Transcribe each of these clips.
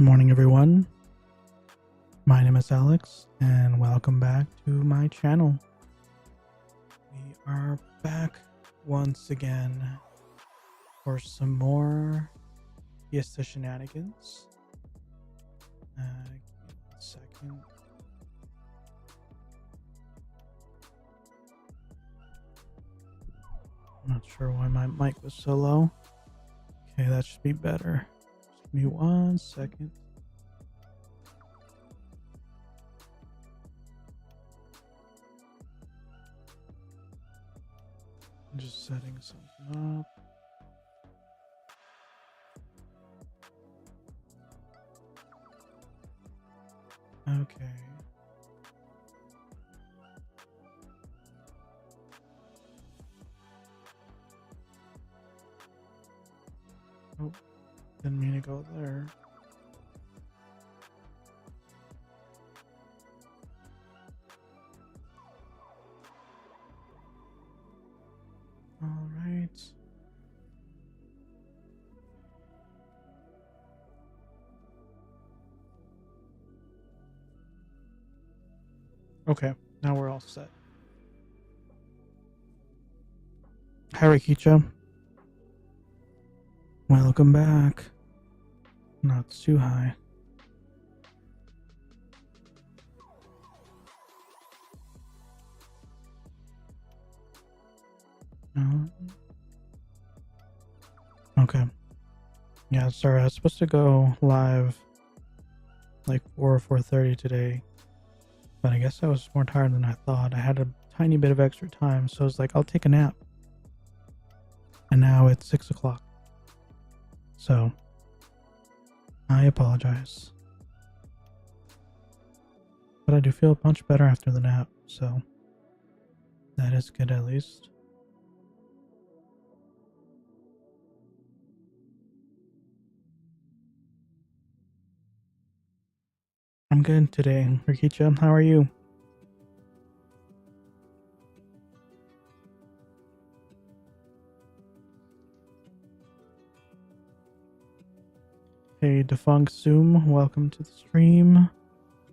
Good morning, everyone. My name is Alex, and welcome back to my channel. We are back once again for some more Fiesta shenanigans. Give me 1 second. I'm not sure why my mic was so low. Okay, that should be better. Just give me 1 second. I'm just setting something up. Okay. Oh, didn't mean to go there. All right. Okay, now we're all set. Hi, Rikicha. Welcome back. Not too high. No. Okay. Yeah, sorry, I was supposed to go live like 4 or 4:30 today, but I guess I was more tired than I thought. I had a tiny bit of extra time, so I was like, I'll take a nap. And now it's 6 o'clock. So, I apologize. But I do feel much better after the nap, so that is good at least. I'm good today, Rikicha. How are you? Hey, Defunct Zoom, welcome to the stream.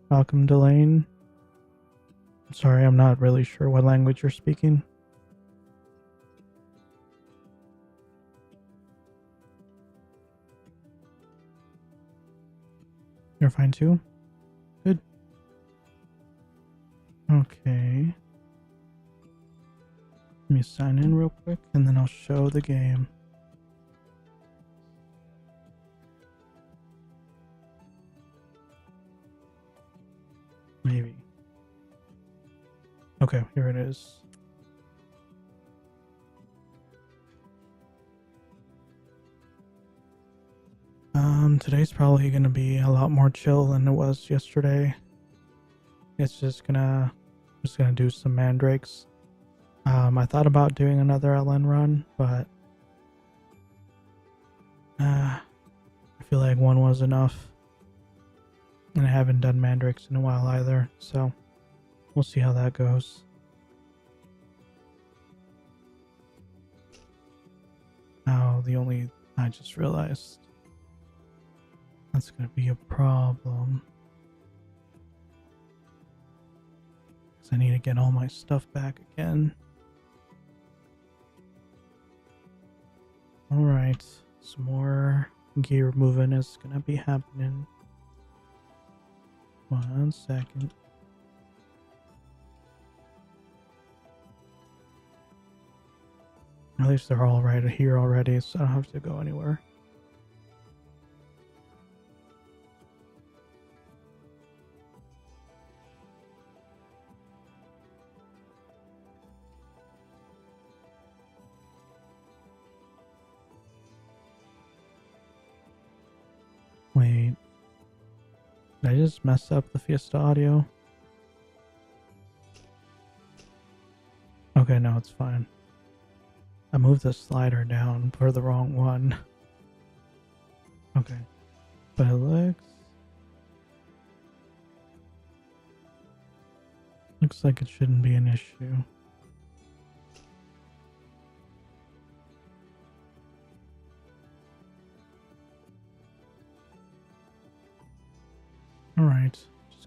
Welcome, Delane. Sorry, I'm not really sure what language you're speaking. You're fine too? Good. Okay. Let me sign in real quick and then I'll show the game. Maybe. Okay, here it is. Today's probably gonna be a lot more chill than it was yesterday. It's just gonna do some mandrakes. I thought about doing another LN run, but I feel like one was enough. And I haven't done mandrakes in a while either, so we'll see how that goes. Now, I just realized that's gonna be a problem. Because I need to get all my stuff back again. Alright, some more gear moving is gonna be happening. 1 second. At least they're all right here already, so I don't have to go anywhere. Wait. Did I just mess up the Fiesta audio? Okay, no, it's fine. I moved the slider down for the wrong one. Okay. But it looks like it shouldn't be an issue.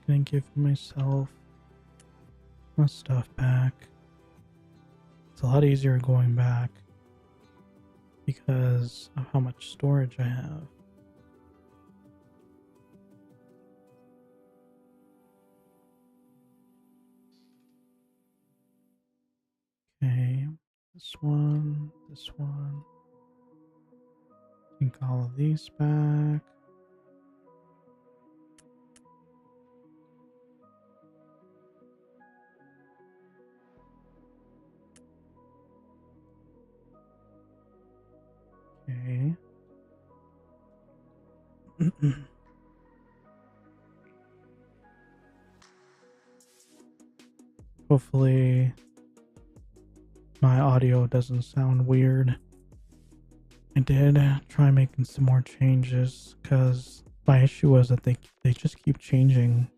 just gonna give myself my stuff back. It's a lot easier going back because of how much storage I have. Okay, this one. Take all of these back. Okay. Hopefully my audio doesn't sound weird. I did try making some more changes because my issue was that they just keep changing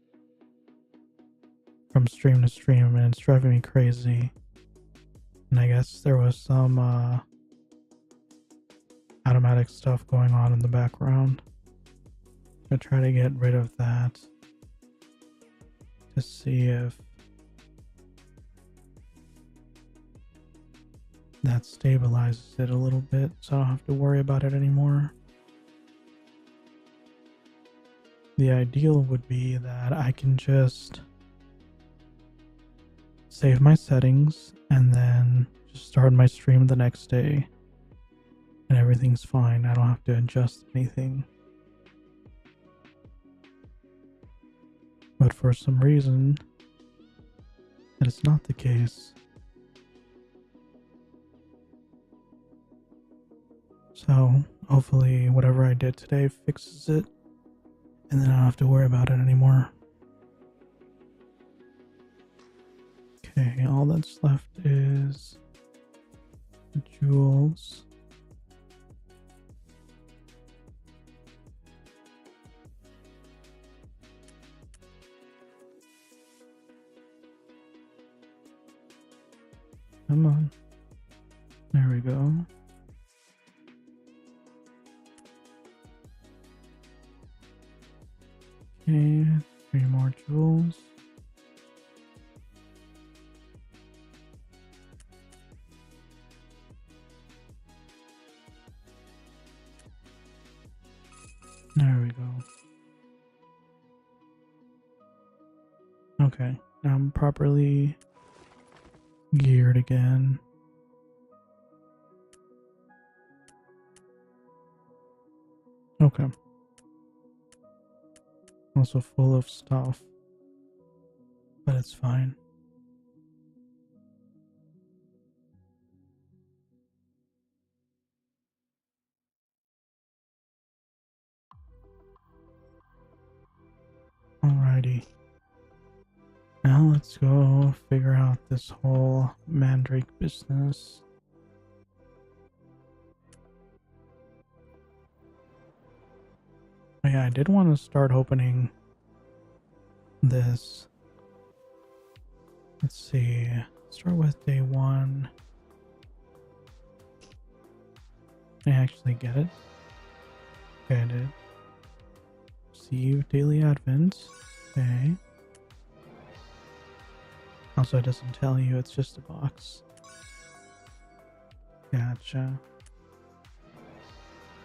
from stream to stream and it's driving me crazy. And I guess there was some automatic stuff going on in the background. I try to get rid of that to see if that stabilizes it a little bit so I don't have to worry about it anymore. The ideal would be that I can just save my settings and then just start my stream the next day and everything's fine. I don't have to adjust anything. But for some reason, that is not the case. So hopefully whatever I did today fixes it and then I don't have to worry about it anymore. Okay, all that's left is jewels. Come on. There we go. Okay, 3 more jewels. There we go. Okay, now I'm properly geared again. Okay. Also full of stuff, but it's fine. Alrighty. Now let's go figure out this whole mandrake business. Oh yeah, I did want to start opening this. Let's see. Start with day 1. Can I actually get it? Okay, I did. Receive daily advent. Okay. Also, it doesn't tell you, it's just a box. Gotcha.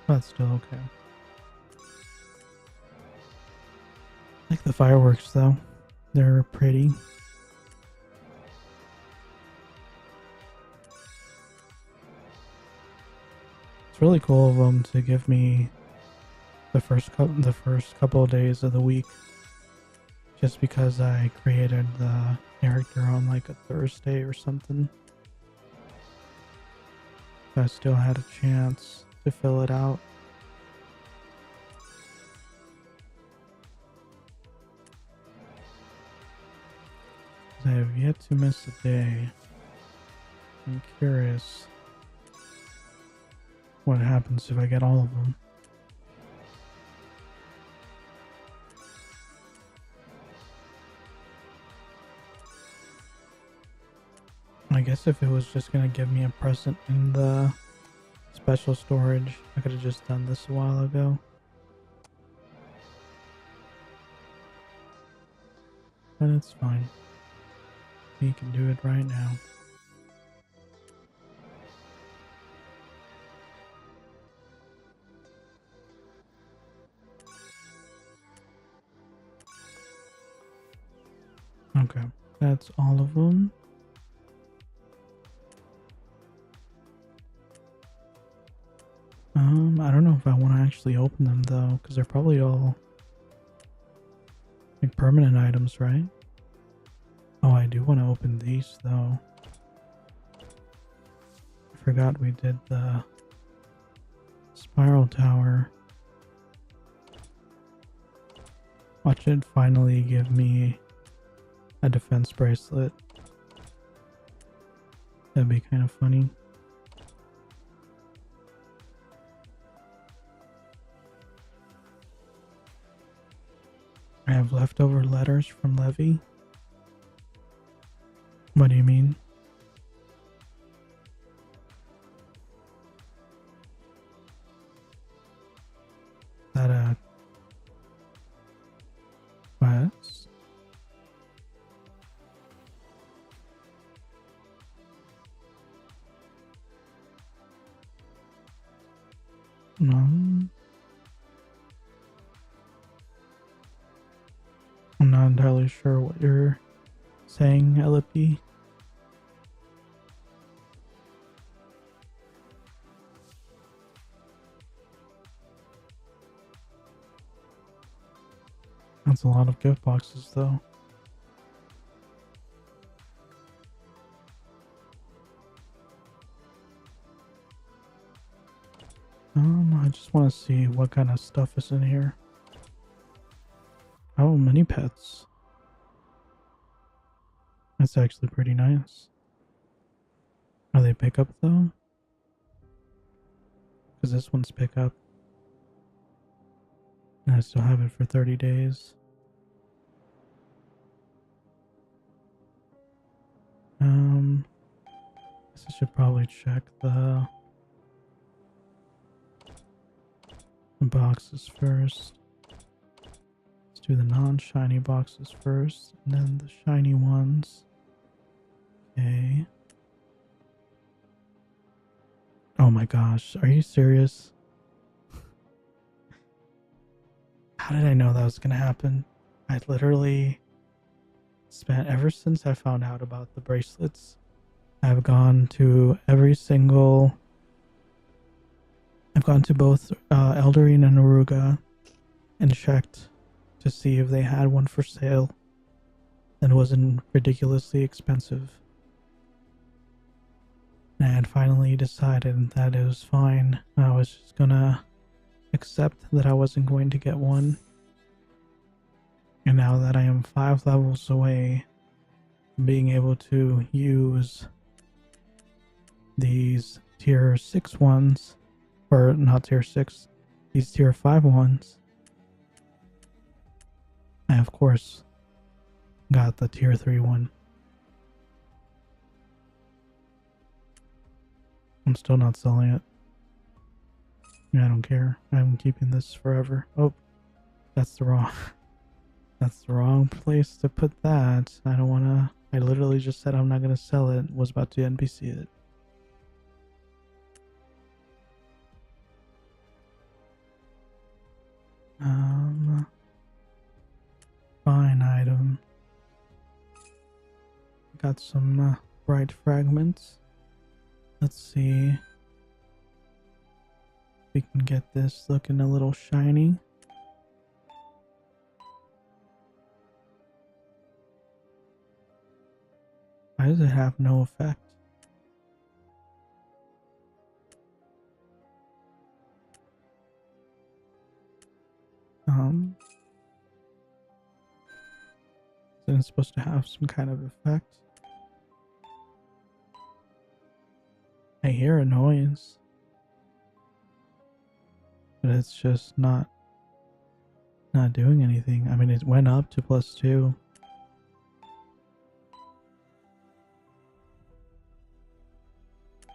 That's still okay. I like the fireworks though. They're pretty. It's really cool of them to give me the first couple of days of the week, just because I created the character on like a Thursday or something. I still had a chance to fill it out. I have yet to miss a day. I'm curious what happens if I get all of them. I guess if it was just gonna give me a present in the special storage, I could have just done this a while ago. but it's fine. We can do it right now. Okay, that's all of them. I don't know if I want to actually open them though, because they're probably all like permanent items, right? Oh, I do want to open these though. I forgot we did the spiral tower. Watch it finally give me a defense bracelet. That'd be kind of funny. I have leftover letters from Levy. What do you mean? That a quest? No. I'm not entirely sure what you're saying, LP. That's a lot of gift boxes, though. I just want to see what kind of stuff is in here. Oh, mini pets. That's actually pretty nice. Are they pickup though? Because this one's pickup. And I still have it for 30 days. Guess I should probably check the boxes first. Let's do the non-shiny boxes first, and then the shiny ones. Okay. Oh my gosh, are you serious? How did I know that was gonna happen? I literally spent, ever since I found out about the bracelets, I've gone to every single... I've gone to both Eldarine and Aruga and checked to see if they had one for sale that wasn't ridiculously expensive. And I had finally decided that it was fine. I was just gonna accept that I wasn't going to get one. And now that I am 5 levels away from being able to use these tier 6 ones, or not tier 6, these tier 5 ones, I of course got the tier 3 one. I'm still not selling it. I don't care. I'm keeping this forever. Oh, that's the wrong place to put that. I don't wanna. I literally just said I'm not gonna sell it. Was about to NPC it. Fine item. Got some bright fragments. Let's see if we can get this looking a little shiny. Why does it have no effect? Isn't it supposed to have some kind of effect? I hear a noise, but it's just not doing anything. I mean, it went up to +2.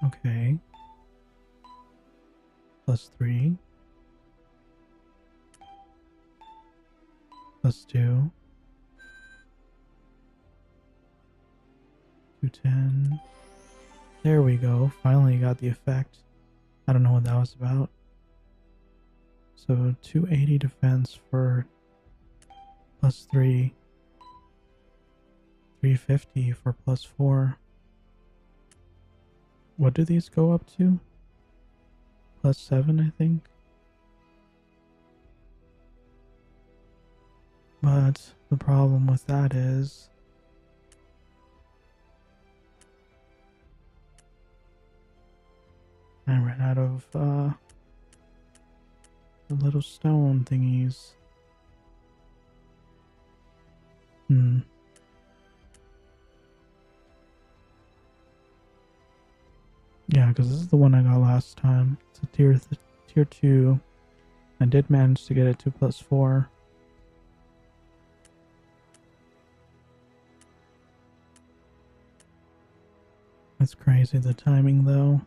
Okay. +3. +2. 210. There we go. Finally got the effect. I don't know what that was about. So 280 defense for +3. 350 for +4. What do these go up to? +7, I think. But the problem with that is I ran out of the little stone thingies. Yeah, because this is the one I got last time. It's a tier 2. I did manage to get it to +4. That's crazy, the timing though.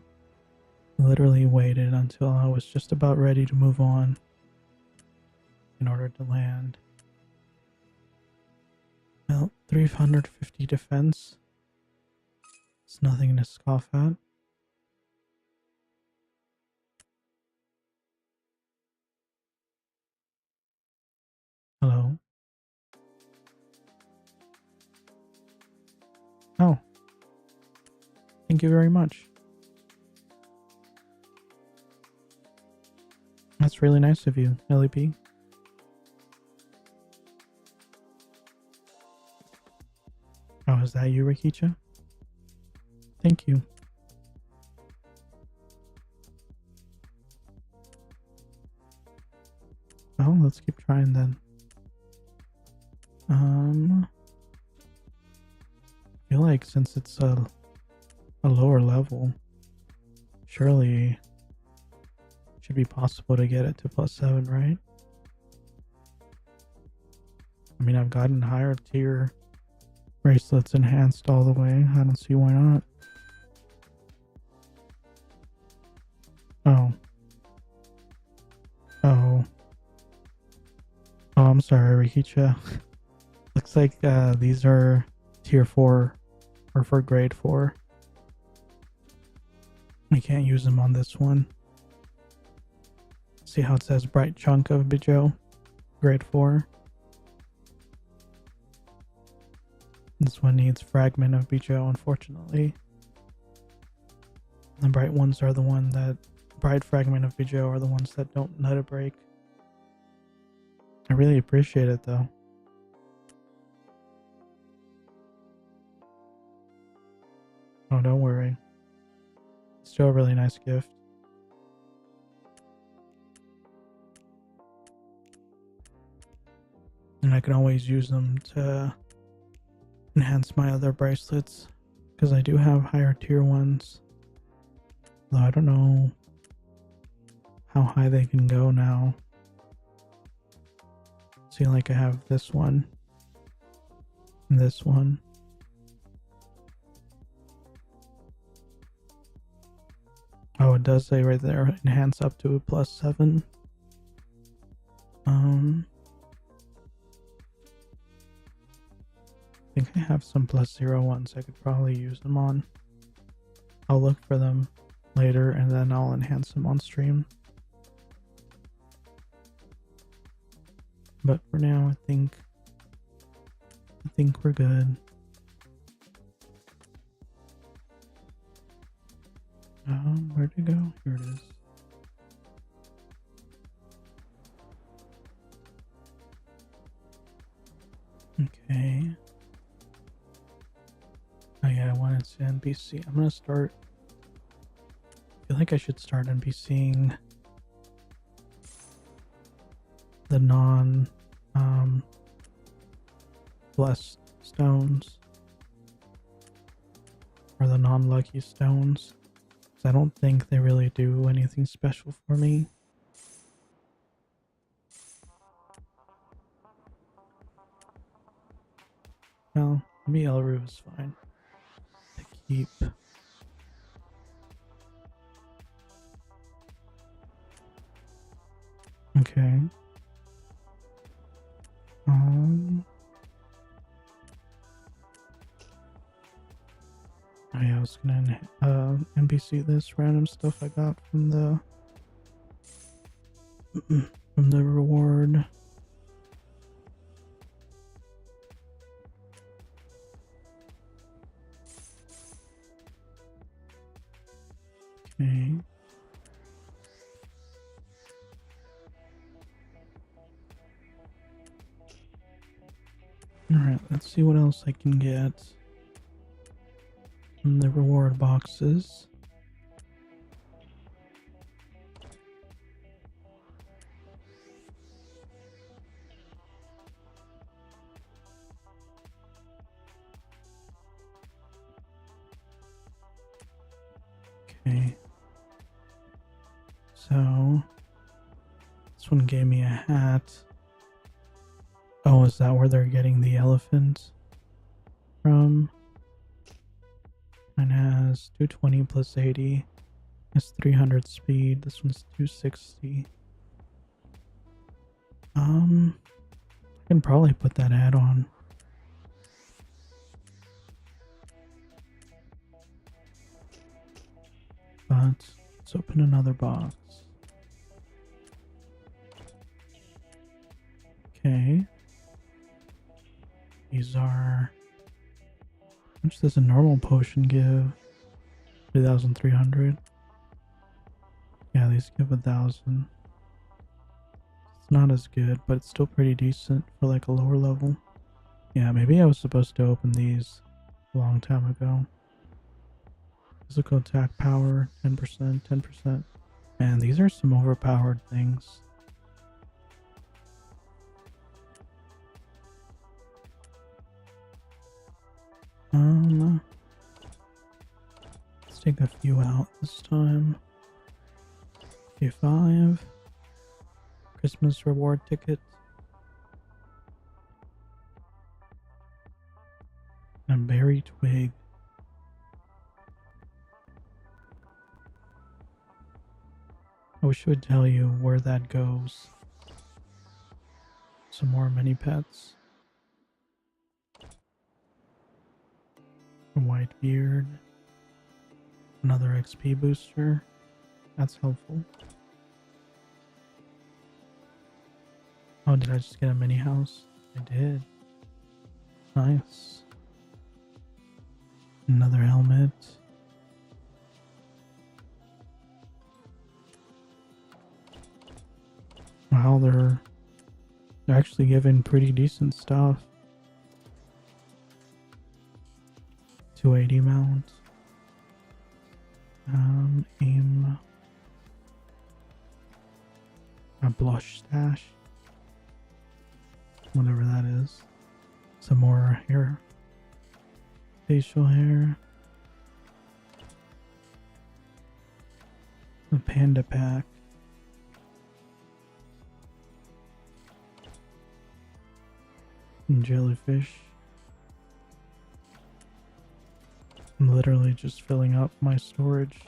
I literally waited until I was just about ready to move on in order to land. Well, 350 defense. It's nothing to scoff at. Hello. Oh. Thank you very much. That's really nice of you, LEP. Oh, is that you, Rikicha? Thank you. Well, let's keep trying then. I feel like since it's a lower level, surely it should be possible to get it to +7, right? I mean, I've gotten higher tier bracelets enhanced all the way. I don't see why not. Oh. Oh. Oh, I'm sorry, Rikicha. Looks like these are tier 4 or for grade 4. I can't use them on this one. See how it says bright chunk of Bijou, grade 4. This one needs fragment of Bijou, unfortunately. The bright ones are the one that bright fragment of Bijou are the ones that don't let it break. I really appreciate it though. Oh, don't worry. It's still a really nice gift. And I can always use them to enhance my other bracelets, because I do have higher tier ones. Though I don't know how high they can go now. See, like I have this one and this one. Oh, it does say right there, enhance up to a +7. I think I have some +0 ones I could probably use them on. I'll look for them later and then I'll enhance them on stream. But for now, I think we're good. Where'd it go? Here it is. Okay. Oh yeah, I wanted to NPC. I'm gonna start. I feel like I should start NPCing the non blessed stones or the non-lucky stones. I don't think they really do anything special for me. Well, maybe Elru is fine to keep. Okay. Oh yeah, I was gonna NPC this random stuff I got from the from the reward. Okay. Alright, let's see what else I can get from the reward boxes. Okay. So, this one gave me a hat. Oh, is that where they're getting the elephant from? Mine has 220 plus 80. It's 300 speed. This one's 260. I can probably put that hat on. But let's open another box. Okay. These are... How much does a normal potion give? 2,300. Yeah, these give 1,000. It's not as good, but it's still pretty decent for like a lower level. Yeah, maybe I was supposed to open these a long time ago. Physical attack power, 10%, 10%. Man, these are some overpowered things. Let's take a few out this time. Okay, 5. Christmas reward ticket. And a berry twig. I wish it would tell you where that goes. Some more mini pets. A white beard. Another XP booster. That's helpful. Oh, did I just get a mini house? I did. Nice. Another helmet. Wow, they're actually giving pretty decent stuff. 280 mount. Aim. A blush stash. Whatever that is. Some more hair. Facial hair. A panda pack. And jellyfish. I'm literally just filling up my storage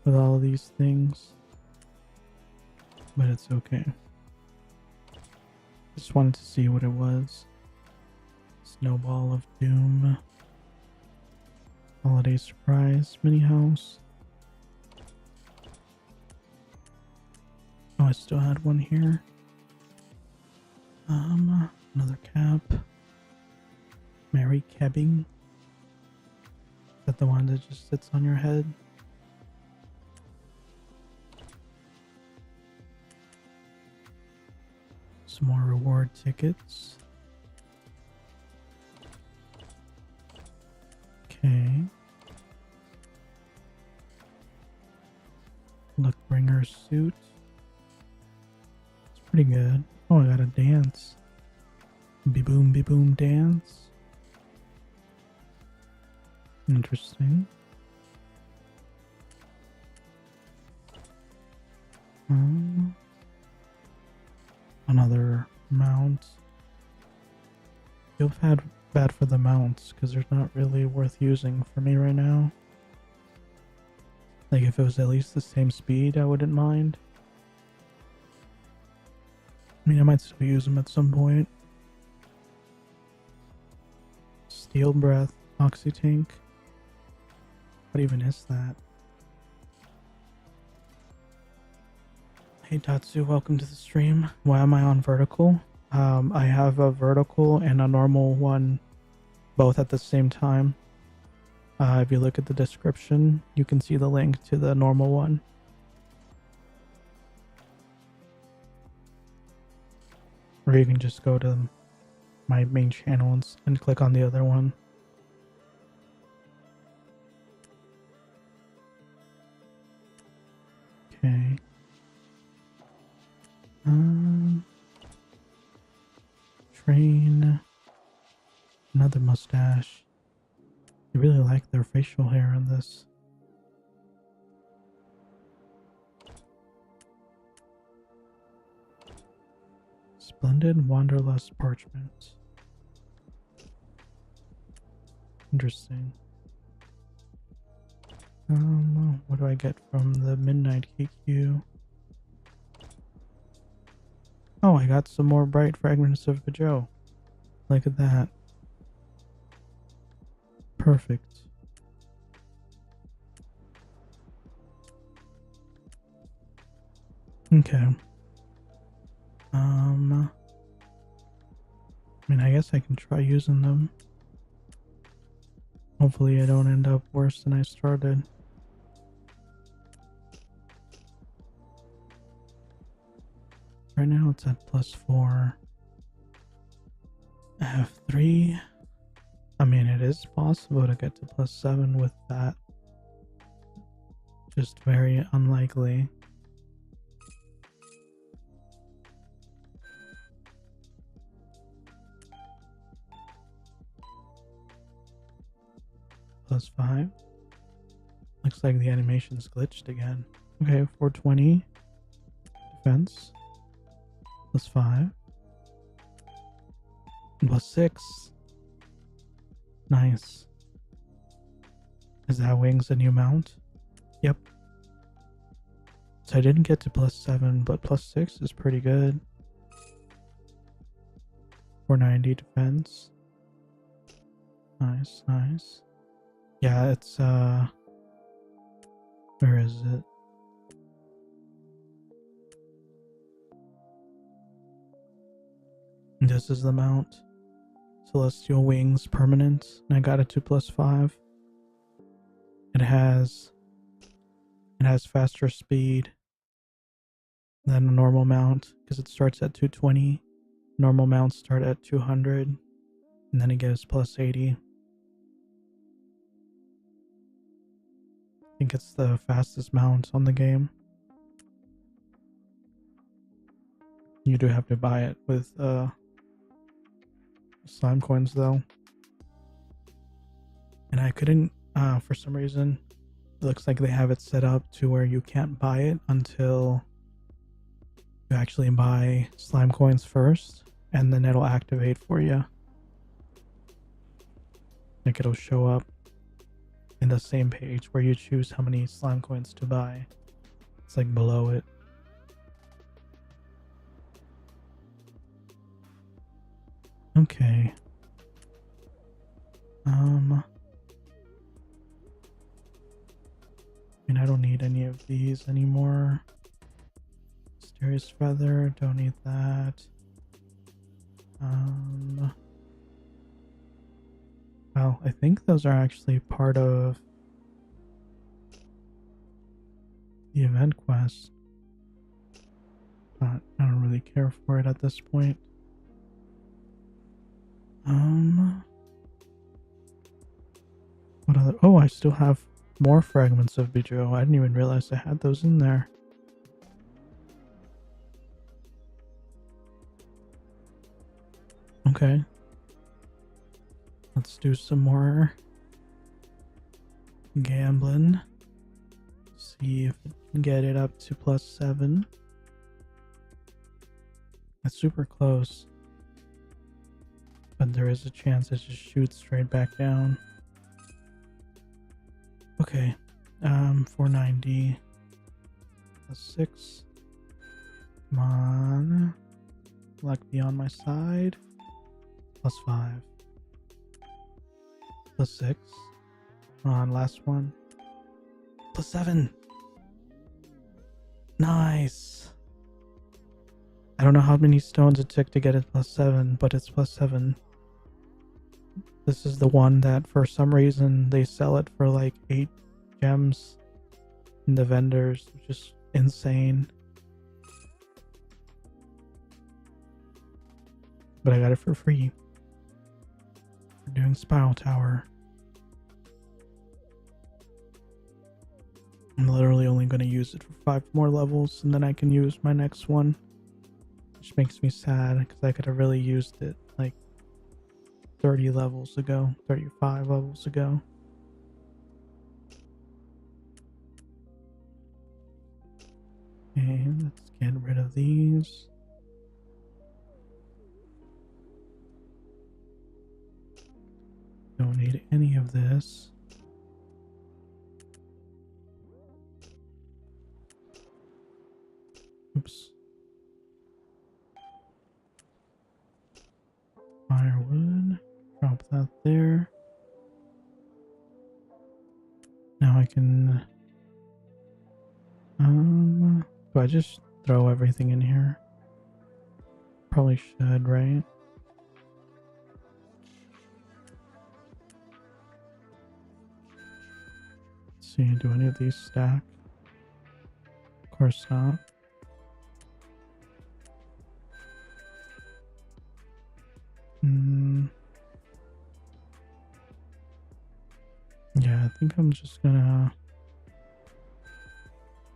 with all of these things. But it's okay. Just wanted to see what it was. Snowball of Doom. Holiday surprise mini house. Oh, I still had one here. Another cap. Mary Kebbing. Is that the one that just sits on your head? Some more reward tickets. Okay. Luckbringer suit. It's pretty good. Oh, I got a dance. Be boom dance. Interesting. Another mount. Feel bad for the mounts because they're not really worth using for me right now. Like if it was at least the same speed, I wouldn't mind. I mean, I might still use them at some point. Steel breath, oxy tank. What even is that? Hey Tatsu, welcome to the stream. Why am I on vertical? I have a vertical and a normal one both at the same time. If you look at the description, you can see the link to the normal one. Or you can just go to my main channel and click on the other one. Okay. Train. Another mustache. I really like their facial hair in this. Splendid Wanderlust Parchment. Interesting. What do I get from the Midnight KQ? Oh, I got some more bright fragments of Bajo. Look at that. Perfect. Okay. I mean, I guess I can try using them. Hopefully I don't end up worse than I started. Right now it's at +4. I have 3. I mean, it is possible to get to +7 with that. Just very unlikely. +5. Looks like the animation's glitched again. Okay, 420. Defense. +5. +6. Nice. Is that wings a new mount? Yep. So I didn't get to +7, but +6 is pretty good. 490 defense. Nice, nice. Yeah, it's where is it? This is the mount. Celestial Wings permanent, and I got it to +5. It has faster speed than a normal mount because it starts at 220. Normal mounts start at 200, and then it gives +80. I think it's the fastest mount on the game. You do have to buy it with slime coins though. And I couldn't, for some reason, it looks like they have it set up to where you can't buy it until you actually buy slime coins first, and then it'll activate for you. Like it'll show up in the same page where you choose how many slime coins to buy. It's like below it. Okay. I mean, I don't need any of these anymore. Mysterious Feather, don't need that. Well, I think those are actually part of the event quest, but I don't really care for it at this point. What other? Oh, I still have more fragments of Bijou. I didn't even realize I had those in there. Okay. Let's do some more gambling. See if it can get it up to +7. That's super close. But there is a chance it just shoots straight back down. Okay. 490 +6. Come on. Luck be on my side. +5. +6. Come on, last one. +7. Nice. I don't know how many stones it took to get it +7, but it's +7. This is the one that for some reason they sell it for like 8 gems in the vendors, which is insane. But I got it for free for doing Spiral Tower. I'm literally only going to use it for 5 more levels, and then I can use my next one, which makes me sad because I could have really used it like 30 levels ago, 35 levels ago. Okay, let's get rid of these. Don't need any of this. Oops. Firewood. Drop that there. Now I can... do I just throw everything in here? Probably should, right? Let's see, do any of these stack? Of course not. Yeah, I think I'm just gonna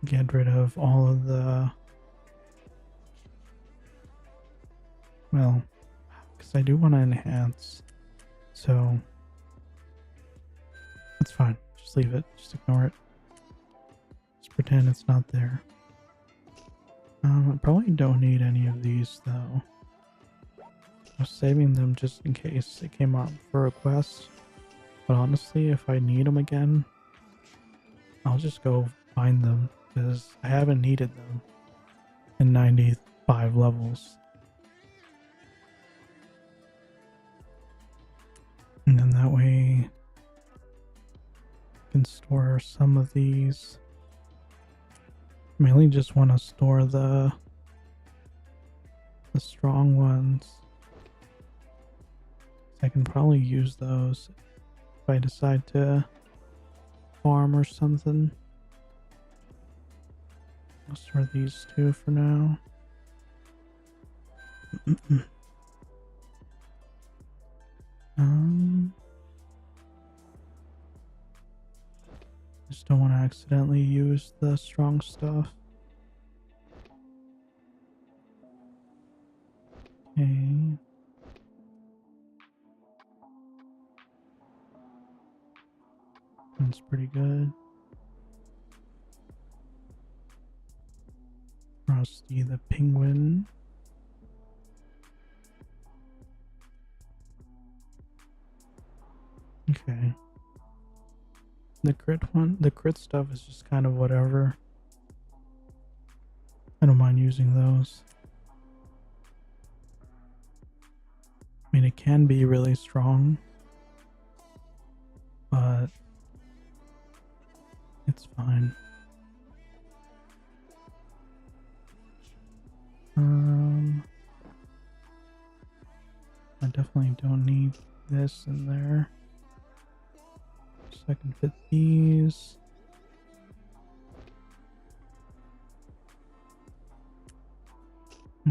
get rid of all of the... Well, because I do want to enhance, so that's fine. Just leave it. Just ignore it. Just pretend it's not there. I probably don't need any of these though. I was saving them just in case it came out for a quest. But honestly, if I need them again, I'll just go find them because I haven't needed them in 95 levels. And then that way I can store some of these. Mainly just want to store the strong ones. I can probably use those if I decide to farm or something. I'll store these two for now. Just don't want to accidentally use the strong stuff. Okay. That's pretty good. Frosty the Penguin. Okay. The crit stuff is just kind of whatever. I don't mind using those. I mean, it can be really strong, but it's fine. I definitely don't need this in there. So I can fit these.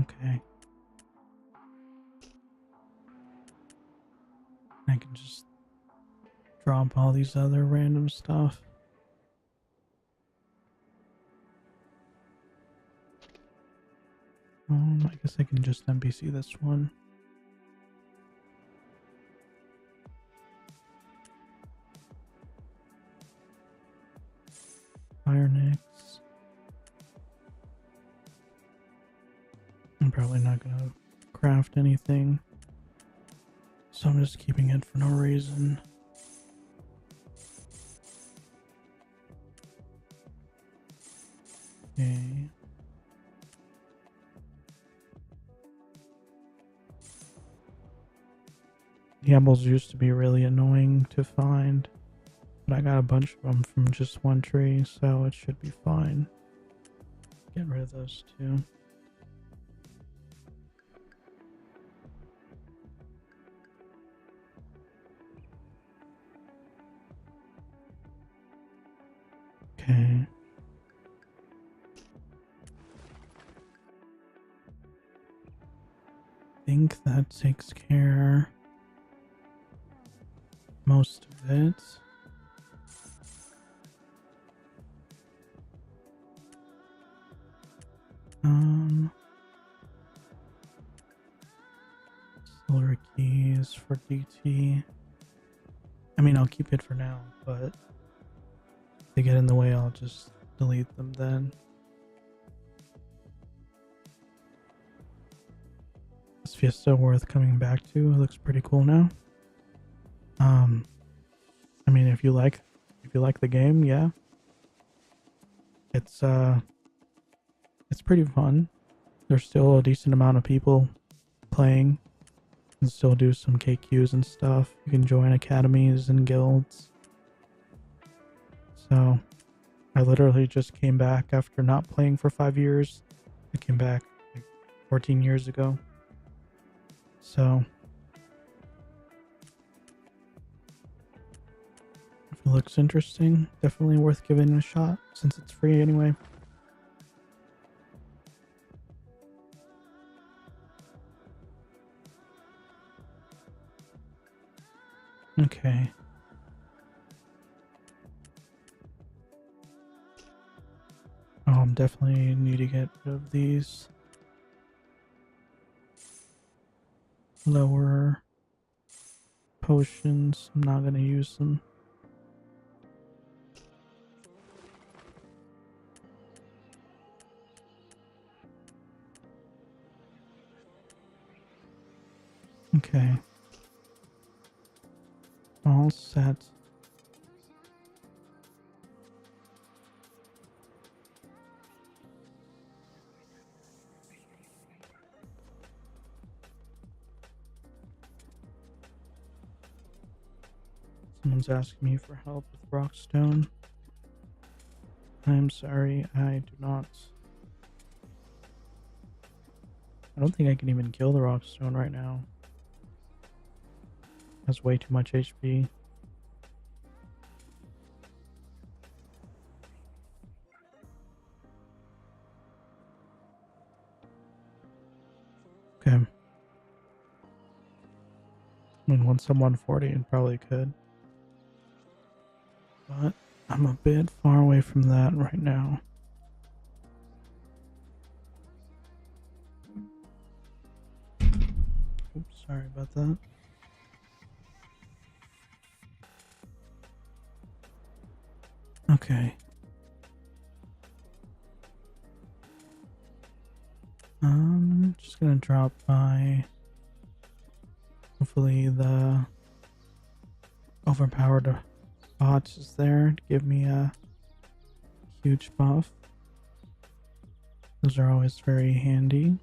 Okay. I can just drop all these other random stuff. I guess I can just NPC this one. Fire Nix. I'm probably not gonna craft anything, so I'm just keeping it for no reason. Okay. The apples used to be really annoying to find. But I got a bunch of them from just one tree, so it should be fine. Get rid of those two. Okay. I think that takes care most of it. Solar keys for DT. I mean, I'll keep it for now, but if they get in the way, I'll just delete them then. Is Fiesta worth coming back to? It looks pretty cool now. I mean, if you like the game, yeah. It's pretty fun. There's still a decent amount of people playing. You can still do some KQs and stuff. You can join academies and guilds. So, I literally just came back after not playing for 5 years. I came back like 14 years ago. So, if it looks interesting, definitely worth giving it a shot since it's free anyway. Okay. Oh, I'm definitely need to get rid of these lower potions. I'm not gonna use them. Okay. All set. Someone's asking me for help with Rockstone. I'm sorry, I do not. I don't think I can even kill the Rockstone right now. That's way too much HP. Okay. I mean, once I'm 140, it probably could. But I'm a bit far away from that right now. Oops, sorry about that. Okay. Just gonna drop by. Hopefully the overpowered bots is there to give me a huge buff. Those are always very handy.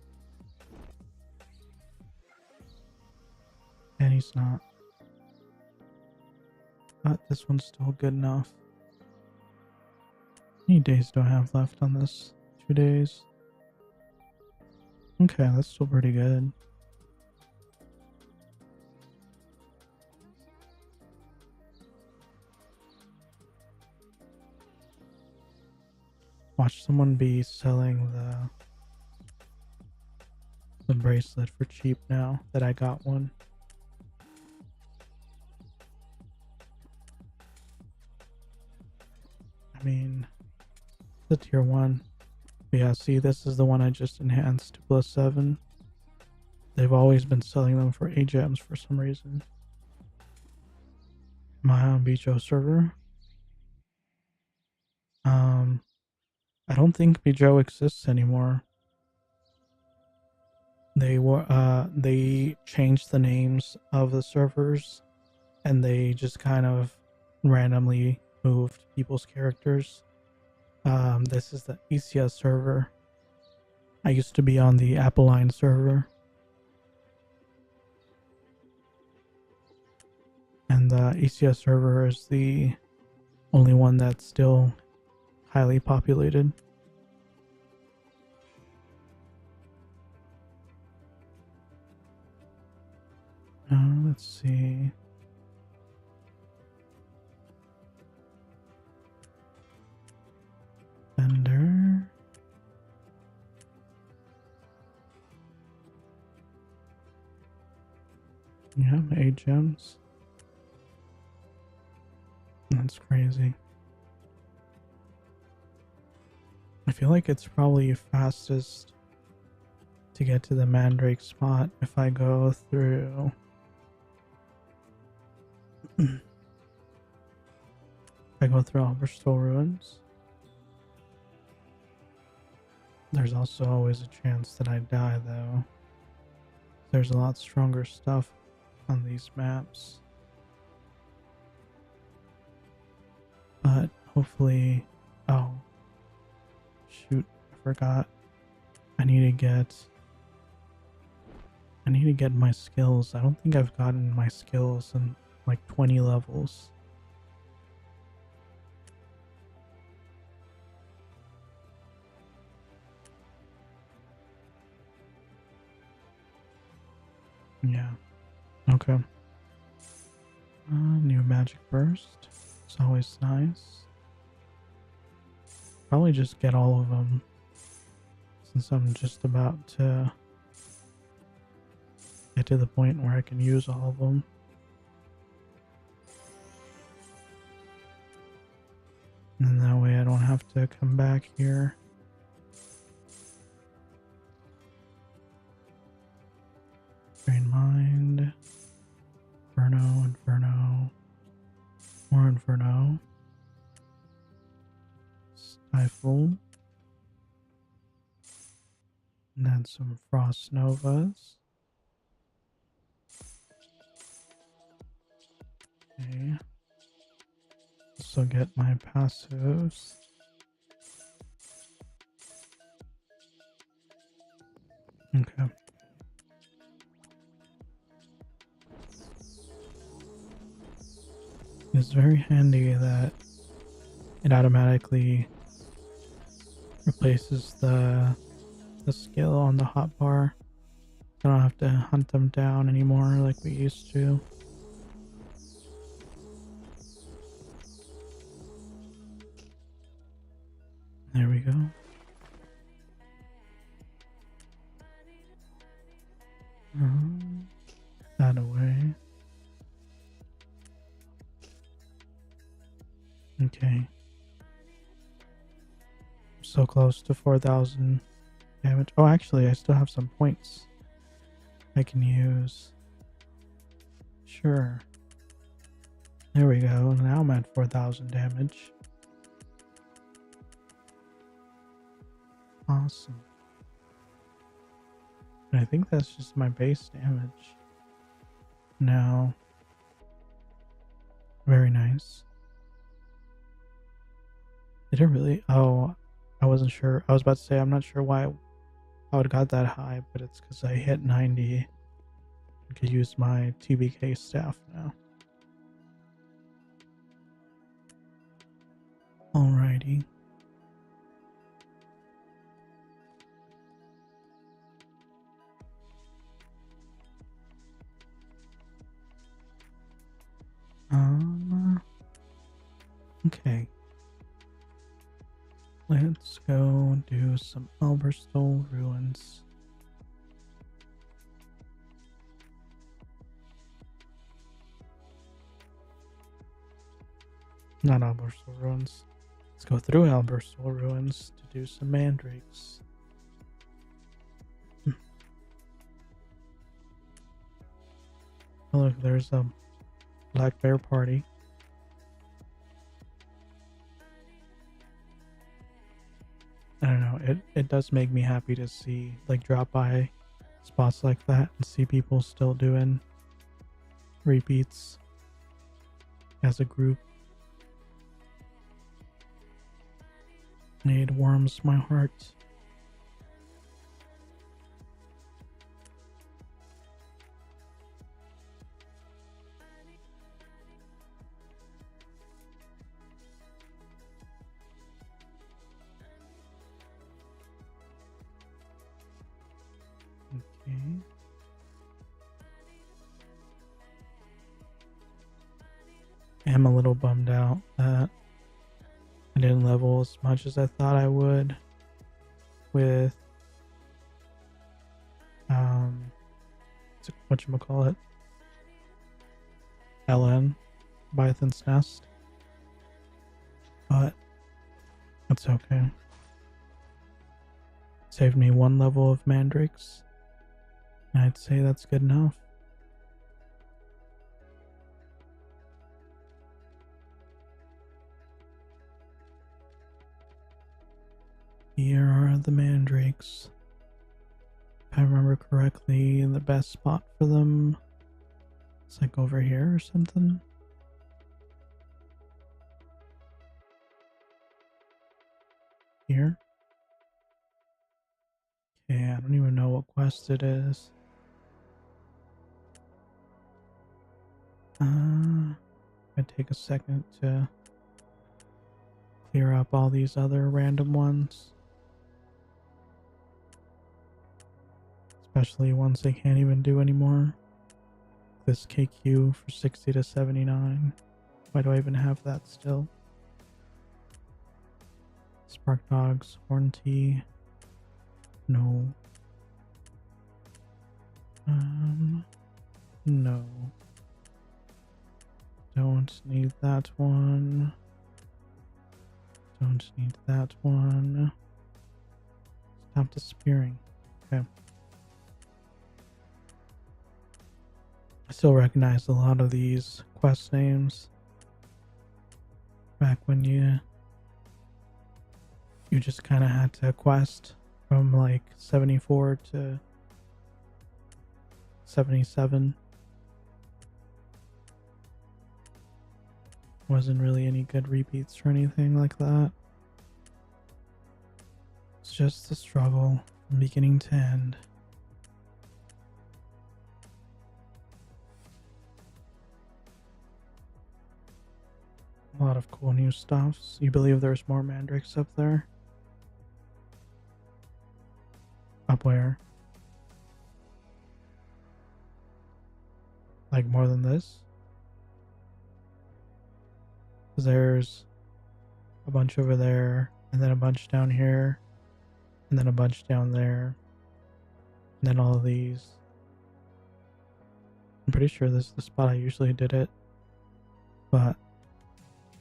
And he's not. But this one's still good enough. How many days do I have left on this? 2 days. Okay, that's still pretty good. Watch someone be selling the bracelet for cheap now that I got one. I mean, the tier 1. Yeah, see, this is the one I just enhanced to +7. They've always been selling them for 8 gems for some reason. Am I on Bijo server? I don't think Bijo exists anymore. They changed the names of the servers, and they just kind of randomly moved people's characters. This is the Isya server. I used to be on the ForgetLX server. And the Isya server is the only one that's still highly populated. Let's see. Vendor. Yeah, 8 gems. That's crazy. I feel like it's probably fastest to get to the Mandrake spot if I go through Alberstol Ruins. There's also always a chance that I die though. There's a lot stronger stuff on these maps. But hopefully, oh shoot, I forgot. I need to get my skills. I don't think I've gotten my skills in like 20 levels. Yeah. Okay. New magic burst. It's always nice. Probably just get all of them since I'm just about to get to the point where I can use all of them. And that way I don't have to come back here. Drain Mind. Inferno. More Inferno. Stifle. And then some Frost Novas. Okay. Also get my passives. Okay. It's very handy that it automatically replaces the skill on the hotbar. I don't have to hunt them down anymore like we used to. There we go. That away. Okay. So close to 4,000 damage. Oh, actually, I still have some points I can use. Sure. There we go. Now I'm at 4,000 damage. Awesome. And I think that's just my base damage. Now, very nice. Did it really? Oh, I wasn't sure. I was about to say, I'm not sure why how it got that high, but it's because I hit 90. I could use my TBK staff now. Alrighty. Okay. Let's go do some Alberstol Ruins. Not Alberstol Ruins. Let's go through Alberstol Ruins to do some mandrakes. Oh, look, there's a black bear party. I don't know, it does make me happy to see, like, drop by spots like that and see people still doing repeats as a group. It warms my heart. am a little bummed out that I didn't level as much as I thought I would with whatchamacallit, LN, Bython's Nest, but it's okay. Saved me 1 level of mandrakes, and I'd say that's good enough. Here are the mandrakes. If I remember correctly, the best spot for them is like over here or something. Here. Okay, I don't even know what quest it is. I take a second to clear up all these other random ones. Especially ones they can't even do anymore. This KQ for 60 to 79. Why do I even have that still? Spark Dogs, Horn Tea. No. No. Don't need that one. Don't need that one. Stop disappearing. Okay. I still recognize a lot of these quest names. Back when you just kind of had to quest from like 74 to 77. Wasn't really any good repeats or anything like that. It's just a struggle from beginning to end. A lot of cool new stuffs. You believe there's more mandrakes up there? Up where? Like more than this? Because there's a bunch over there, and then a bunch down here, and then a bunch down there, and then all of these. I'm pretty sure this is the spot I usually did it, but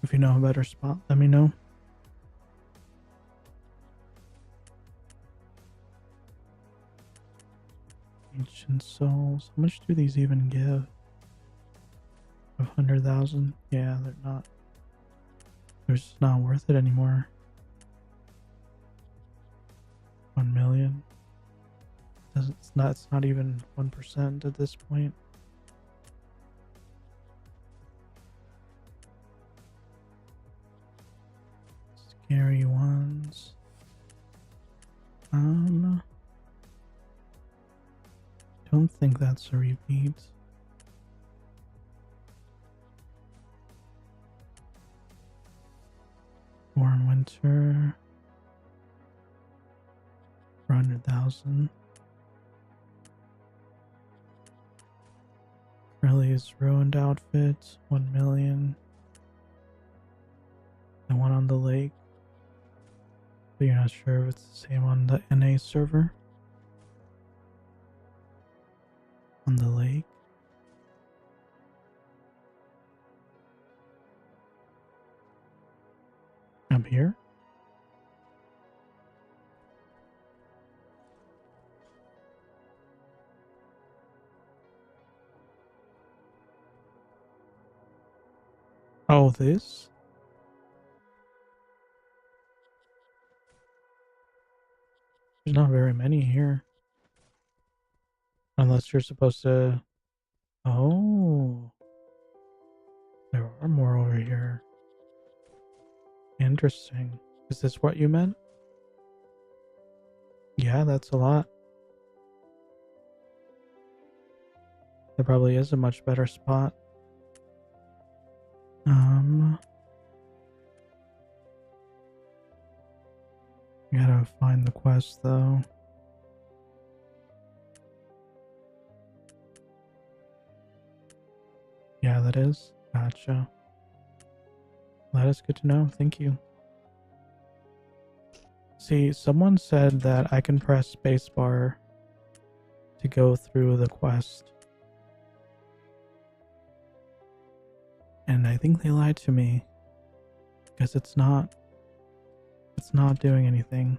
if you know a better spot, let me know. Ancient Souls. How much do these even give? 100,000? Yeah, they're not. They're just not worth it anymore. 1 million. It's not even 1% at this point. Scary ones. Don't think that's a repeat. Warren Winter. 400,000. Curly's ruined outfit. 1 million. The one on the lake. But you're not sure if it's the same on the NA server. On the lake. Up here? Oh, this? There's not very many here. Unless you're supposed to... Oh. There are more over here. Interesting. Is this what you meant? Yeah, that's a lot. There probably is a much better spot. Gotta find the quest though. Yeah, that is. Gotcha. That is good to know. Thank you. See, someone said that I can press spacebar to go through the quest. And I think they lied to me. Because it's not doing anything.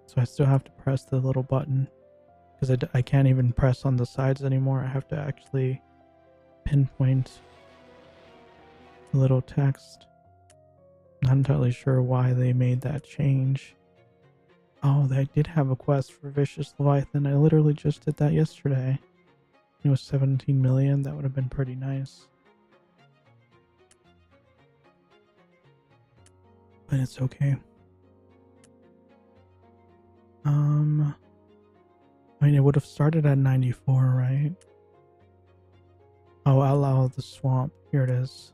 So I still have to press the little button. Because I can't even press on the sides anymore. I have to actually pinpoint the little text. Not entirely sure why they made that change. Oh, they did have a quest for Vicious Leviathan. I literally just did that yesterday. It was 17 million. That would have been pretty nice. But it's okay. I mean, it would have started at 94, right? Oh, Outlaw of the Swamp. Here it is.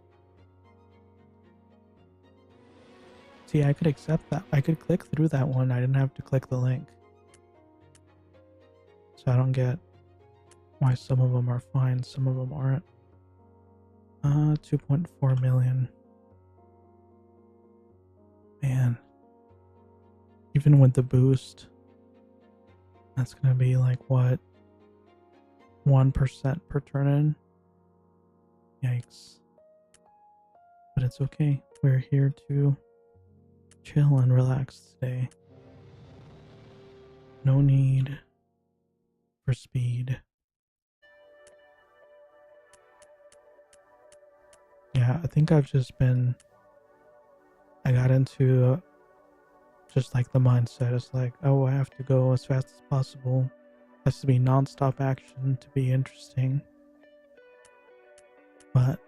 See, I could accept that. I could click through that one. I didn't have to click the link. So I don't get why some of them are fine, some of them aren't. 2.4 million. Man. Even with the boost, that's gonna be like what? 1% per turn in? Yikes. But it's okay. We're here to chill and relax today. No need for speed. Yeah, I think I've just been... I got into just like the mindset. It's like, oh, I have to go as fast as possible. It has to be non-stop action to be interesting. But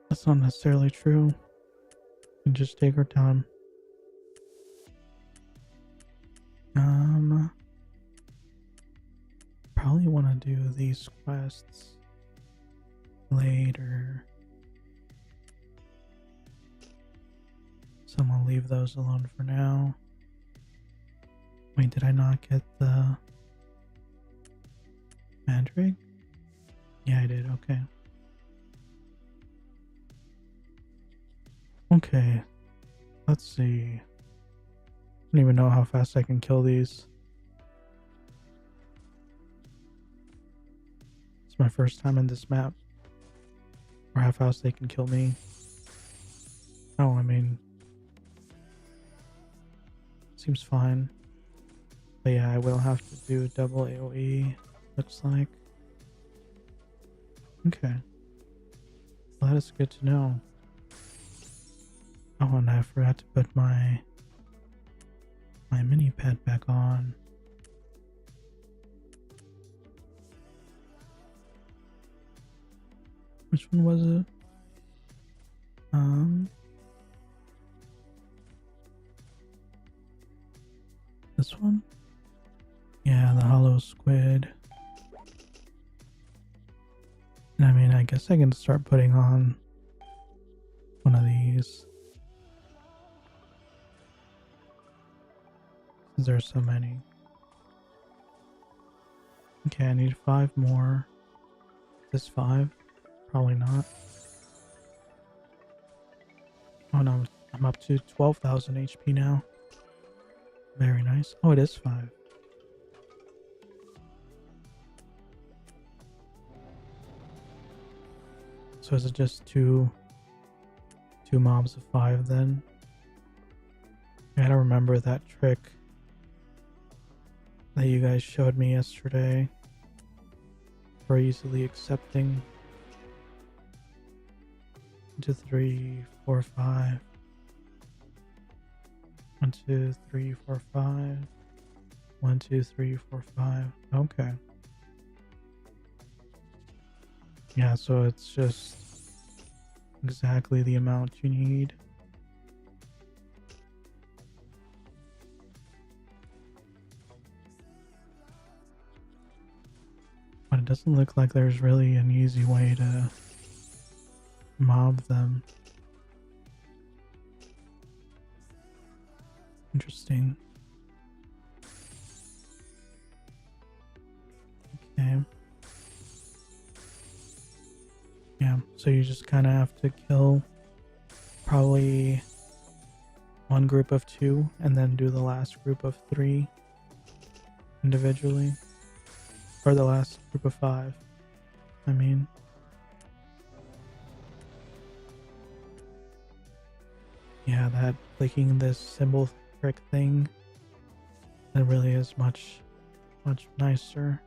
that's not necessarily true. We can just take our time. Probably want to do these quests later. So I'm gonna leave those alone for now. Wait, did I not get the Mandrake? Yeah, I did. Okay. Okay. Let's see. I don't even know how fast I can kill these. It's my first time in this map. Or how fast they can kill me. Oh, I mean... seems fine. But yeah, I will have to do double AoE, looks like. Okay. Well, that is good to know. Oh, and I forgot to put my mini pet back on. Which one was it? This one? Yeah, the hollow squid. And I mean, I guess I can start putting on one of these. Since there's so many. Okay, I need 5 more. Is this 5? Probably not. Oh no, I'm up to 12,000 HP now. Very nice. Oh, it is 5. So is it just two mobs of 5 then? I gotta remember that trick that you guys showed me yesterday for easily accepting. 1, 2, 3, 4, 5. 1, 2, 3, 4, 5. 1, 2, 3, 4, 5. Okay. Yeah, so it's just exactly the amount you need. But it doesn't look like there's really an easy way to mob them. Interesting. Okay. Yeah, So you just kind of have to kill probably one group of 2 and then do the last group of 3 individually. Or the last group of 5, I mean. Yeah, that clicking this symbol trick thing, that really is much nicer.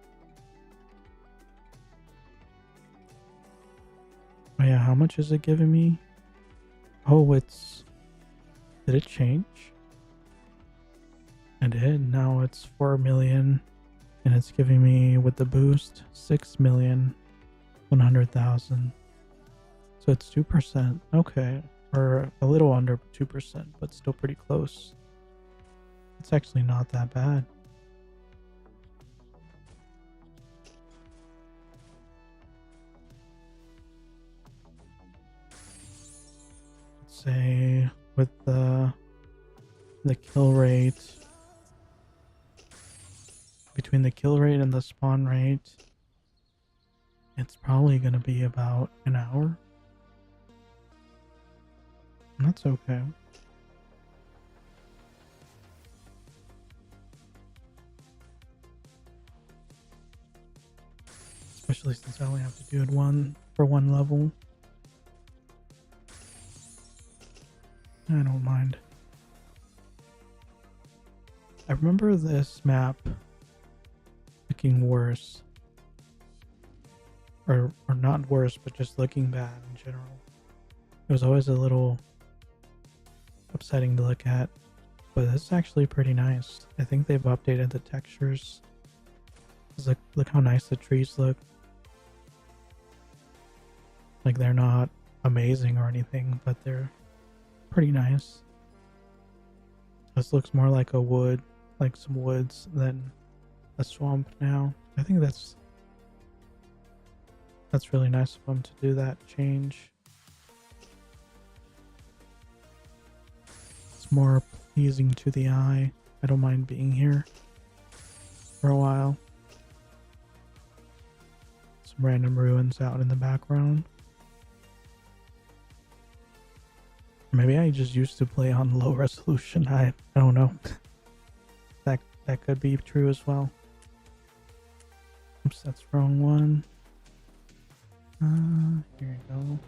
Oh yeah, how much is it giving me? Oh, did it change? It did. Now it's 4 million, and it's giving me, with the boost, 6,100,000. So it's 2%. Okay. Or a little under 2%, but still pretty close. It's actually not that bad. Let's say with the kill rate, between the kill rate and the spawn rate, it's probably going to be about an hour. And that's okay. Especially since I only have to do it for one level. I don't mind. I remember this map looking worse. Or not worse, but just looking bad in general. It was always a little upsetting to look at, but it's actually pretty nice. I think they've updated the textures. Look how nice the trees look. Like, they're not amazing or anything, but they're pretty nice. This looks more like a wood, like some woods, than a swamp now. I think that's really nice of them to do that change. It's more pleasing to the eye. I don't mind being here for a while. Some random ruins out in the background. Maybe I just used to play on low resolution. I don't know. That could be true as well. Oops, that's the wrong one. Here you go.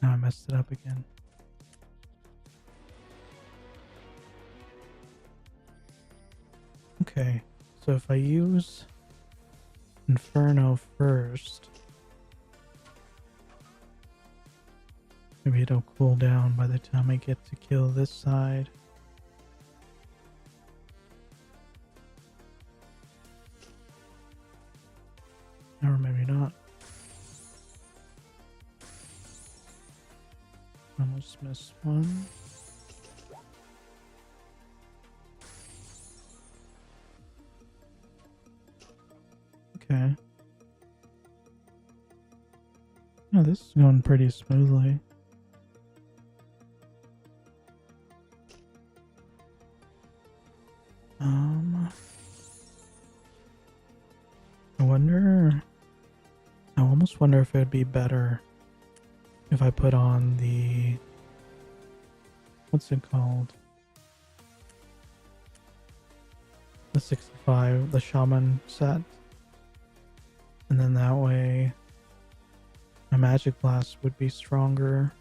Now I messed it up again. Okay, so if I use Inferno first, maybe it'll cool down by the time I get to kill this side. Or maybe not. Almost missed one. Okay. Yeah, this is going pretty smoothly. I almost wonder if it would be better if I put on the, what's it called? The 65, the Shaman set. And then that way my Magic Blast would be stronger.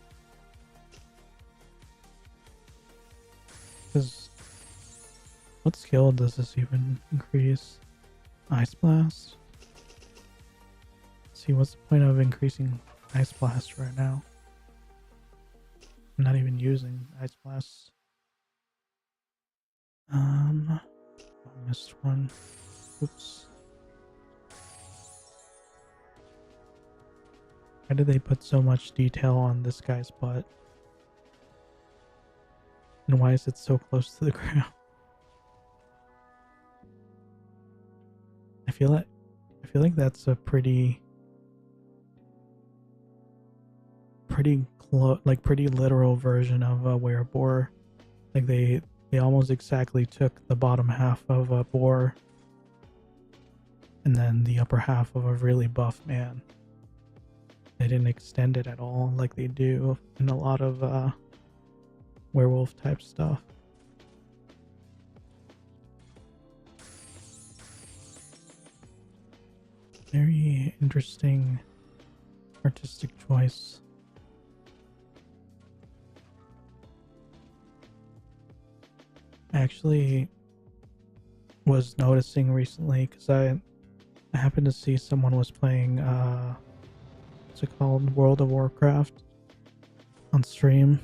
Because what skill does this even increase? Ice Blast? Let's see, what's the point of increasing Ice Blast right now? I'm not even using Ice Blast. I missed one. Oops. Why did they put so much detail on this guy's butt? And why is it so close to the ground? I feel like that's a pretty literal version of a wereboar. Like they almost exactly took the bottom half of a boar and then the upper half of a really buff man They didn't extend it at all like they do in a lot of werewolf type stuff. Very interesting artistic choice. I actually was noticing recently because I happened to see someone was playing what's it called, World of Warcraft on stream.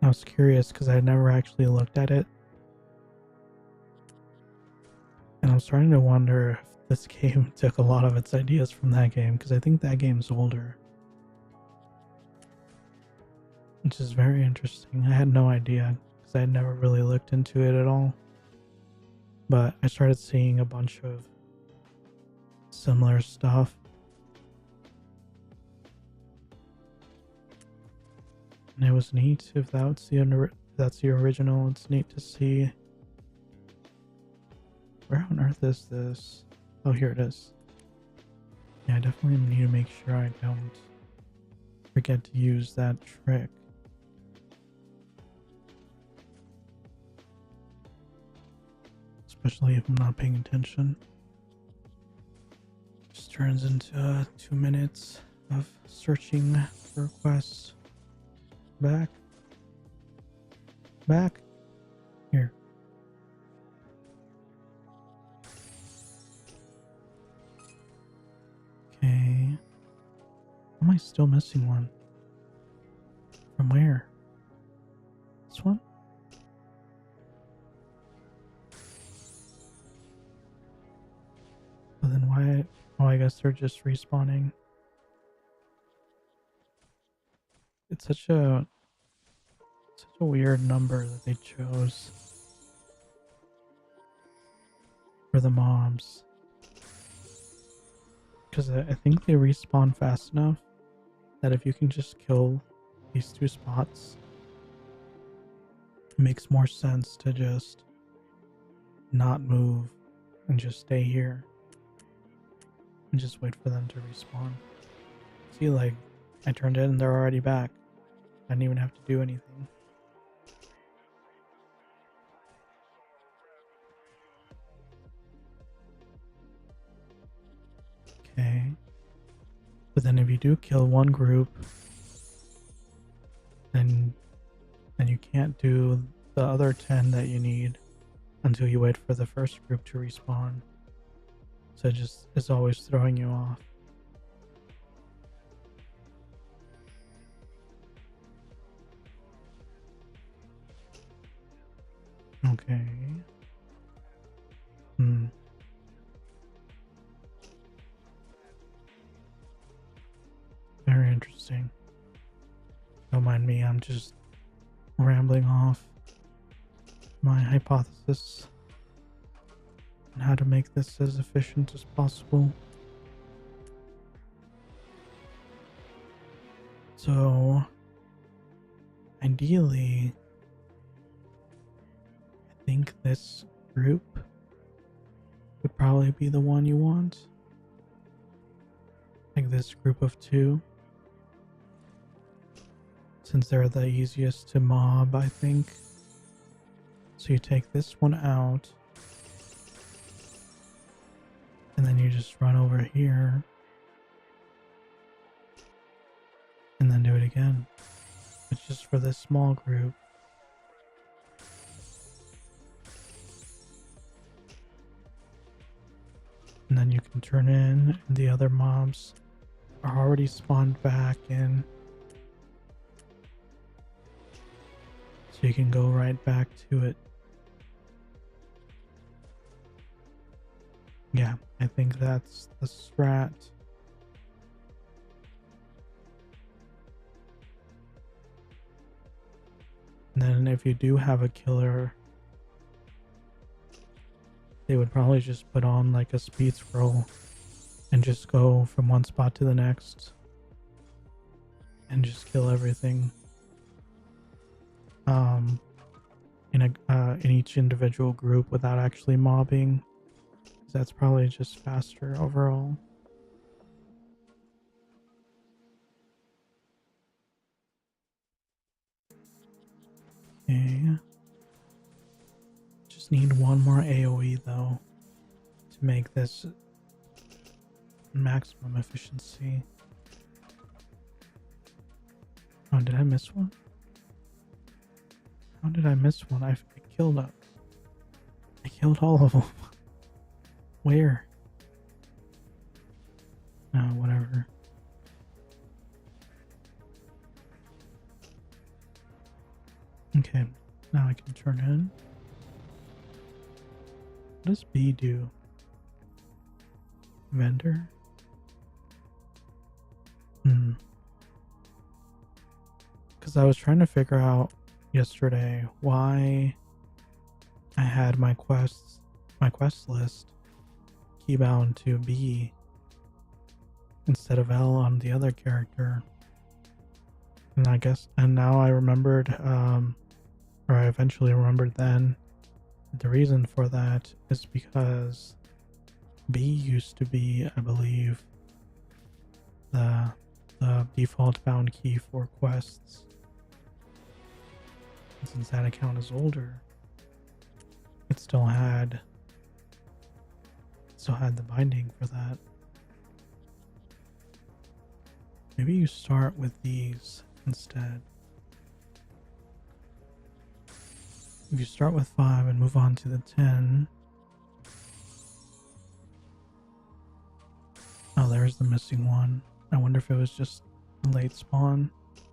I was curious because I had never actually looked at it, and I'm starting to wonder if this game took a lot of its ideas from that game, because I think that game's older, which is very interesting. I had no idea because I had never really looked into it at all, but I started seeing a bunch of similar stuff. And it was neat. If that's the original, it's neat to see. Where on earth is this? Oh, here it is. Yeah, I definitely need to make sure I don't forget to use that trick. Especially if I'm not paying attention. Just turns into 2 minutes of searching for requests. Back. Here. Okay. Am I still missing one? From where? This one? But then why? Oh, I guess they're just respawning. It's such a weird number that they chose for the mobs. Because I think they respawn fast enough that if you can just kill these 2 spots, it makes more sense to just not move and just stay here and just wait for them to respawn. See, like, I turned it and they're already back. I didn't even have to do anything. Okay. But then if you do kill one group, then you can't do the other 10 that you need until you wait for the first group to respawn. So it just is always throwing you off. Okay. Very interesting. Don't mind me, I'm just rambling off my hypothesis on how to make this as efficient as possible. So, ideally, I think this group would probably be the one you want. Like this group of 2. Since they're the easiest to mob, I think. So you take this one out. And then you just run over here. And then do it again. It's just for this small group. And then you can turn in, and the other mobs are already spawned back in. So you can go right back to it. Yeah, I think that's the strat. And then if you do have a killer, they would probably just put on like a speed scroll and just go from one spot to the next and just kill everything in each individual group without actually mobbing. That's probably just faster overall. need one more AoE though to make this maximum efficiency. Oh, did I miss one? How did I miss one? I killed all of them. Where? No, whatever. Okay, now I can turn in. What does B do? Vendor? Because I was trying to figure out yesterday why I had my quest list keybound to B instead of L on the other character. And now I remembered, or I eventually remembered then, that the reason for that is because B used to be, I believe, the default bound key for quests. And since that account is older, it still had the binding for that. Maybe you start with these instead. If you start with 5 and move on to the 10. Oh, there's the missing one. I wonder if it was just a late spawn. It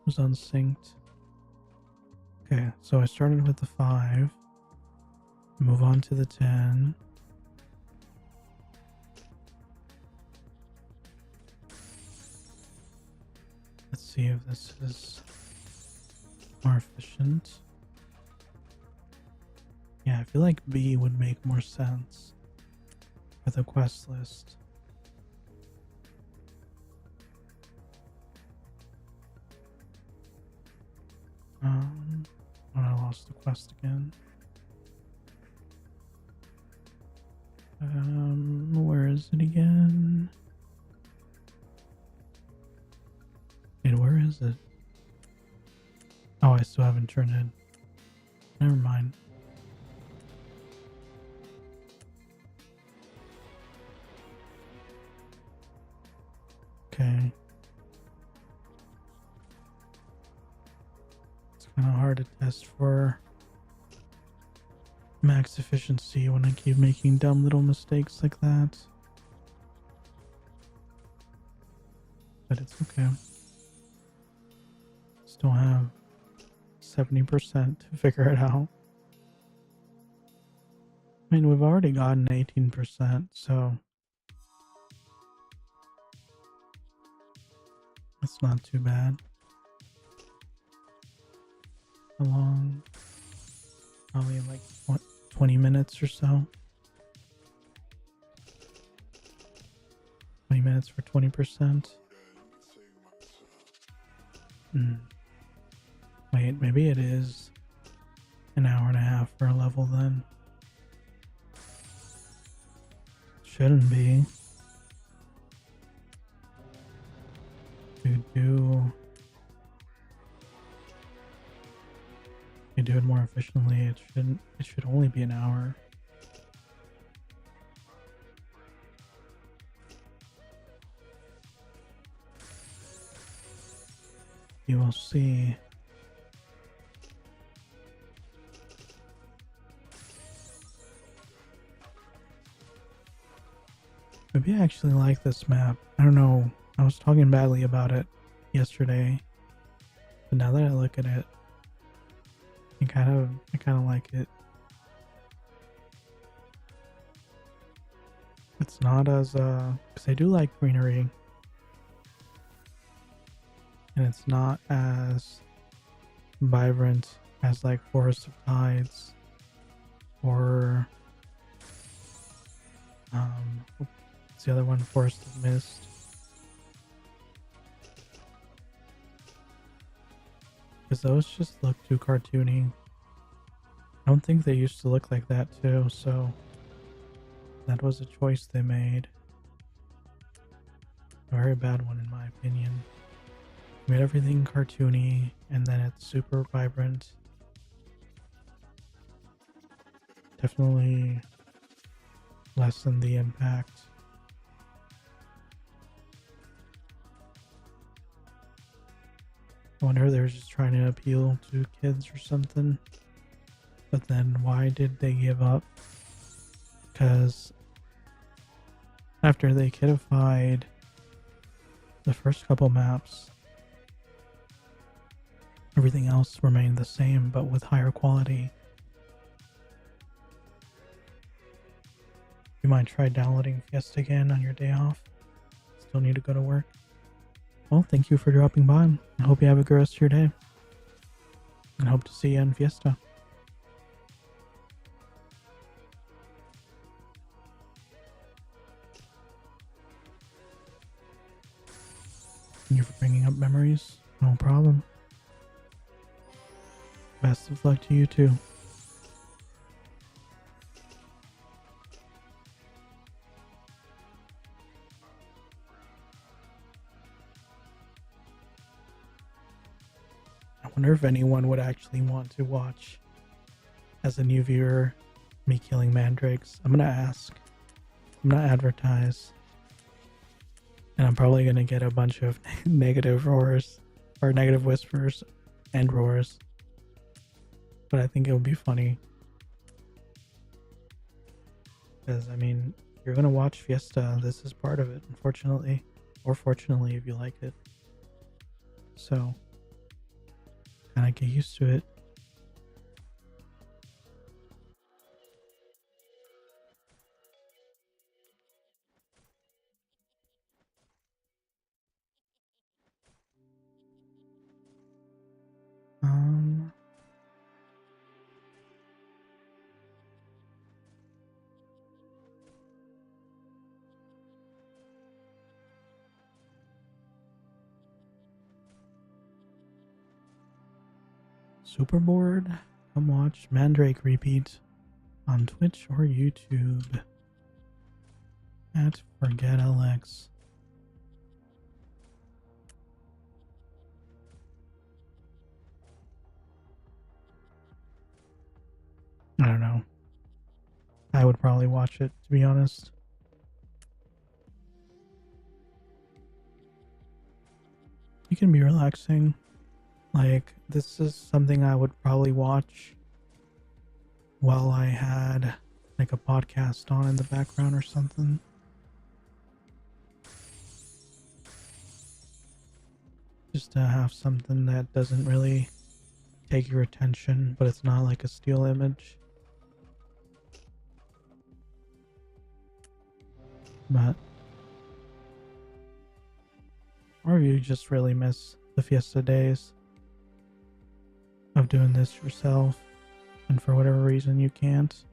was unsynced. Okay, so I started with the 5. Move on to the 10. Let's see if this is more efficient. Yeah, I feel like B would make more sense for the quest list. Oh, I lost the quest again. Where is it again? Wait, where is it? Oh, I still haven't turned in. Never mind. Okay. It's kind of hard to test for max efficiency when I keep making dumb little mistakes like that. But it's okay. Still have 70% to figure it out. I mean, we've already gotten 18%, so that's not too bad. How long? Probably like, what, 20 minutes or so? 20 minutes for 20%? Wait, maybe it is an hour and a half for a level then. Shouldn't be. You do it more efficiently, it should only be an hour. You will see. Maybe I actually like this map. I don't know. I was talking badly about it yesterday, but now that I look at it, I kind of like it. It's not as because I do like greenery, and it's not as vibrant as like Forest of Tides or what's the other one? Forest of Mist. Because those just look too cartoony. I don't think they used to look like that too, so that was a choice they made. A very bad one in my opinion. Made everything cartoony and then it's super vibrant. definitely lessen the impact. I wonder if they're just trying to appeal to kids or something. But then why did they give up? Because after they kidified the first couple maps, everything else remained the same but with higher quality. You might try downloading Fiesta again on your day off. Still need to go to work. Well, thank you for dropping by. I hope you have a good rest of your day. And hope to see you in Fiesta. Thank you for bringing up memories. No problem. Best of luck to you too. I wonder if anyone would actually want to watch, as a new viewer, me killing mandrakes. I'm gonna ask. I'm gonna advertise. And I'm probably gonna get a bunch of negative roars, or negative whispers and roars. But I think it would be funny. Because, I mean, you're gonna watch Fiesta, this is part of it, unfortunately. Or fortunately, if you like it. So, kinda get used to it. Super bored? Come watch Mandrake repeat on Twitch or YouTube at ForgetLX. I don't know. I would probably watch it, to be honest. It can be relaxing. Like, this is something I would probably watch while I had like a podcast on in the background or something. Just to have something that doesn't really take your attention, but it's not like a still image. But, or you just really miss the Fiesta days of doing this yourself, and for whatever reason you can't.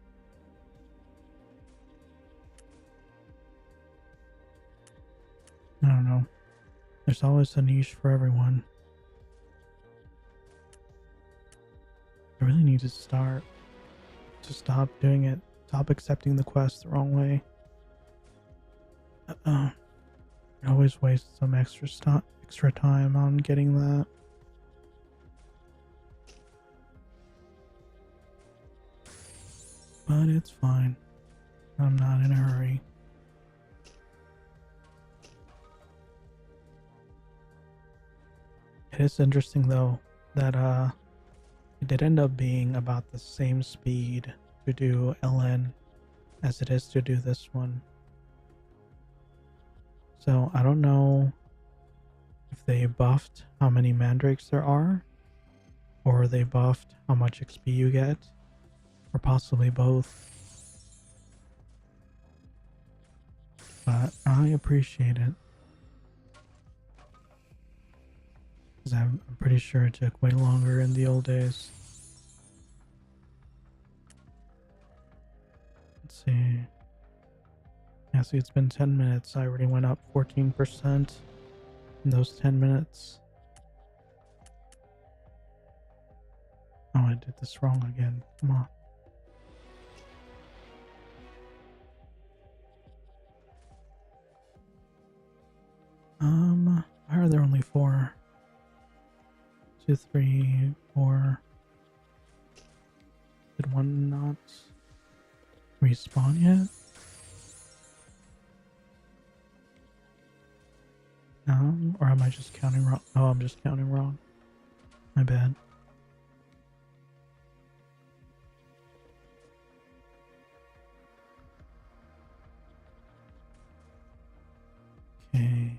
I don't know. There's always a niche for everyone. I really need to stop doing it. Stop accepting the quest the wrong way. I always waste some extra time on getting that. But it's fine. I'm not in a hurry. It is interesting though that it did end up being about the same speed to do LN as it is to do this one. So I don't know if they buffed how many mandrakes there are, or they buffed how much XP you get, or possibly both. But I appreciate it. Because I'm pretty sure it took way longer in the old days. Let's see. Yeah, see, it's been 10 minutes. I already went up 14% in those 10 minutes. Oh, I did this wrong again. Come on. Why are there only 4? 2, 3, 4. Did one not? respawn yet? Or am I just counting wrong? Oh, I'm just counting wrong. My bad. Okay.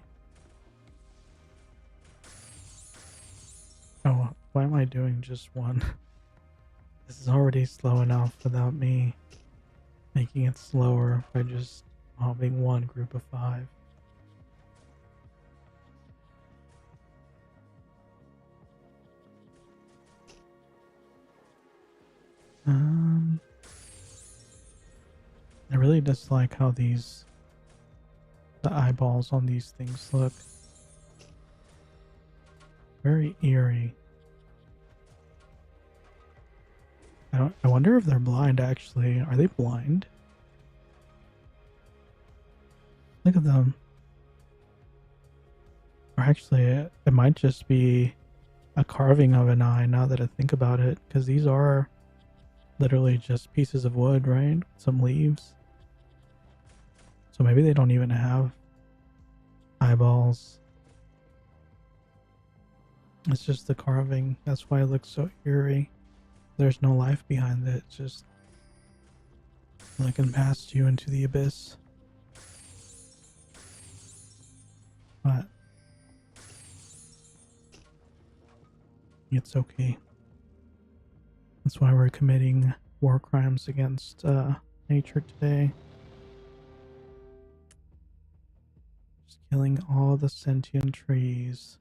Oh, why am I doing just one? This is already slow enough without me making it slower by just mobbing one group of 5. I really dislike how the eyeballs on these things look. Very eerie. I wonder if they're blind actually. Are they blind? Look at them. Or actually, it might just be a carving of an eye now that I think about it, because these are literally just pieces of wood, right? Some leaves. So maybe they don't even have eyeballs. It's just the carving. That's why it looks so eerie. There's no life behind it. It's just looking past you into the abyss. But it's okay. That's why we're committing war crimes against nature today. Just killing all the sentient trees.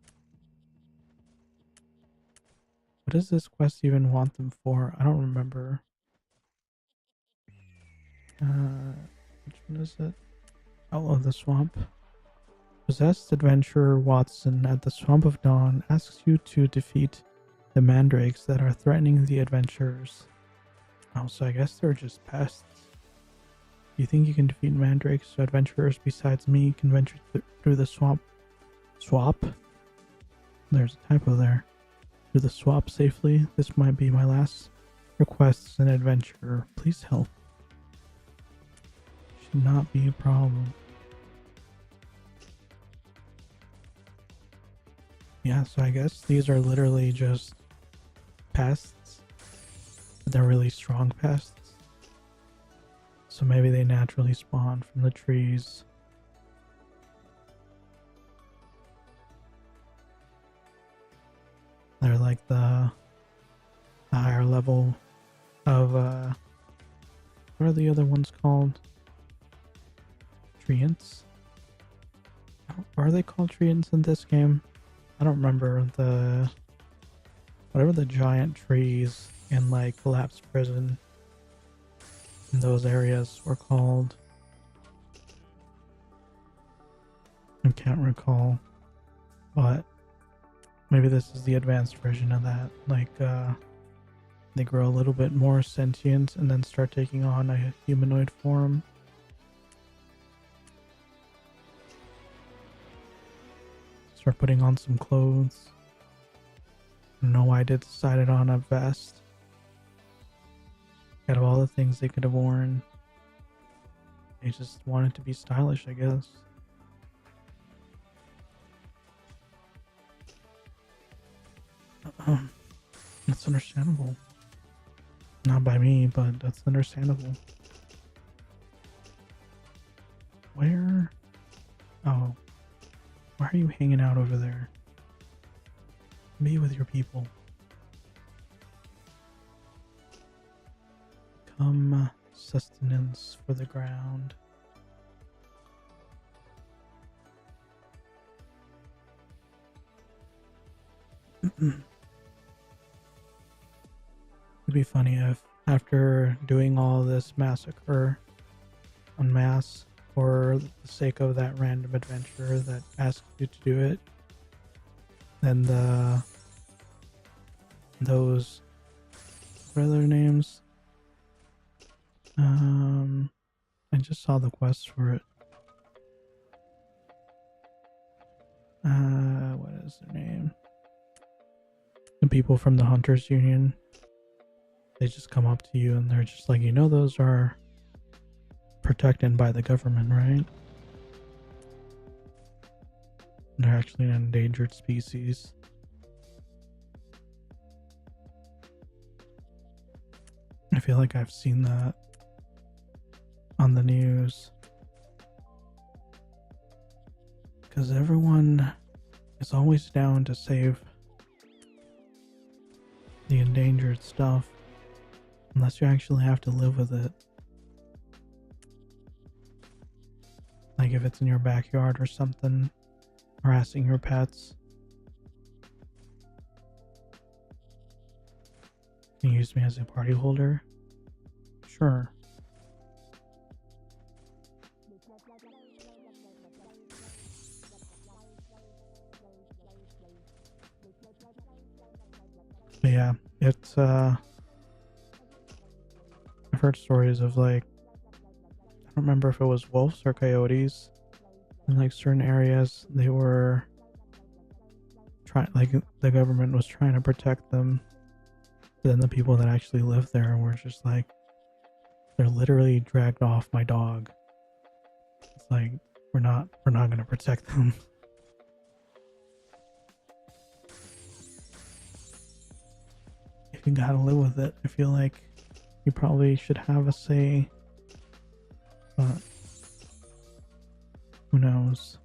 What does this quest even want them for? I don't remember. Which one is it? Oh, the swamp. Possessed adventurer Watson at the Swamp of Dawn asks you to defeat the mandrakes that are threatening the adventurers. Oh, so I guess they're just pests. You think you can defeat mandrakes so adventurers besides me can venture through the swamp? Swap? There's a typo there. Through the swamp safely? This might be my last request as an adventurer. Please help. Should not be a problem. Yeah, so I guess these are literally just pests. But they're really strong pests. So maybe they naturally spawn from the trees. They're like the higher level of what are the other ones called? Treants? Are they called treants in this game? I don't remember whatever the giant trees in like Collapsed Prison in those areas were called. I can't recall, but maybe this is the advanced version of that. Like they grow a little bit more sentient and then start taking on a humanoid form. Start putting on some clothes. I don't know why they decided on a vest. Out of all the things they could have worn, they just wanted to be stylish, I guess. That's understandable. Not by me, but that's understandable. Where? Oh. Why are you hanging out over there? Be with your people. Come sustenance for the ground. It'd be funny if after doing all this massacre en masse for the sake of that random adventurer that asked you to do it, then those, what are their names? I just saw the quest for it. What is their name? The people from the Hunters Union. They just come up to you and they're just like, you know, those are protected by the government, right? They're actually an endangered species. I feel like I've seen that on the news. Because everyone is always down to save the endangered stuff, unless you actually have to live with it. Like if it's in your backyard or something, harassing your pets. Can you use me as a party holder? Sure. But yeah, it's I've heard stories of like, I don't remember if it was wolves or coyotes in like certain areas. They were trying, like the government was trying to protect them, but then the people that actually live there were just like, they're literally dragged off my dog. It's like, we're not gonna protect them. If you gotta live with it, I feel like you probably should have a say, but who knows?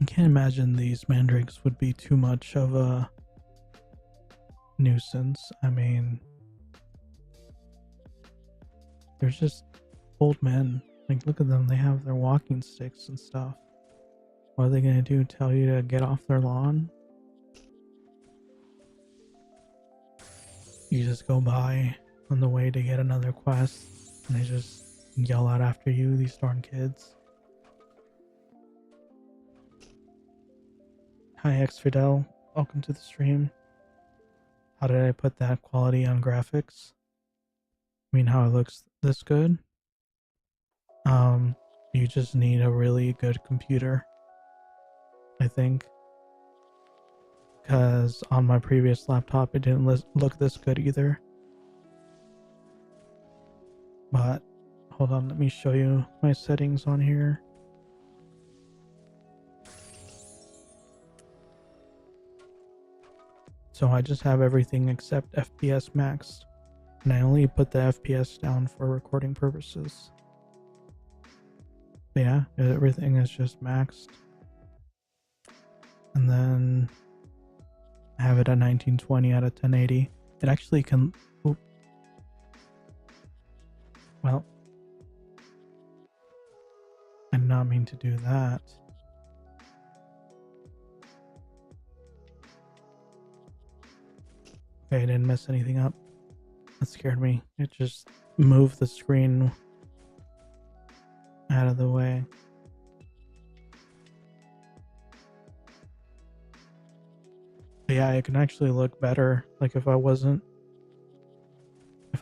I can't imagine these mandrakes would be too much of a nuisance. I mean, they're just old men. Like, look at them. They have their walking sticks and stuff. What are they gonna do? Tell you to get off their lawn? You just go by on the way to get another quest, and they just yell out after you, these darn kids. Hi, X Fidel. Welcome to the stream. How did I put that quality on graphics? I mean, how it looks this good? You just need a really good computer, I think. Because on my previous laptop, it didn't look this good either. But, hold on, let me show you my settings on here. So I just have everything except FPS maxed. And I only put the FPS down for recording purposes. But yeah, everything is just maxed. And then I have it at 1920 out of 1080. It actually can... Oop. Well, I did not mean to do that. Okay, I didn't mess anything up. That scared me. It just moved the screen out of the way. But yeah, it can actually look better. Like if I wasn't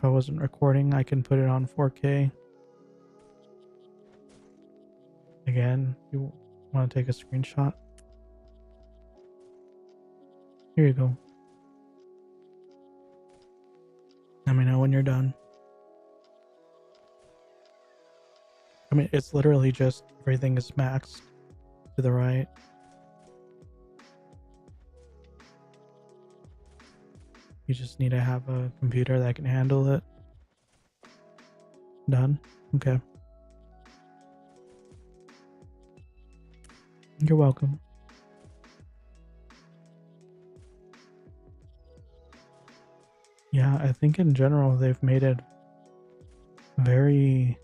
recording, I can put it on 4K. Again, you want to take a screenshot? Here you go. Let me know when you're done. I mean, it's literally just everything is maxed to the right. You just need to have a computer that can handle it. Done? Okay. You're welcome. Yeah, I think in general they've made it very,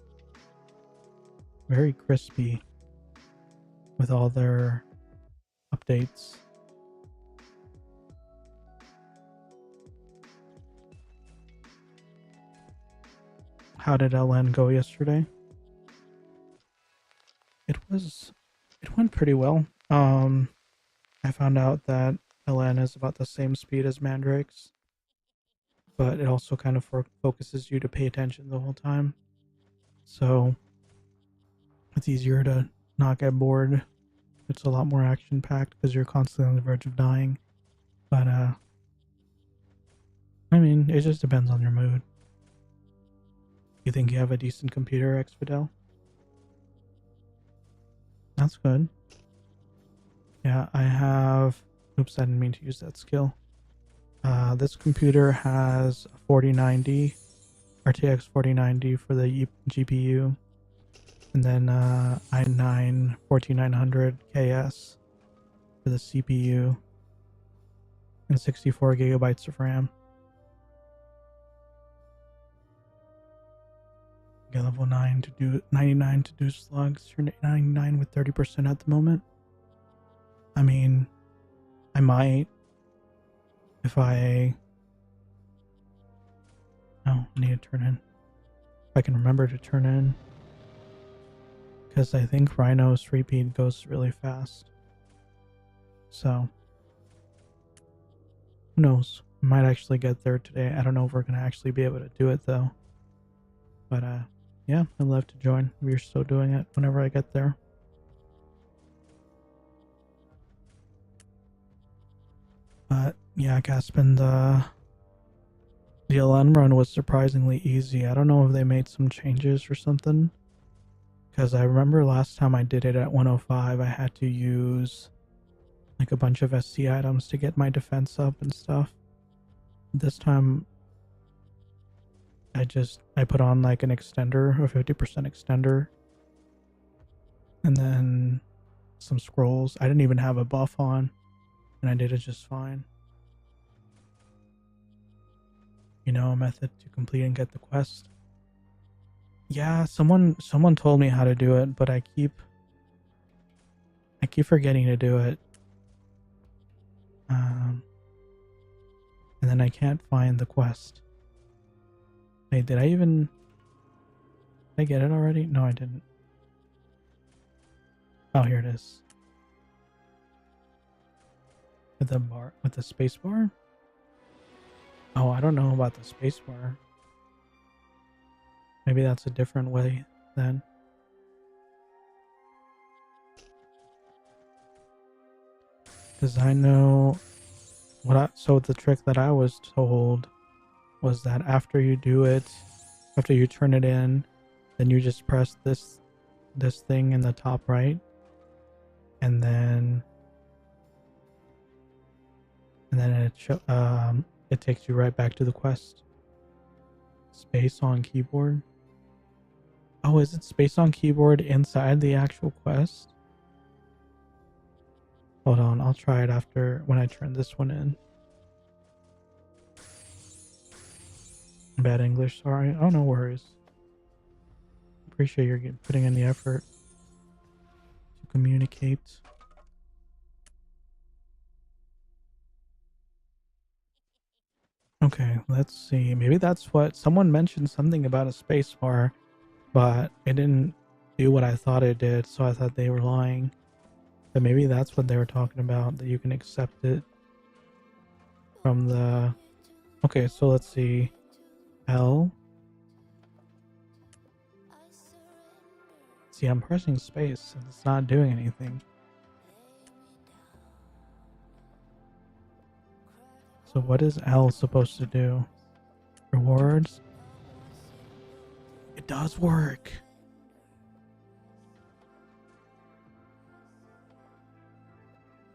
very crispy with all their updates. How did LN go yesterday? It went pretty well. I found out that LN is about the same speed as Mandrakes, but it also kind of focuses you to pay attention the whole time. So it's easier to not get bored. It's a lot more action packed because you're constantly on the verge of dying. But I mean, it just depends on your mood. You think you have a decent computer, Xfidel? That's good. Yeah, I have... Oops, I didn't mean to use that skill. This computer has a 4090, RTX 4090 for the GPU, and then i9 14900 KS for the CPU, and 64 gigabytes of RAM. Get level 9 to do 99 to do slugs. You're 99 with 30% at the moment. I mean, I might if I... Oh, I need to turn in. If I can remember to turn in. Because I think Rhino's repeat goes really fast. So, who knows? We might actually get there today. I don't know if we're going to actually be able to do it though. But yeah, I'd love to join. We're still doing it whenever I get there. But yeah, Gaspin, the LN run was surprisingly easy. I don't know if they made some changes or something. Because I remember last time I did it at 105, I had to use like a bunch of SC items to get my defense up and stuff. This time I put on like an extender, a 50% extender, and then some scrolls. I didn't even have a buff on, and I did it just fine. You know, a method to complete and get the quest. Yeah, someone told me how to do it, but I keep forgetting to do it. And then I can't find the quest. Wait, did I get it already? No, I didn't. Oh, here it is. With the space bar? Oh, I don't know about the space bar. Maybe that's a different way then. Because I know so the trick that I was told was that after you do it, after you turn it in, then you just press this thing in the top right, and then it takes you right back to the quest. Space on keyboard. Oh, is it space on keyboard inside the actual quest? Hold on, I'll try it after when I turn this one in. Bad English, sorry. Oh, no worries. Appreciate you putting in the effort to communicate. Okay, let's see. Maybe that's what someone mentioned, something about a space bar, but it didn't do what I thought it did, so I thought they were lying. But maybe that's what they were talking about, that you can accept it from the... Okay, so let's see. L. See, I'm pressing space and it's not doing anything. So what is L supposed to do? Rewards? It does work.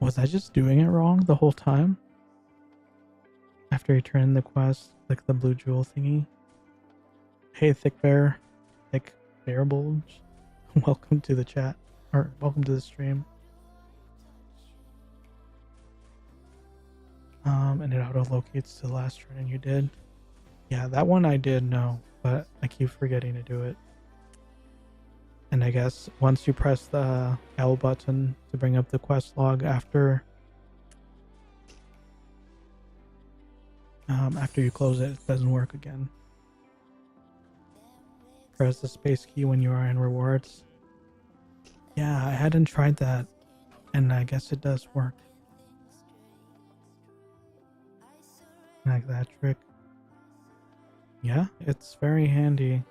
Was I just doing it wrong the whole time? After you turn in the quest, click the blue jewel thingy. Hey, Thick Bear Bulge. Welcome to the chat, or welcome to the stream. And it auto-locates to the last turn you did. Yeah, that one I did know, but I keep forgetting to do it. And I guess once you press the L button to bring up the quest log after you close it, it doesn't work again. Press the space key when you are in rewards. Yeah, I hadn't tried that, and I guess it does work. Like that trick. Yeah, it's very handy.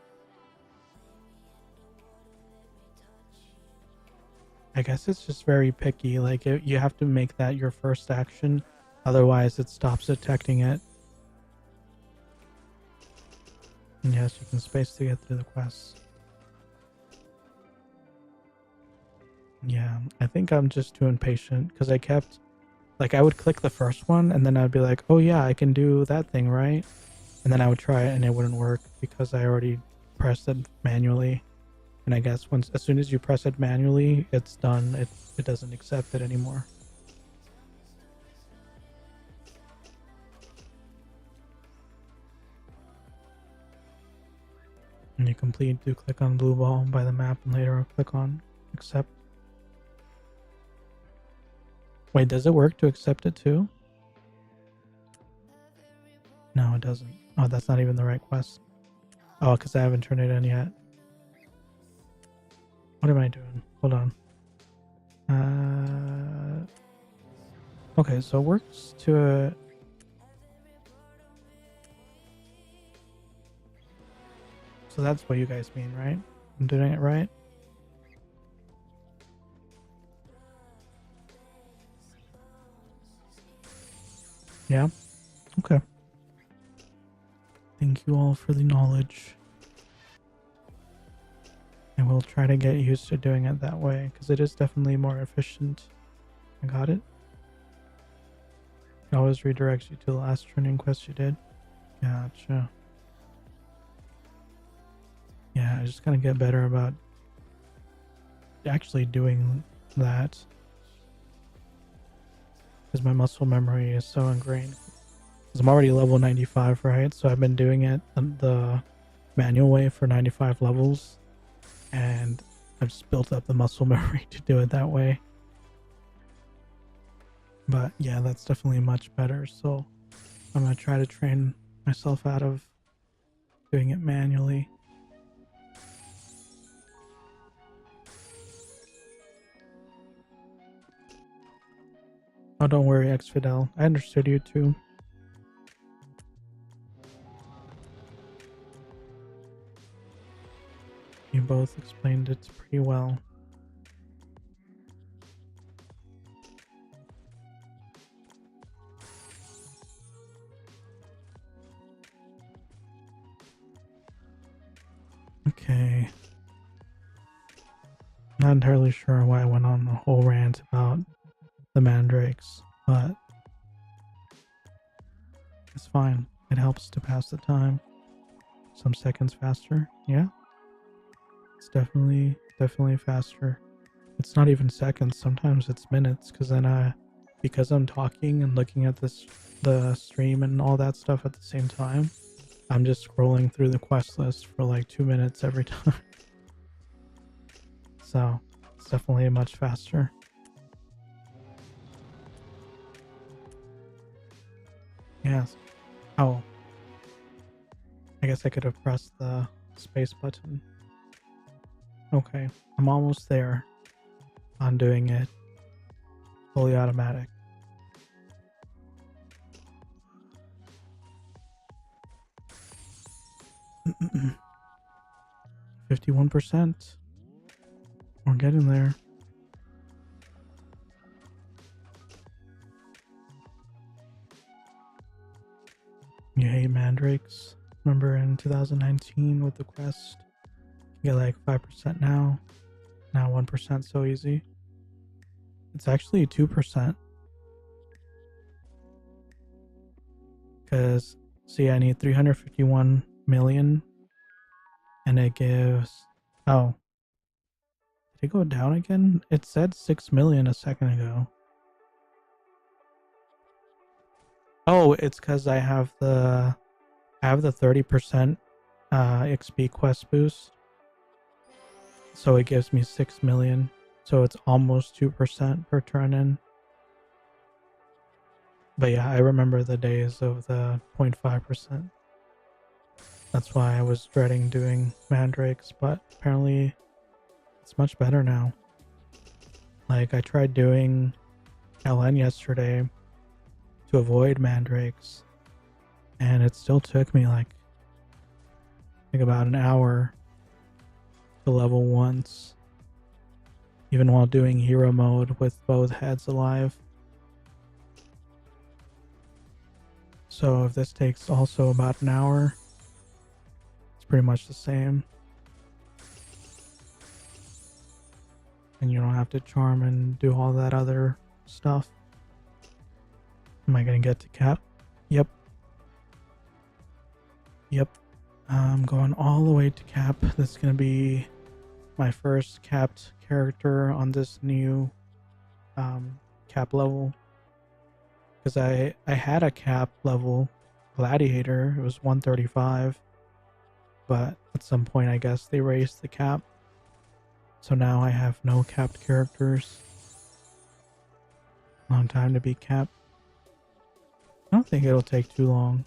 I guess it's just very picky. Like, you have to make that your first action, otherwise it stops detecting it. And yes, you can space to get through the quests. Yeah, I think I'm just too impatient because I kept, like, I would click the first one and then I'd be like, oh yeah, I can do that thing, right? And then I would try it and it wouldn't work because I already pressed it manually. And I guess as soon as you press it manually, it's done. It doesn't accept it anymore. And you complete, do click on blue ball by the map and later click on accept. Wait, does it work to accept it too? No, it doesn't. Oh, that's not even the right quest. Oh, because I haven't turned it in yet. What am I doing? Hold on. Okay, so it works to a... So that's what you guys mean, right? I'm doing it right? Yeah? Okay. Thank you all for the knowledge. I will try to get used to doing it that way, because it is definitely more efficient. I got it? It always redirects you to the last training quest you did. Gotcha. Yeah, I just gotta get better about actually doing that. Because my muscle memory is so ingrained. Because I'm already level 95, right? So I've been doing it the manual way for 95 levels. And I've just built up the muscle memory to do it that way. But yeah, that's definitely much better. So I'm going to try to train myself out of doing it manually. Oh, don't worry, Xfidel. I understood you too. You both explained it pretty well. Okay. Not entirely sure why I went on a whole rant about the mandrakes, but it's fine. It helps to pass the time. Some seconds faster, yeah. It's definitely faster. It's not even seconds, sometimes it's minutes, because then because I'm talking and looking at the stream and all that stuff at the same time, I'm just scrolling through the quest list for like 2 minutes every time. So it's definitely much faster. Yes. Oh. I guess I could have pressed the space button. Okay, I'm almost there on doing it fully automatic. %. 51%. We're getting there. You hate mandrakes. Remember in 2019 with the quest, you get like 5% now. Now 1% so easy. It's actually 2%. Because, see, I need 351 million. And it gives... Oh. Did it go down again? It said 6 million a second ago. Oh, it's because I have the 30% XP quest boost. So it gives me 6 million. So it's almost 2% per turn in. But yeah, I remember the days of the 0.5%. That's why I was dreading doing mandrakes, but apparently it's much better now. Like, I tried doing LN yesterday to avoid mandrakes, and it still took me like about an hour to level once, even while doing hero mode with both heads alive. So if this takes also about an hour, it's It's pretty much the same. And you don't have to charm and do all that other stuff. Am I gonna get to cap? Yep. Yep. I'm going all the way to cap. This is gonna be my first capped character on this new cap level. Because I had a cap level gladiator. It was 135. But at some point I guess they raised the cap. So now I have no capped characters. Long time to be capped. I don't think it'll take too long.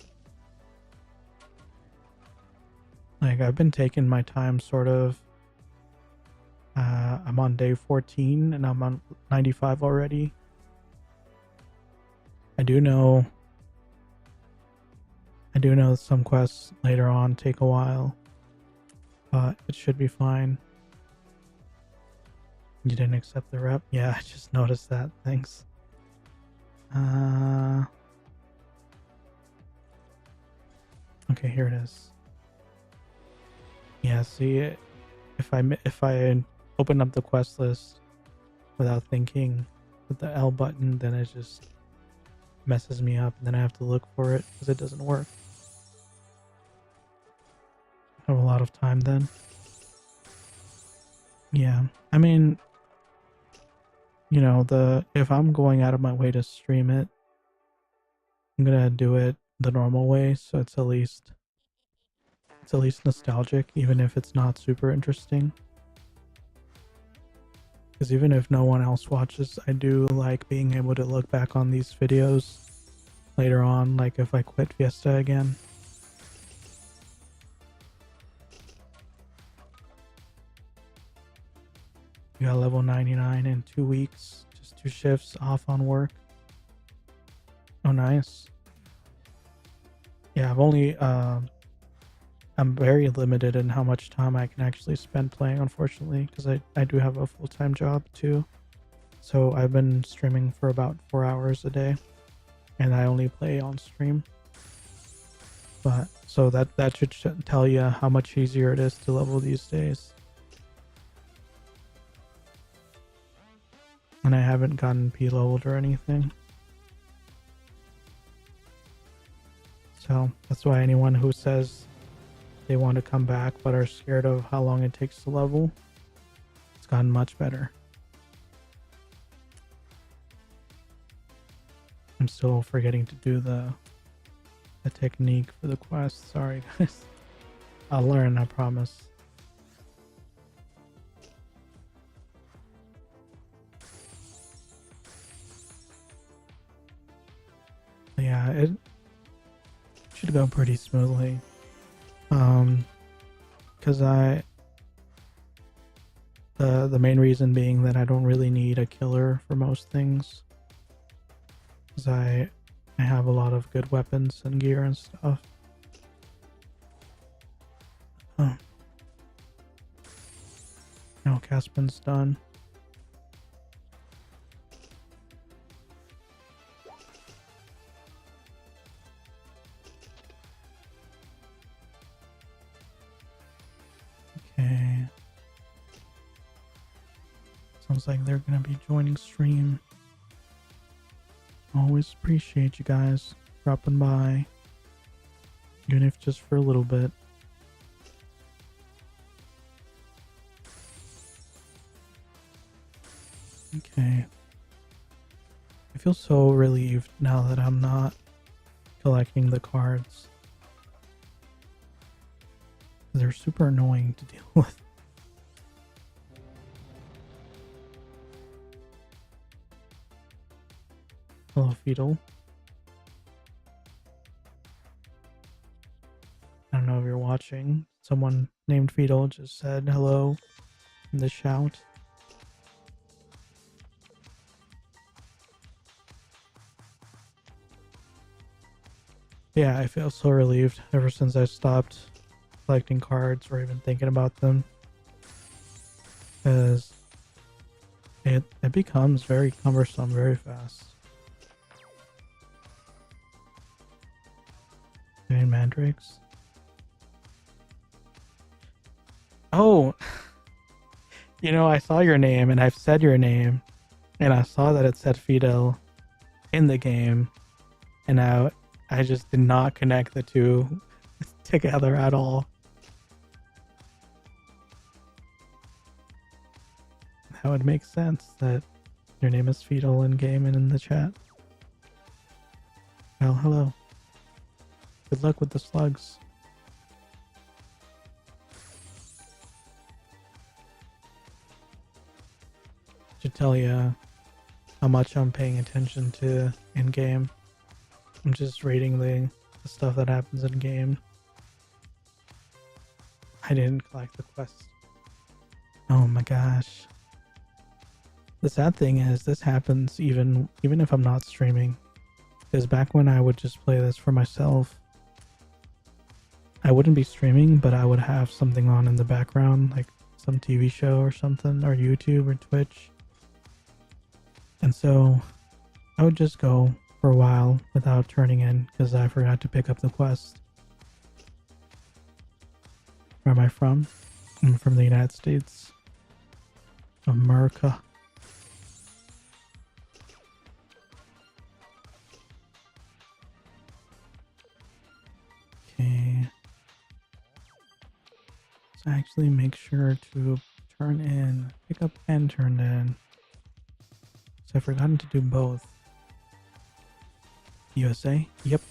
Like, I've been taking my time, sort of. I'm on day 14 and I'm on 95 already. I do know some quests later on take a while, but it should be fine. You didn't accept the rep? Yeah, I just noticed that. Thanks. Okay, here it is. Yeah, see, if I open up the quest list without thinking with the L button, then it just messes me up, and then I have to look for it because it doesn't work. I have a lot of time then. Yeah, I mean, you know, if I'm going out of my way to stream it, I'm gonna do it the normal way, so it's at least nostalgic, even if it's not super interesting. Because even if no one else watches, I do like being able to look back on these videos later on, like if I quit Fiesta again. You got level 99 in 2 weeks, just 2 shifts off on work. Oh, nice. Yeah, I'm very limited in how much time I can actually spend playing, unfortunately, because I do have a full-time job too. So I've been streaming for about 4 hours a day, and I only play on stream. But so that should tell you how much easier it is to level these days. And I haven't gotten P leveled or anything. So that's why anyone who says they want to come back but are scared of how long it takes to level, it's gotten much better. I'm still forgetting to do the technique for the quest. Sorry guys. I'll learn, I promise. Yeah, it should go pretty smoothly. Because the main reason being that I don't really need a killer for most things. Because I have a lot of good weapons and gear and stuff. Oh. Now Caspin's done. Okay. Sounds like they're gonna be joining stream. Always appreciate you guys dropping by, even if just for a little bit. Okay. I feel so relieved now that I'm not collecting the cards. They're super annoying to deal with. Hello, Fetal. I don't know if you're watching. Someone named Fetal just said hello in the shout. Yeah, I feel so relieved ever since I stopped collecting cards or even thinking about them. Because it becomes very cumbersome very fast. Mandrakes. Oh, you know, I saw your name and I've said your name, and I saw that it said Fidel in the game, and I just did not connect the two together at all. That would make sense that your name is Fidel in game and in the chat. Well, hello. Good luck with the slugs. Should tell you how much I'm paying attention to in game. I'm just reading the stuff that happens in game. I didn't collect the quest. Oh my gosh. The sad thing is this happens even if I'm not streaming. Because back when I would just play this for myself, I wouldn't be streaming, but I would have something on in the background, like some TV show or something, or YouTube or Twitch. And so I would just go for a while without turning in because I forgot to pick up the quest. Where am I from? I'm from the United States of America. Okay. So actually make sure to turn in, pick up and turn in. So I've forgotten to do both. USA? Yep.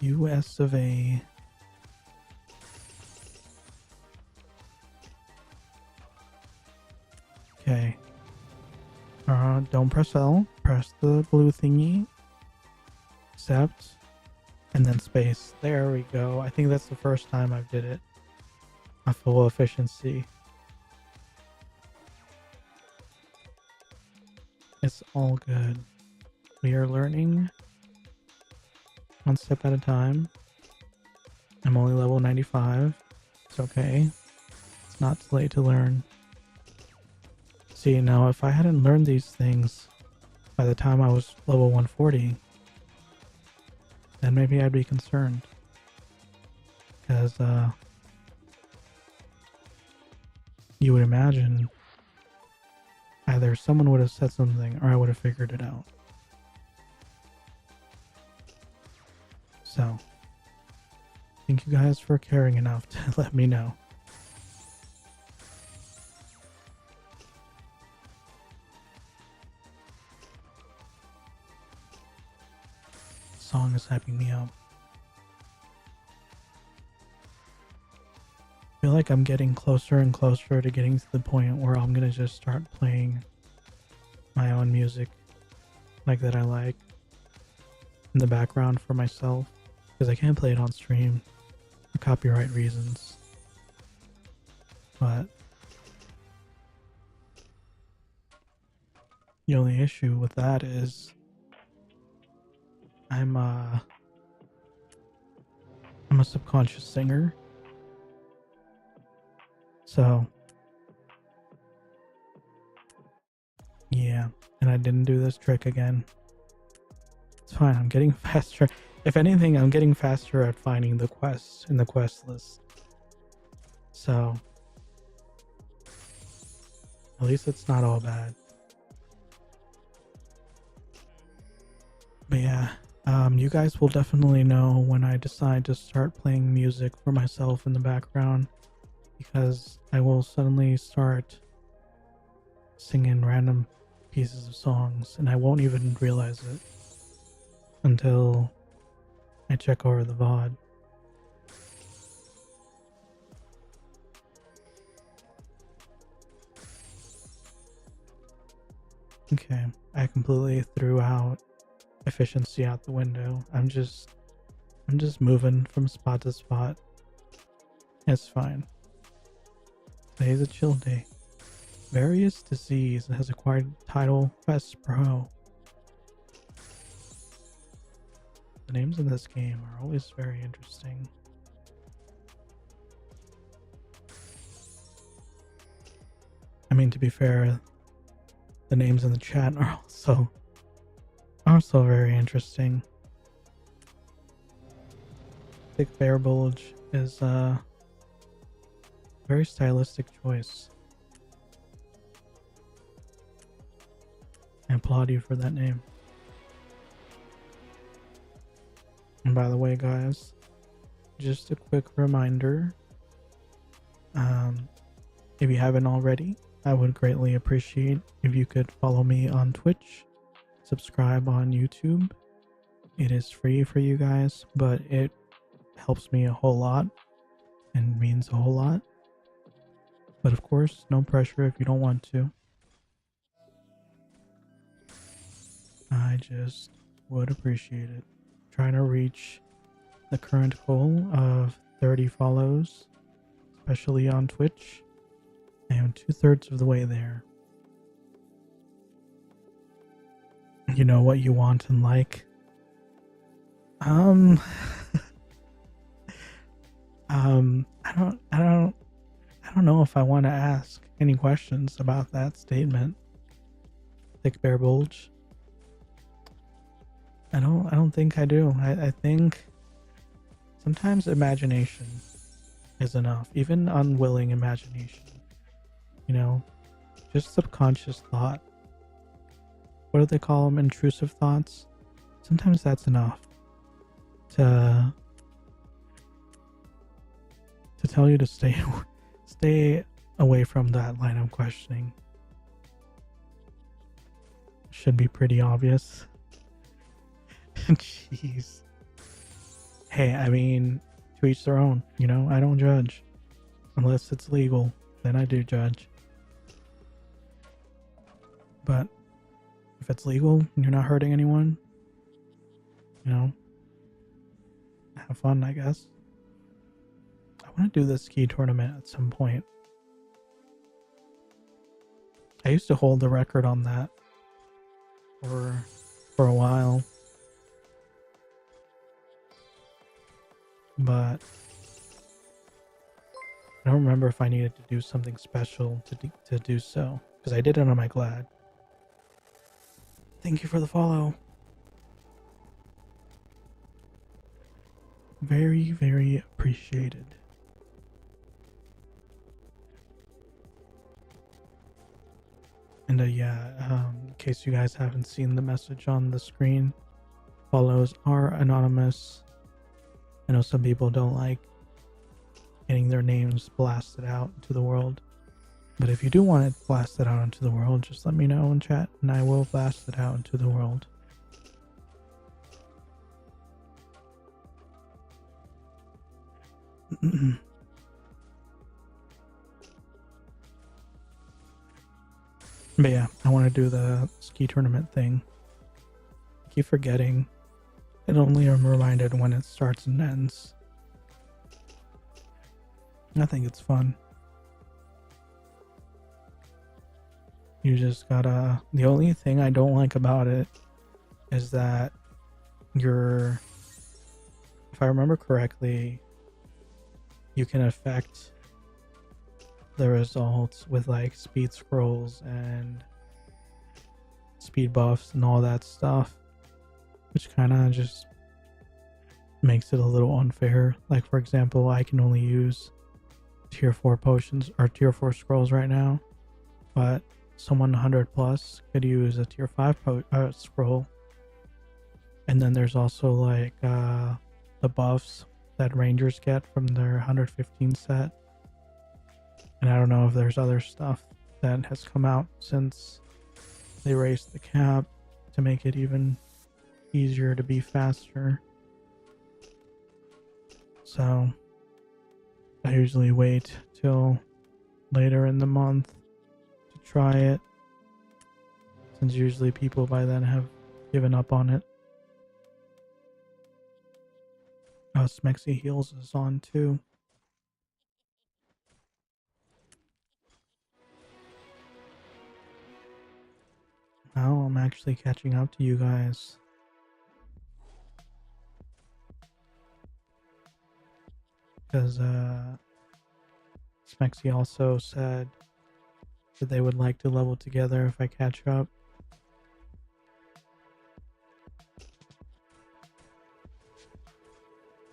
US of A. Okay. Don't press L. Press the blue thingy. Accept. And then space. There we go. I think that's the first time I've did it. A full efficiency. It's all good. We are learning one step at a time. I'm only level 95. It's okay. It's not too late to learn. See, now if I hadn't learned these things by the time I was level 140, then maybe I'd be concerned. Because, you would imagine either someone would have said something or I would have figured it out. So, thank you guys for caring enough to let me know. The song is hyping me up. I feel like I'm getting closer and closer to getting to the point where I'm gonna just start playing my own music like that I like in the background for myself, because I can't play it on stream for copyright reasons. But the only issue with that is I'm a subconscious singer. So, yeah, and I didn't do this trick again. It's fine, I'm getting faster. If anything, I'm getting faster at finding the quests in the quest list. So, at least it's not all bad. But yeah, you guys will definitely know when I decide to start playing music for myself in the background, because I will suddenly start singing random pieces of songs and I won't even realize it until I check over the VOD. Okay, I completely threw out efficiency out the window. I'm just moving from spot to spot. It's fine. Today's a chill day. Various Disease has acquired title Quest Pro. The names in this game are always very interesting. I mean, to be fair, the names in the chat are also very interesting. Thick Bear Bulge, is a very stylistic choice. I applaud you for that name. And by the way, guys, just a quick reminder, if you haven't already, I would greatly appreciate if you could follow me on Twitch, subscribe on YouTube. It is free for you guys, but it helps me a whole lot and means a whole lot. But of course, no pressure if you don't want to. I just would appreciate it. Trying to reach the current goal of 30 follows, especially on Twitch. I am 2/3 of the way there. You know what you want and like. I don't know if I want to ask any questions about that statement. Thick bear bulge. I don't think I do. I think sometimes imagination is enough. Even unwilling imagination. You know, just subconscious thought. What do they call them? Intrusive thoughts? Sometimes that's enough to tell you to stay away from that line of questioning. Should be pretty obvious. Jeez. Hey, I mean, to each their own, you know? I don't judge. Unless it's legal, then I do judge. But if it's legal and you're not hurting anyone, you know, have fun, I guess. I want to do this ski tournament at some point. I used to hold the record on that for a while. But I don't remember if I needed to do something special to do so, because I did it on my Glad. Thank you for the follow. Very, very appreciated. And yeah, in case you guys haven't seen the message on the screen, follows are anonymous. I know some people don't like getting their names blasted out into the world, but if you do want it blasted out into the world, just let me know in chat and I will blast it out into the world. But yeah, I want to do the ski tournament thing. I keep forgetting. It only am reminded when it starts and ends. I think it's fun. You just gotta... The only thing I don't like about it is that you're... If I remember correctly, you can affect the results with like speed scrolls and speed buffs and all that stuff, which kind of just makes it a little unfair. Like, for example, I can only use tier 4 potions or tier 4 scrolls right now, but someone 100 plus could use a tier 5 scroll. And then there's also like the buffs that rangers get from their 115 set. And I don't know if there's other stuff that has come out since they raised the cap to make it even easier to be faster. So I usually wait till later in the month to try it, since usually people by then have given up on it. Oh, Smexy Heals is on too. Now I'm actually catching up to you guys. Because Smexy also said that they would like to level together if I catch up.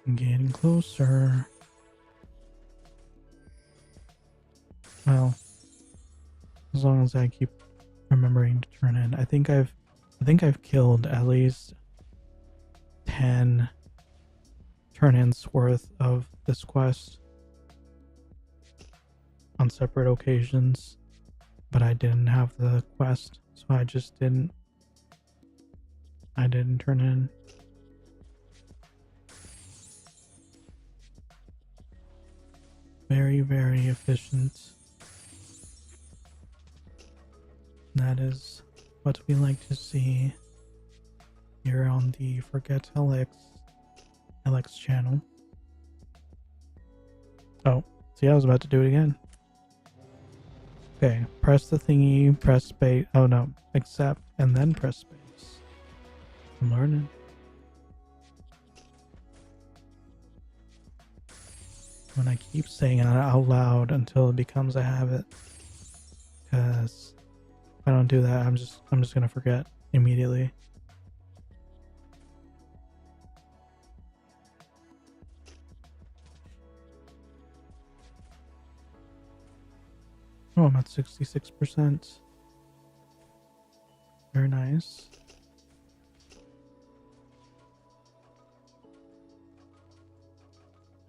I'm getting closer. Well, as long as I keep remembering to turn in. I think I've killed at least 10 turn-ins worth of this quest on separate occasions, but I didn't have the quest, so I didn't turn in. Very, very efficient. That is what we like to see here on the ForgetLX channel. Oh, see, I was about to do it again. Okay, press the thingy, press space. Oh no, accept, and then press space. I'm learning. When I keep saying it out loud until it becomes a habit, because if I don't do that, I'm just gonna forget immediately. Oh, I'm at 66%. Very nice.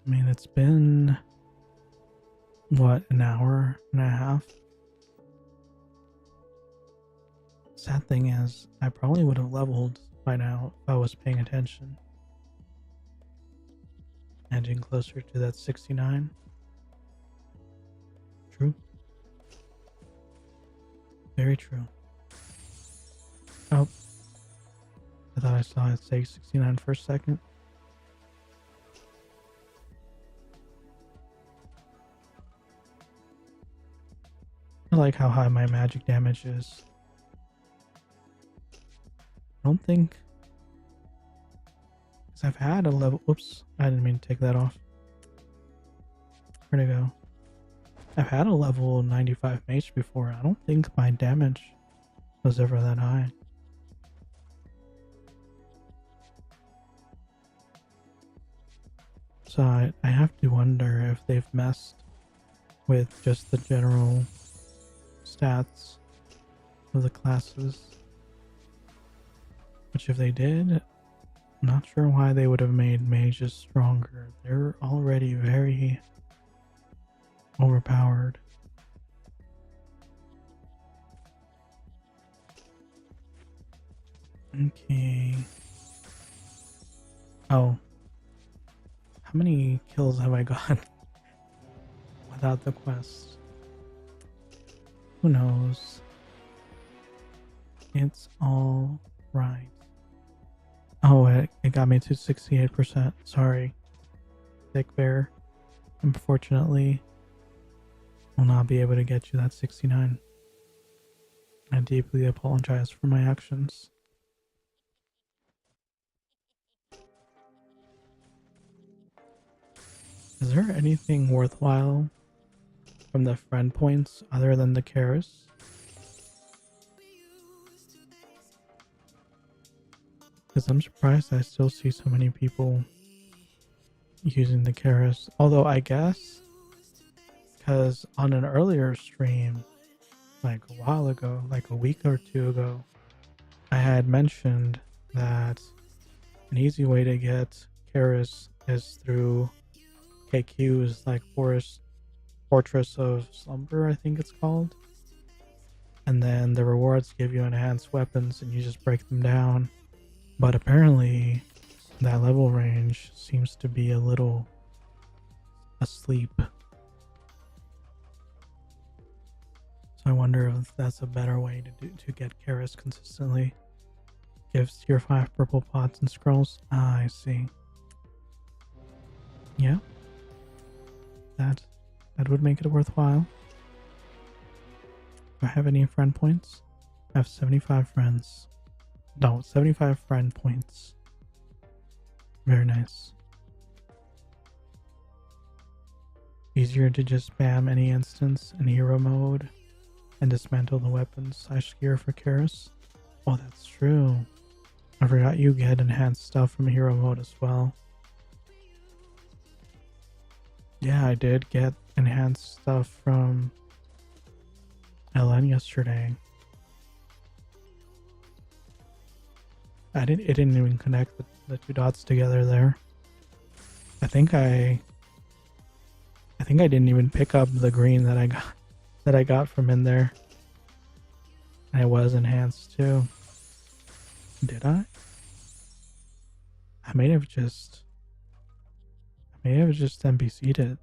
I mean, it's been, what, an hour and a half? Sad thing is, I probably would have leveled by now if I was paying attention. Edging closer to that 69. True. Very true. Oh. I thought I saw it say 69 for a second. I like how high my magic damage is. I don't think... because I've had a level... Whoops, I didn't mean to take that off. Where'd it go? I've had a level 95 mage before. I don't think my damage was ever that high. So I have to wonder if they've messed with just the general stats of the classes. Which if they did, I'm not sure why they would have made mages stronger. They're already very overpowered. Okay. Oh. How many kills have I got without the quest? Who knows? It's all right. Oh, it got me to 68%. Sorry. Thick Bear. Unfortunately, will not be able to get you that 69. I deeply apologize for my actions. Is there anything worthwhile from the friend points other than the Karis? Because I'm surprised I still see so many people using the Karis. Although I guess because on an earlier stream, like a while ago, like a week or two ago, I had mentioned that an easy way to get Karis is through KQ's like Fortress of Slumber, I think it's called. And then the rewards give you enhanced weapons and you just break them down. But apparently that level range seems to be a little asleep. So I wonder if that's a better way to get Karis consistently. Gives your 5 purple pots and scrolls. Ah, I see. Yeah. That would make it worthwhile. Do I have any friend points? I have 75 friends. No, 75 friend points. Very nice. Easier to just spam any instance in hero mode and dismantle the weapons / gear for Karis. Oh, that's true. I forgot you get enhanced stuff from hero mode as well. Yeah, I did get enhanced stuff from LN yesterday. It didn't even connect the two dots together there. I think I didn't even pick up the green that I got from in there. And it was enhanced too. Did I? I may have just NPC'd it.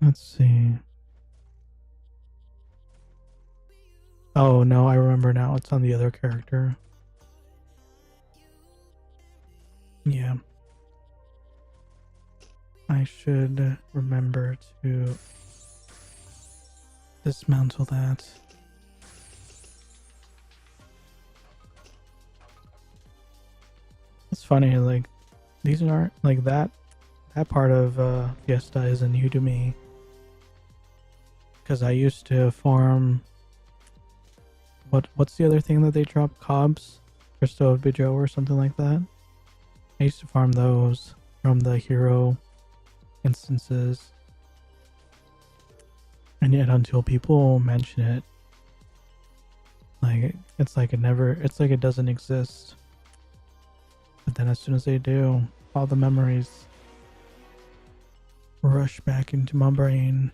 Let's see. Oh no, I remember now. It's on the other character. Yeah. I should remember to dismantle that. It's funny, like these aren't like that part of Fiesta isn't new to me. Because I used to farm what's the other thing that they drop? Cobs? Crystal of Bijo or something like that. I used to farm those from the hero instances. And yet until people mention it, like it's like it doesn't exist. But then as soon as they do, all the memories rush back into my brain.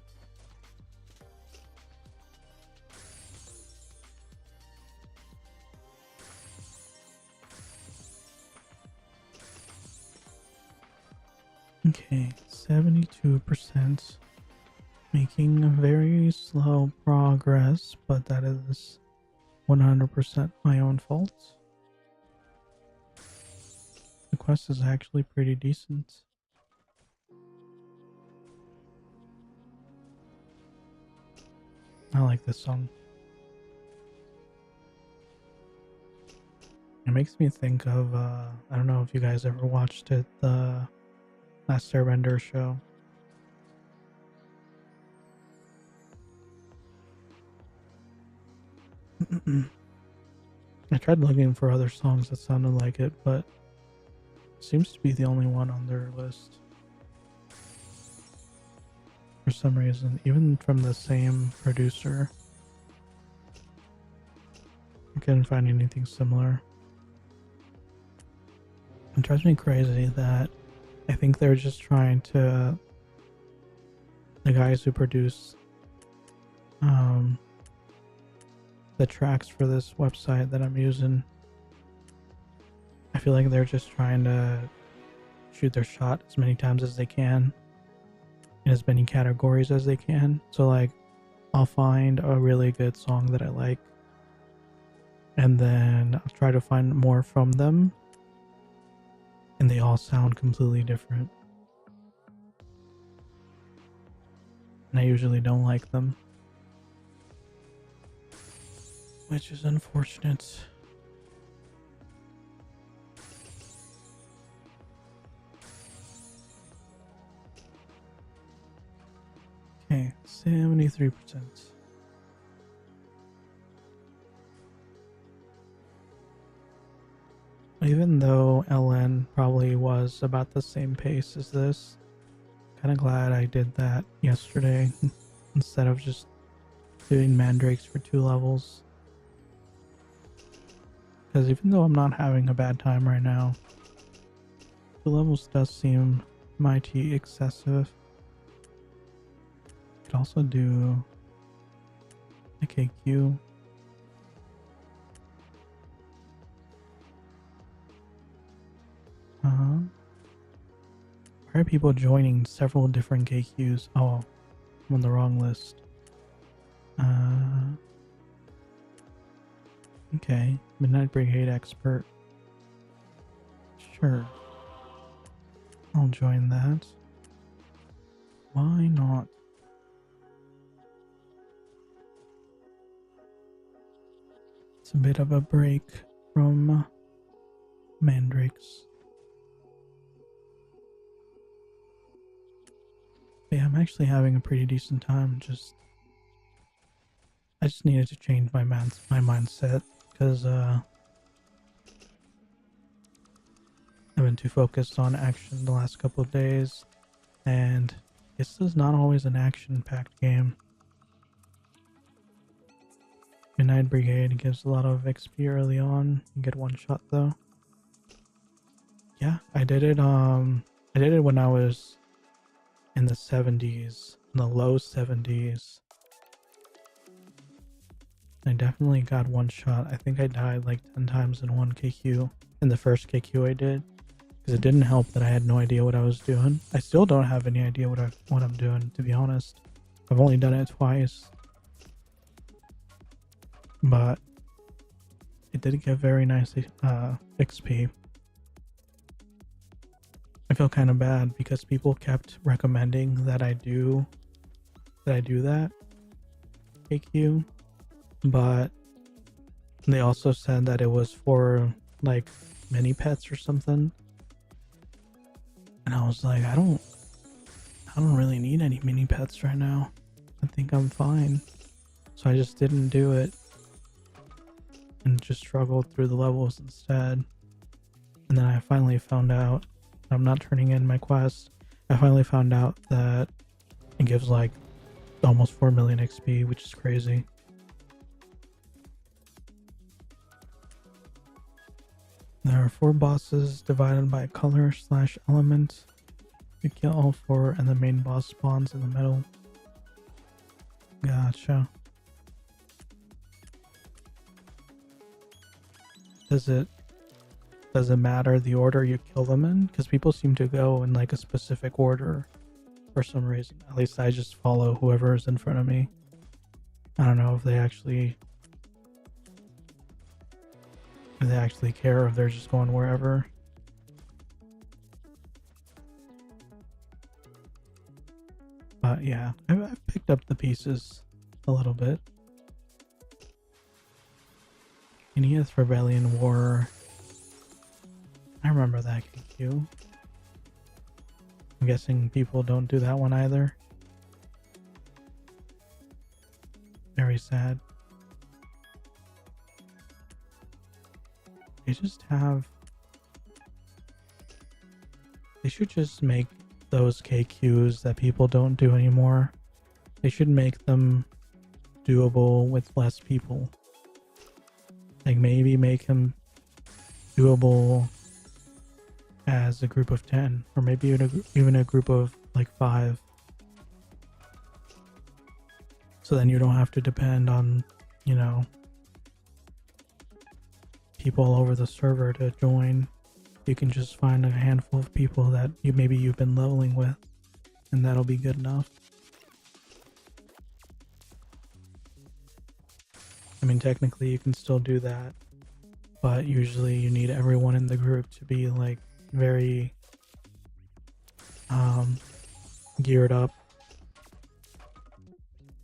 Okay, 72%. Making a very slow progress, but that is 100% my own fault. The quest is actually pretty decent. I like this song. It makes me think of, I don't know if you guys ever watched it, the Last Airbender show. I tried looking for other songs that sounded like it, but it seems to be the only one on their list. For some reason, even from the same producer. I couldn't find anything similar. It drives me crazy that I think they're just trying to, the guys who produce the tracks for this website that I'm using, I feel like they're just trying to shoot their shot as many times as they can in as many categories as they can. So like I'll find a really good song that I like and then I'll try to find more from them, and they all sound completely different. And I usually don't like them, which is unfortunate. Okay, 73%. Even though LN probably was about the same pace as this, kind of glad I did that yesterday instead of just doing mandrakes for 2 levels. Because even though I'm not having a bad time right now, 2 levels does seem mighty excessive. Could also do a KQ. Why are people joining several different KQs? Oh, I'm on the wrong list. Okay, Midnight Brigade Expert. Sure. I'll join that. Why not? It's a bit of a break from mandrakes. Yeah, I'm actually having a pretty decent time. I just needed to change my mindset because I've been too focused on action the last couple of days, and this is not always an action-packed game. Midnight Brigade gives a lot of XP early on. You get one shot though. Yeah, I did it when I was in the 70s, in the low 70s. I definitely got one shot. I think I died like 10 times in one KQ, in the first KQ I did, because it didn't help that I had no idea what I was doing. I still don't have any idea what I'm doing, to be honest. I've only done it twice, but it did get very nice XP. I feel kind of bad because people kept recommending that I do that KQ, but they also said that it was for like mini pets or something, and I was like, I don't really need any mini pets right now. I think I'm fine, so I just didn't do it and just struggled through the levels instead. And then I finally found out I'm not turning in my quest. I finally found out that it gives like almost 4 million XP, which is crazy. There are 4 bosses divided by color/element. You kill all 4 and the main boss spawns in the middle. Gotcha. Does it matter the order you kill them in? Because people seem to go in like a specific order for some reason. At least I just follow whoever is in front of me. I don't know if they actually care, or if they're just going wherever. But yeah, I've picked up the pieces a little bit. Enneath Rebellion War. I remember that KQ. I'm guessing people don't do that one either. Very sad. They should just make those KQs that people don't do anymore. They should make them doable with less people. Like maybe make them doable as a group of 10, or maybe even a group of like 5. So then you don't have to depend on, you know, people all over the server to join. You can just find a handful of people that you've been leveling with, and that'll be good enough. I mean, technically you can still do that, but usually you need everyone in the group to be like very geared up.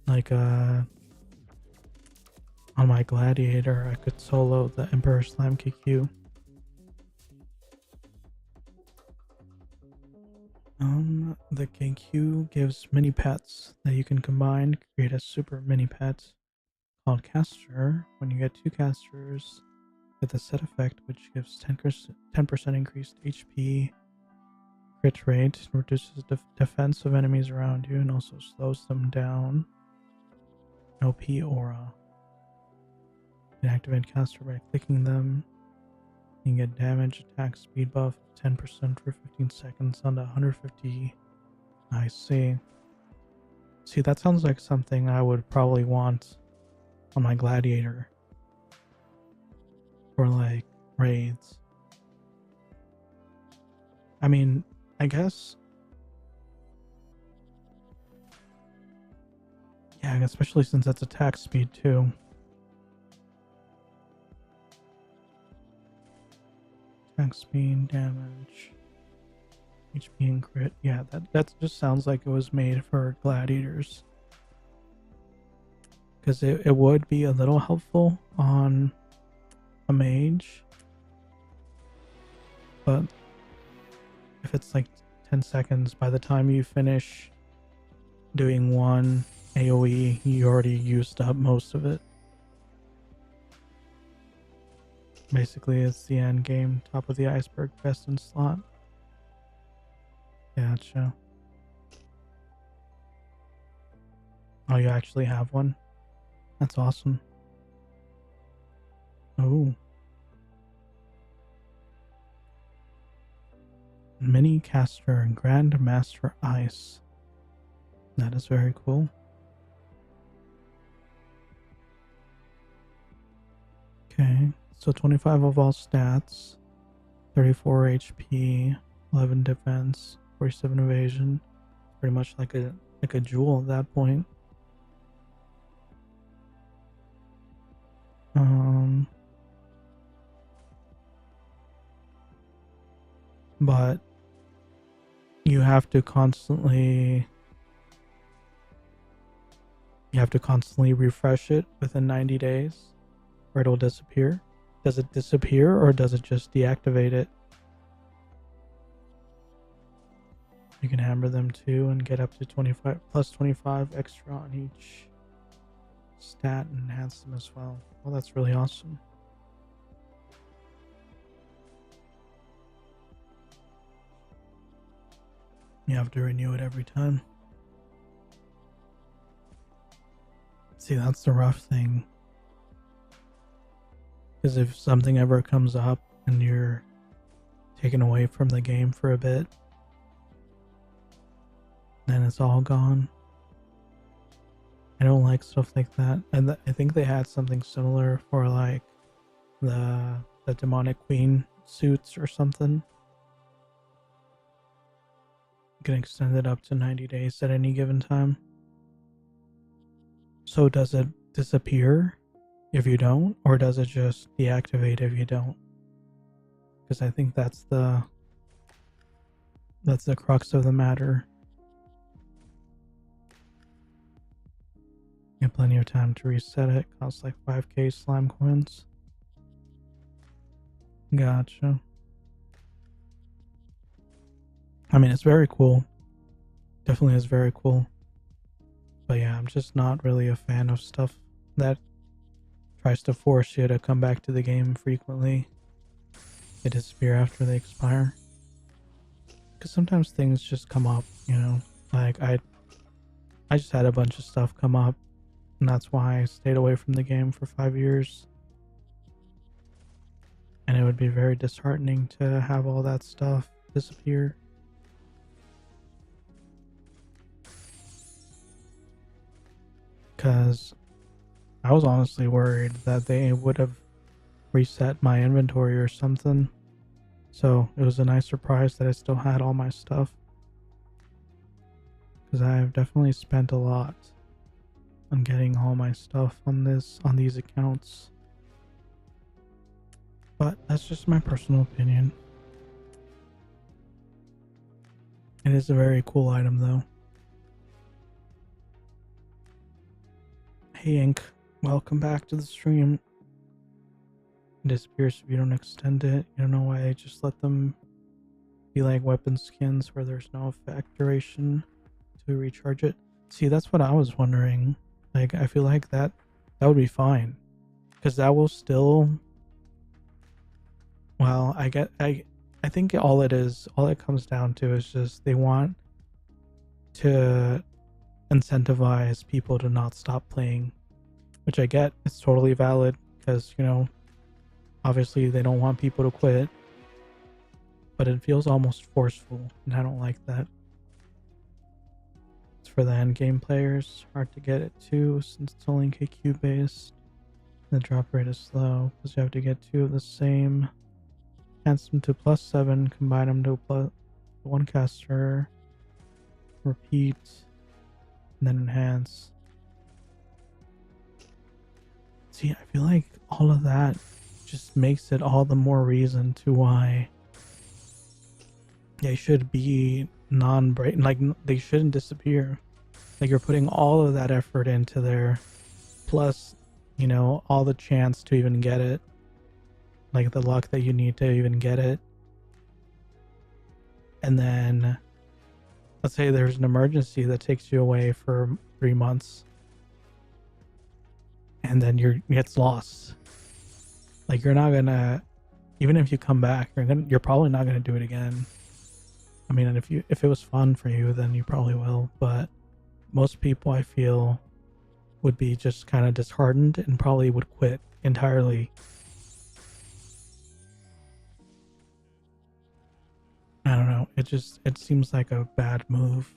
Like on my gladiator I could solo the Emperor Slime KQ. The KQ gives mini pets that you can combine, create a super mini pet called Caster. When you get 2 casters with a set effect which gives 10% increased HP, crit rate, reduces defense of enemies around you, and also slows them down. OP aura. You can activate Caster by clicking them. You can get damage, attack, speed buff of 10% for 15 seconds on the 150. I see. See, that sounds like something I would probably want on my gladiator for like raids. I mean, I guess, yeah, especially since that's attack speed too. Attack speed, damage, HP and crit. Yeah, that just sounds like it was made for gladiators. Because it would be a little helpful on a mage. But if it's like 10 seconds, by the time you finish doing one AoE, you already used up most of it. Basically, it's the end game, top of the iceberg, best in slot. Gotcha. Oh, you actually have one? That's awesome. Oh. Mini caster and Grandmaster Ice. That is very cool. Okay, so 25 of all stats, 34 HP, 11 defense, 47 evasion. Pretty much like a jewel at that point. But you have to constantly refresh it within 90 days or it'll disappear. Does it disappear or does it just deactivate it? You can hammer them too and get up to 25 plus 25 extra on each stat and enhance them as well. Well, that's really awesome. You have to renew it every time. See, that's the rough thing. Because if something ever comes up and you're taken away from the game for a bit, then it's all gone. I don't like stuff like that. And I think they had something similar for like the demonic queen suits or something. You can extend it up to 90 days at any given time. So does it disappear if you don't, or does it just deactivate if you don't? Because I think that's the crux of the matter. You have plenty of time to reset it. Costs like 5k slime coins. Gotcha. I mean, it's very cool. Definitely is very cool. But yeah, I'm just not really a fan of stuff that tries to force you to come back to the game frequently. They disappear after they expire. Because sometimes things just come up, you know? Like, I just had a bunch of stuff come up, and that's why I stayed away from the game for 5 years. And it would be very disheartening to have all that stuff disappear. Because I was honestly worried that they would have reset my inventory or something. So it was a nice surprise that I still had all my stuff. Because I've definitely spent a lot on getting all my stuff on these accounts. But that's just my personal opinion. It is a very cool item though. Hey Ink, welcome back to the stream. It disappears if you don't extend it. You don't know why they just let them be like weapon skins where there's no effect duration to recharge it. See, that's what I was wondering. Like, I feel like that would be fine. Because that will still... Well, I think all it comes down to is just they want to incentivize people to not stop playing, which I get. It's totally valid because, you know, obviously they don't want people to quit, but it feels almost forceful, and I don't like that. It's for the end game players, hard to get it too since it's only KQ based. The drop rate is slow because you have to get 2 of the same, enhance them to +7, combine them to +1 caster, repeat, and then enhance. See, I feel like all of that just makes it all the more reason to why they should be non-break. Like, they shouldn't disappear. Like, you're putting all of that effort into there, plus, you know, all the chance to even get it, like the luck that you need to even get it. And then let's say there's an emergency that takes you away for 3 months, and then it gets lost. Like you're not gonna, even if you come back, you're probably not gonna do it again. I mean, and if it was fun for you, then you probably will. But most people, I feel, would be just kind of disheartened and probably would quit entirely. I don't know. It seems like a bad move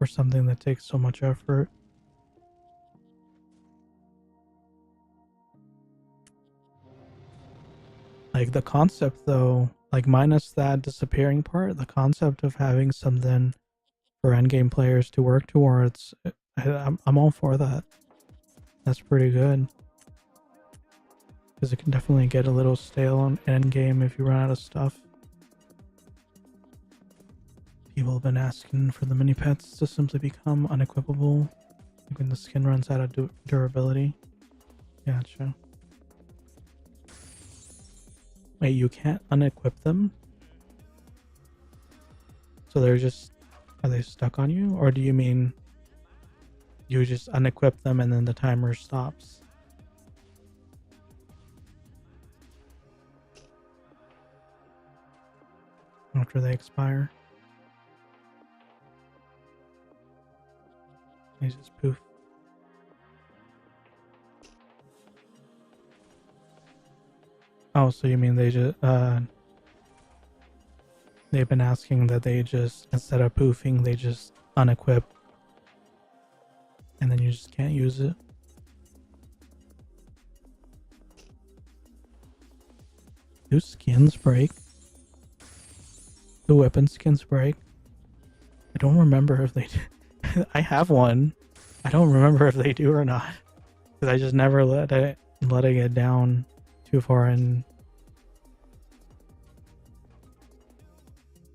for something that takes so much effort. Like the concept though, like minus that disappearing part, the concept of having something for endgame players to work towards, I'm all for that. That's pretty good. Because it can definitely get a little stale on endgame if you run out of stuff. People have been asking for the mini pets to simply become unequipable like when the skin runs out of durability. Gotcha. Wait, you can't unequip them? So they're just... Are they stuck on you? Or do you mean you just unequip them and then the timer stops? After they expire? They just poof. Oh, so you mean they just... They've been asking that they just, instead of poofing, they just unequip. And then you just can't use it. Do skins break? Do weapon skins break? I don't remember if they do. I have one. I don't remember if they do or not. Because I just never let it get down too far in.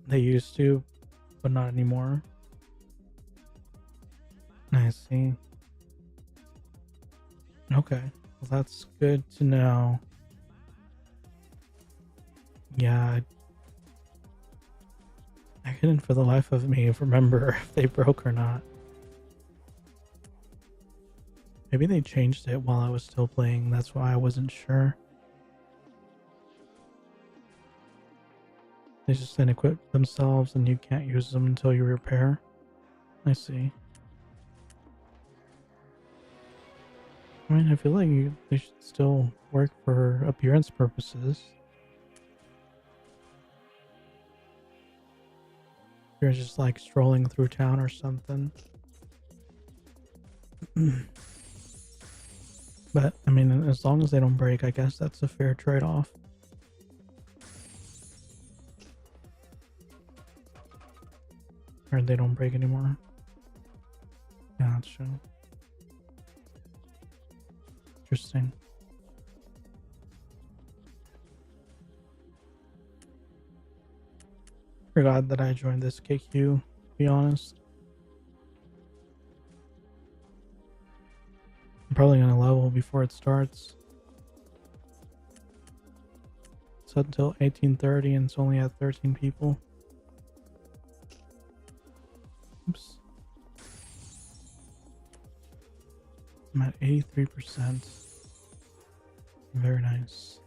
They used to, but not anymore. I see. Okay, well, that's good to know. Yeah, I couldn't for the life of me remember if they broke or not. Maybe they changed it while I was still playing, that's why I wasn't sure. They just then equip themselves and you can't use them until you repair. I see. I mean, I feel like they should still work for appearance purposes. You're just like strolling through town or something. But, I mean, as long as they don't break, I guess that's a fair trade-off. Or they don't break anymore. Gotcha. Interesting. Forgot that I joined this KQ, to be honest. I'm probably gonna level before it starts. It's until 18:30 and it's only at 13 people. Oops. I'm at 83%. Very nice.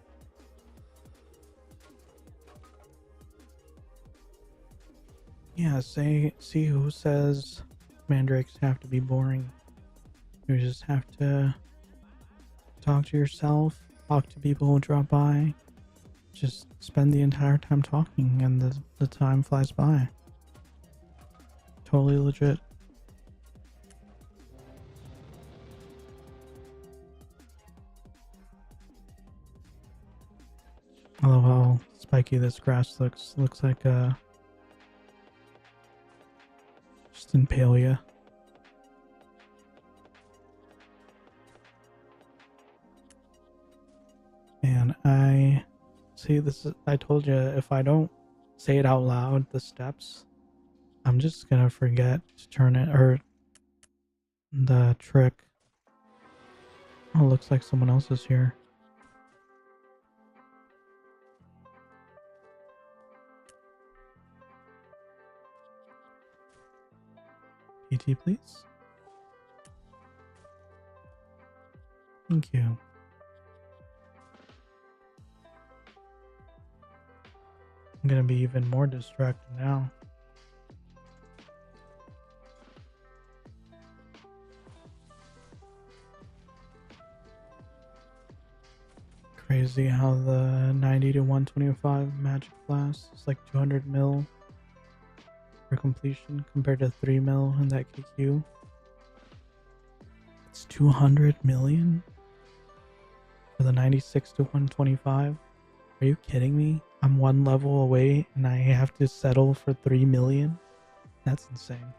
Yeah, see who says mandrakes have to be boring. You just have to talk to yourself, talk to people who drop by, just spend the entire time talking and the time flies by. Totally legit. I love how spiky this grass looks. Looks like just impale ya. And I see this is, I told you if I don't say it out loud, the steps, I'm just gonna forget to turn it, or the trick. Oh, looks like someone else is here. PT, please. Thank you. I'm gonna be even more distracted now. Crazy how the 90 to 125 magic class is like 200 mil for completion compared to 3 mil in that KQ. It's 200 million for the 96 to 125. Are you kidding me? I'm one level away and I have to settle for 3 million? That's insane.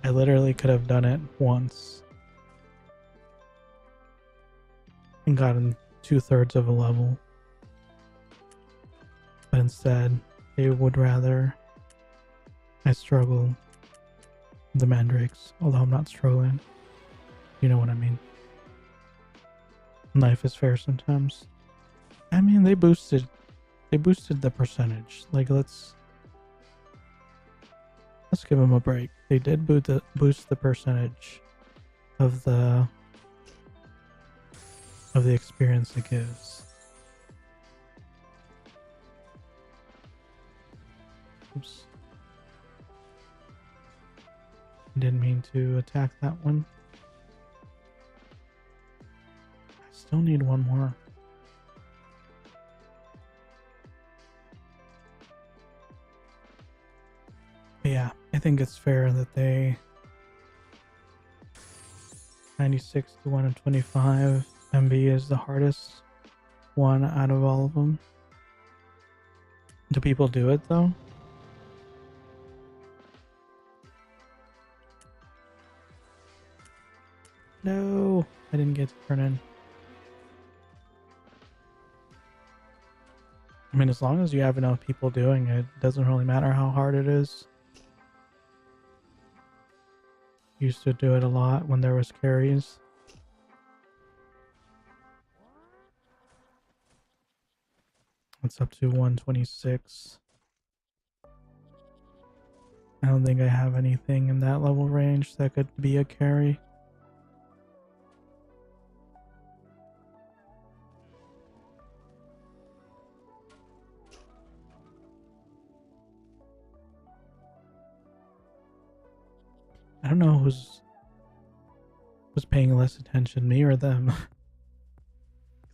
I literally could have done it once and gotten 2/3 of a level. But instead, they would rather I struggle with the mandrakes, although I'm not struggling. You know what I mean. Life is fair sometimes. I mean, they boosted the percentage. Like, let's give them a break. They did boost the percentage of the experience it gives. Oops. Didn't mean to attack that one. I still need one more. But yeah, I think it's fair that they 96 to 125 MB is the hardest one out of all of them. Do people do it though? No, I didn't get to turn in. I mean, as long as you have enough people doing it, it doesn't really matter how hard it is. Used to do it a lot when there was carries. It's up to 126. I don't think I have anything in that level range that could be a carry. I don't know who's paying less attention, me or them.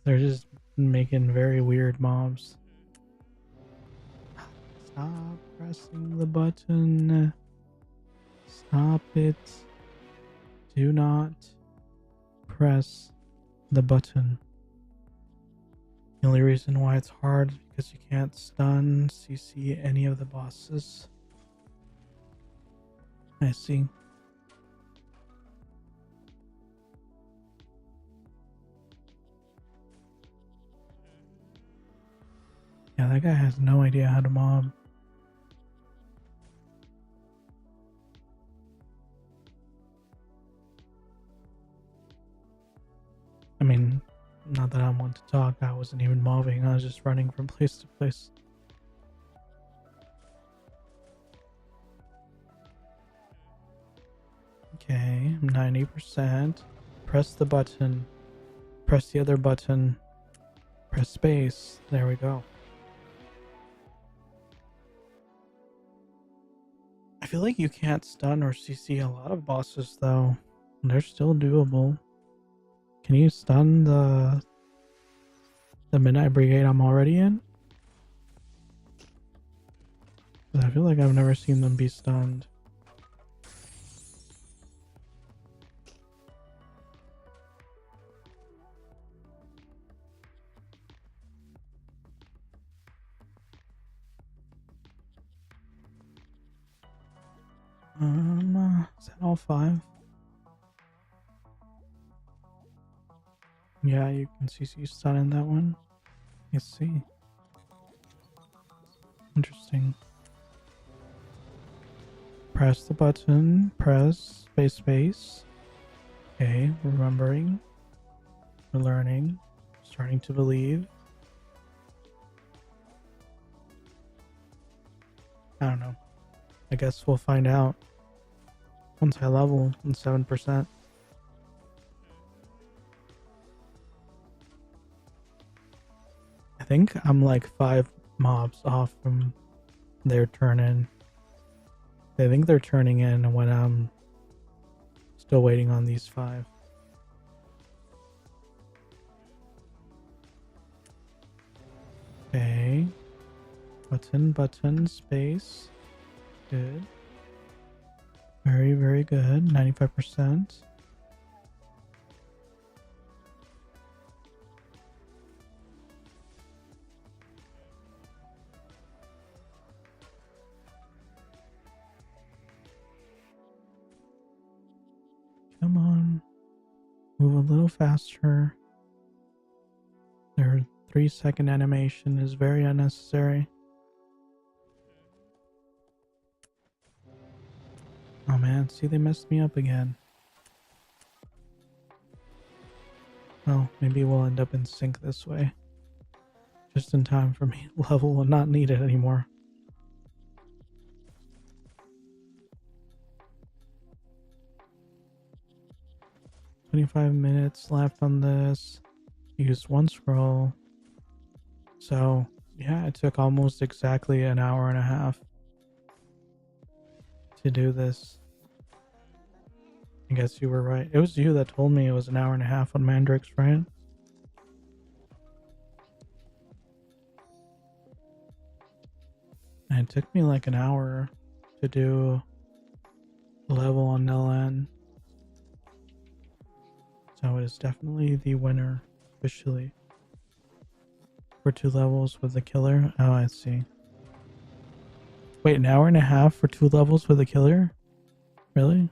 They're just making very weird mobs. Stop pressing the button. Stop it. Do not press the button. The only reason why it's hard is because you can't stun CC any of the bosses. I see. Yeah, that guy has no idea how to mob. I mean, not that I want to talk, I wasn't even mobbing, I was just running from place to place. Okay, I'm 90%. Press the button. Press the other button. Press space. There we go. I feel like you can't stun or CC a lot of bosses though. They're still doable. Can you stun the Midnight Brigade I'm already in? I feel like I've never seen them be stunned. Is that all 5? Yeah, you can CC stun in that one. Let's see. Interesting. Press the button. Press space. Okay, remembering. We're learning. Starting to believe. I don't know. I guess we'll find out once I level in 7%. think I'm like 5 mobs off from their turn in. I think they're turning in when I'm still waiting on these 5. Okay. Button, space. Good. Very, very good. 95%. Come on. Move a little faster. Their 3-second animation is very unnecessary. Oh man, see, they messed me up again. Well, maybe we'll end up in sync this way. Just in time for me to level and not need it anymore. $25 minutes left on this. Used 1 scroll. So, yeah, it took almost exactly an hour and a half to do this. I guess you were right. It was you that told me it was an hour and a half on Mandrix, right? And it took me like an hour to do level on LN. So it is definitely the winner officially. For 2 levels with the killer. Oh, I see. Wait, an hour and a half for 2 levels with the killer? Really?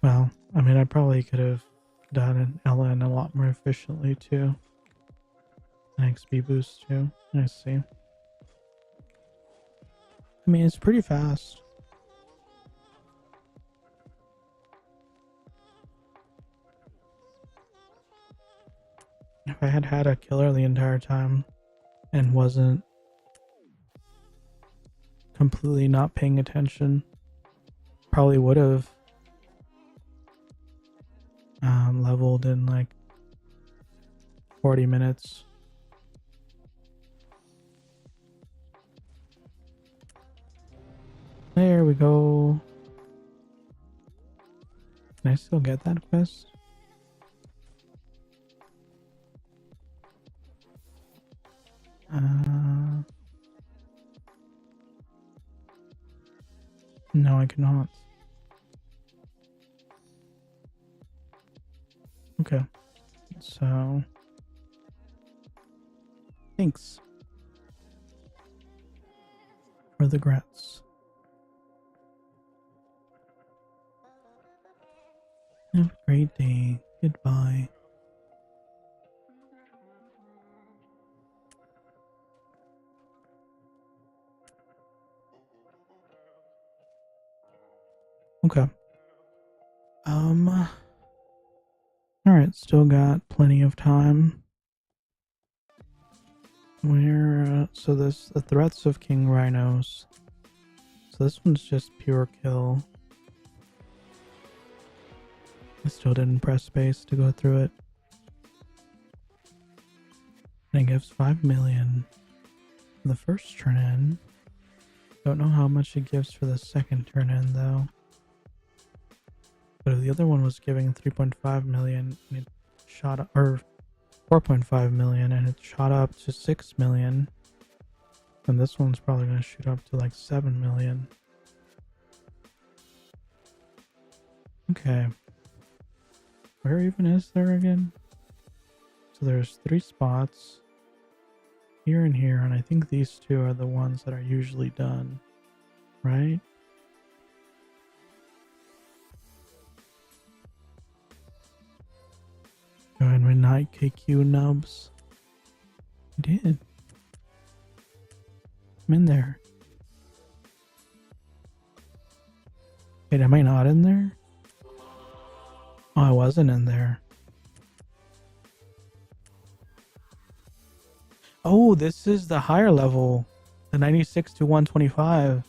Well, I mean, I probably could have done an LN a lot more efficiently too. An XP boost too. I see. I mean, it's pretty fast. If I had had a killer the entire time and wasn't completely not paying attention, probably would have leveled in like 40 minutes. There we go. Can I still get that quest? No, I cannot. Okay. So, thanks for the grats. Have a great day. Goodbye. Okay. Alright, still got plenty of time. So this, the threats of King Rhinos. So this one's just pure kill. I still didn't press space to go through it. And it gives 5 million for the first turn in. Don't know how much it gives for the second turn in though. But if the other one was giving 3.5 million and it shot up, or 4.5 million and it shot up to 6 million, then this one's probably going to shoot up to like 7 million. Okay. Where even is there again? So there's 3 spots. Here and here, and I think these 2 are the ones that are usually done. Right? Join my night KQ nubs. I did. I'm in there. Wait, am I not in there? Oh, I wasn't in there. Oh, this is the higher level. The 96 to 125.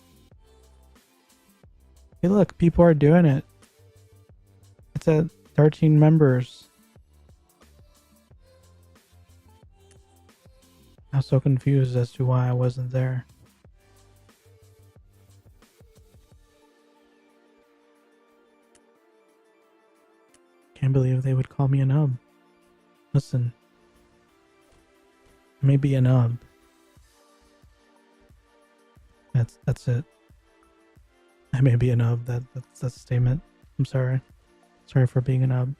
Hey, look, people are doing it. It's at 13 members. I was so confused as to why I wasn't there. Can't believe they would call me a nub. Listen, I may be a nub. That's it. I may be a nub. That's a statement. I'm sorry. Sorry for being a nub.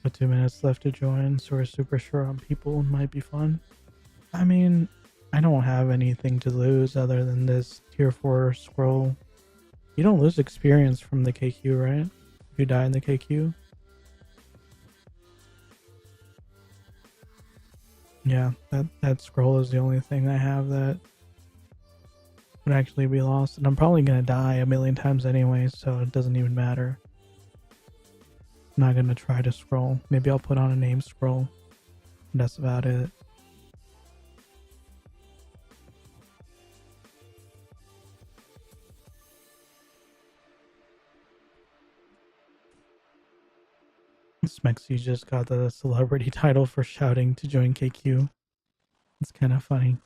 But 2 minutes left to join, so we're super short on people. Might be fun. I mean, I don't have anything to lose other than this tier 4 scroll. You don't lose experience from the KQ, right? If you die in the KQ. Yeah, that scroll is the only thing I have that would actually be lost. And I'm probably gonna die a million times anyway, so it doesn't even matter. I'm not gonna try to scroll. Maybe I'll put on a name scroll. That's about it. Smexy just got the celebrity title for shouting to join KQ. It's kind of funny.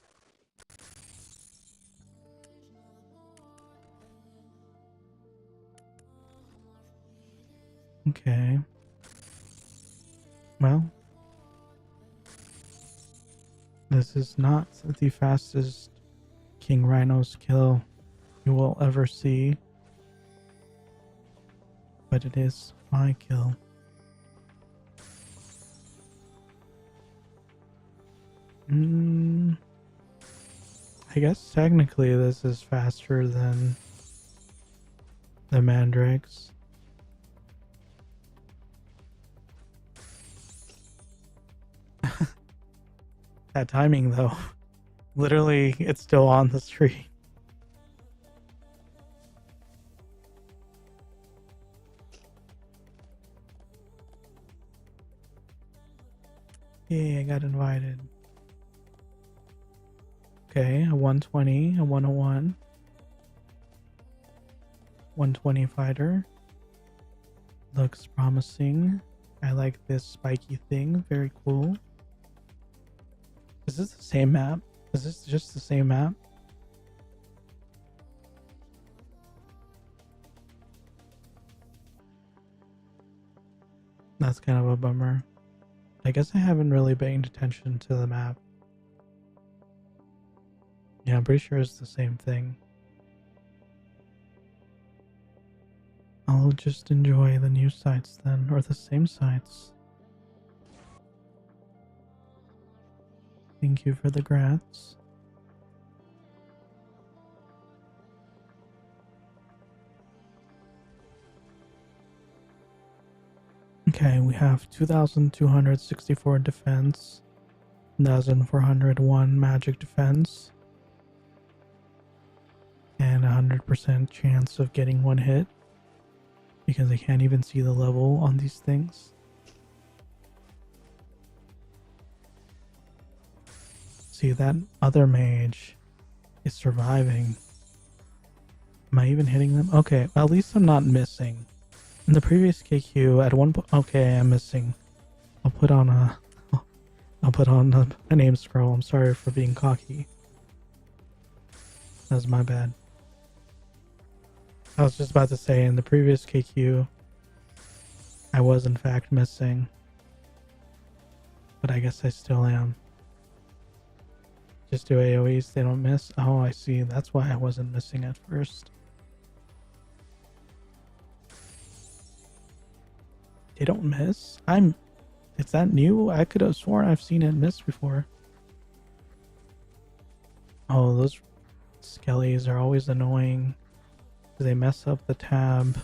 Okay. Well, this is not the fastest King Rhino's kill you will ever see, but it is my kill. I guess technically this is faster than the Mandrakes. That timing though. Literally, it's still on the street. Yay, I got invited. Okay, a 120, a 101. 120 fighter. Looks promising. I like this spiky thing. Very cool. Is this the same map? Is this just the same map? That's kind of a bummer. I guess I haven't really paid attention to the map. Yeah, I'm pretty sure it's the same thing. I'll just enjoy the new sites then, or the same sites. Thank you for the grats. Okay, we have 2,264 defense, 1,401 magic defense, and 100% chance of getting one hit because I can't even see the level on these things. See, that other mage is surviving. Am I even hitting them? Okay, well, at least I'm not missing. In the previous KQ, at one point, okay, I'm missing. I'll put on a name scroll. I'm sorry for being cocky. That was my bad. I was just about to say, in the previous KQ, I was in fact missing. But I guess I still am. Just do AoEs, they don't miss. Oh, I see. That's why I wasn't missing at first. They don't miss? Is that new? I could have sworn I've seen it miss before. Oh, those skellies are always annoying. They mess up the tab.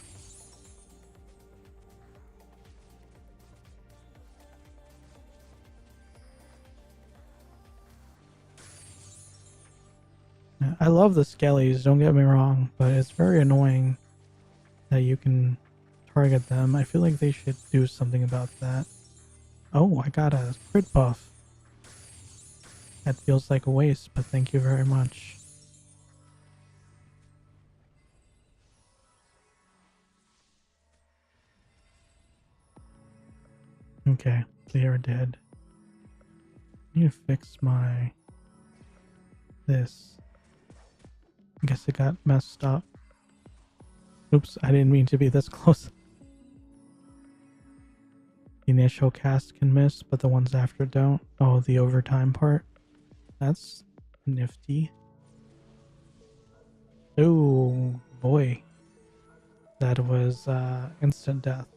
I love the skellies, don't get me wrong, but it's very annoying that you can target them. I feel like they should do something about that. Oh, I got a crit buff. That feels like a waste, but thank you very much. Okay, they are dead. I need to fix my... this. I guess it got messed up. Oops, I didn't mean to be this close. The initial cast can miss, but the ones after don't. Oh, the overtime part. That's nifty. Oh boy. That was instant death.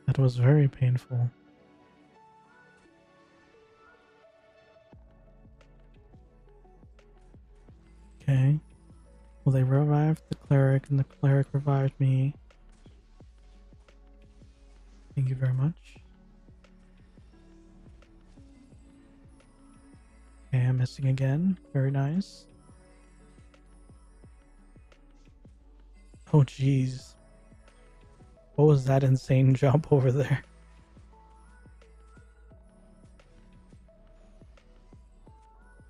That was very painful. Okay. Well, they revived the cleric, and the cleric revived me. Thank you very much. Okay, I'm missing again. Very nice. Oh, jeez. What was that insane jump over there?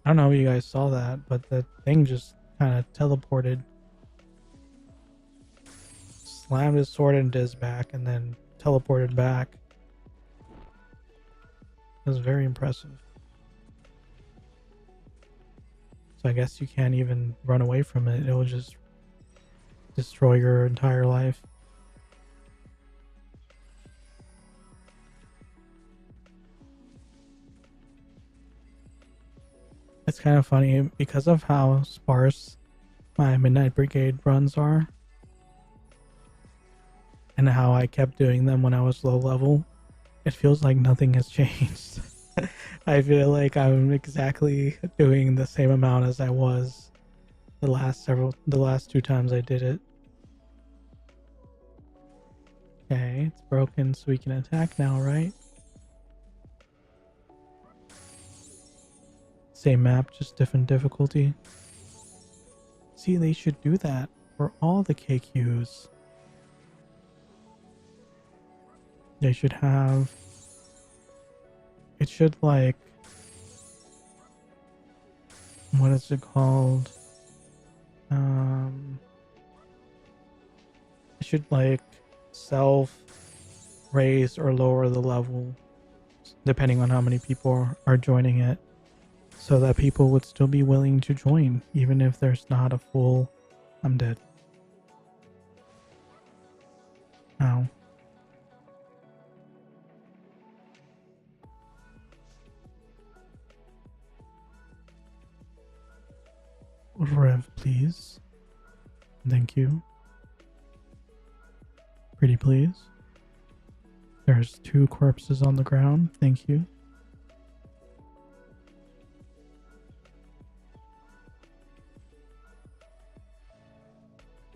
I don't know if you guys saw that, but the thing just kind of teleported. Slammed his sword into his back and then teleported back. It was very impressive. So I guess you can't even run away from it. It will just destroy your entire life. It's kind of funny because of how sparse my Midnight Brigade runs are and how I kept doing them when I was low level. It feels like nothing has changed. I feel like I'm exactly doing the same amount as I was the last two times I did it. Okay, it's broken so we can attack now, right? Same map, just different difficulty. See, they should do that for all the KQs. They should have... It should like... What is it called? It should like self-raise or lower the level depending on how many people are joining it, so that people would still be willing to join even if there's not a full... I'm dead. Ow. Rev, please. Thank you. Pretty please. There's 2 corpses on the ground. Thank you.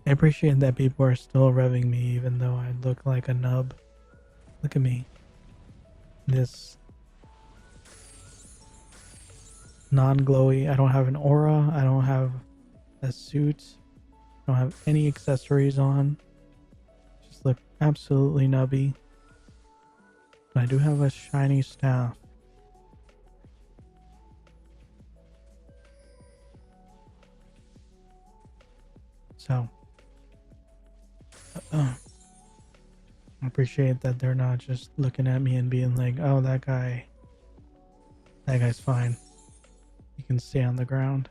I appreciate that people are still revving me even though I look like a nub. Look at me. This non-glowy. I don't have an aura. I don't have a suit. I don't have any accessories on. Just look absolutely nubby. But I do have a shiny staff. So I appreciate that they're not just looking at me and being like, oh, that guy's fine. He can stay on the ground.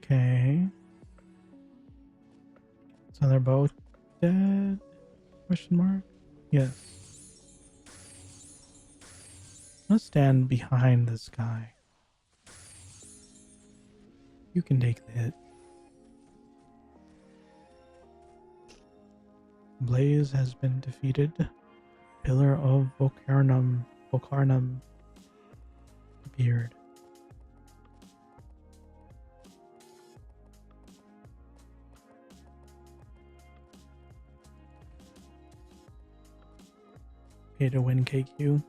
Okay. So they're both dead? Question mark? Yes. Let's stand behind this guy. You can take the hit. Blaze has been defeated. Pillar of Volcarnum appeared. pay to win KQ.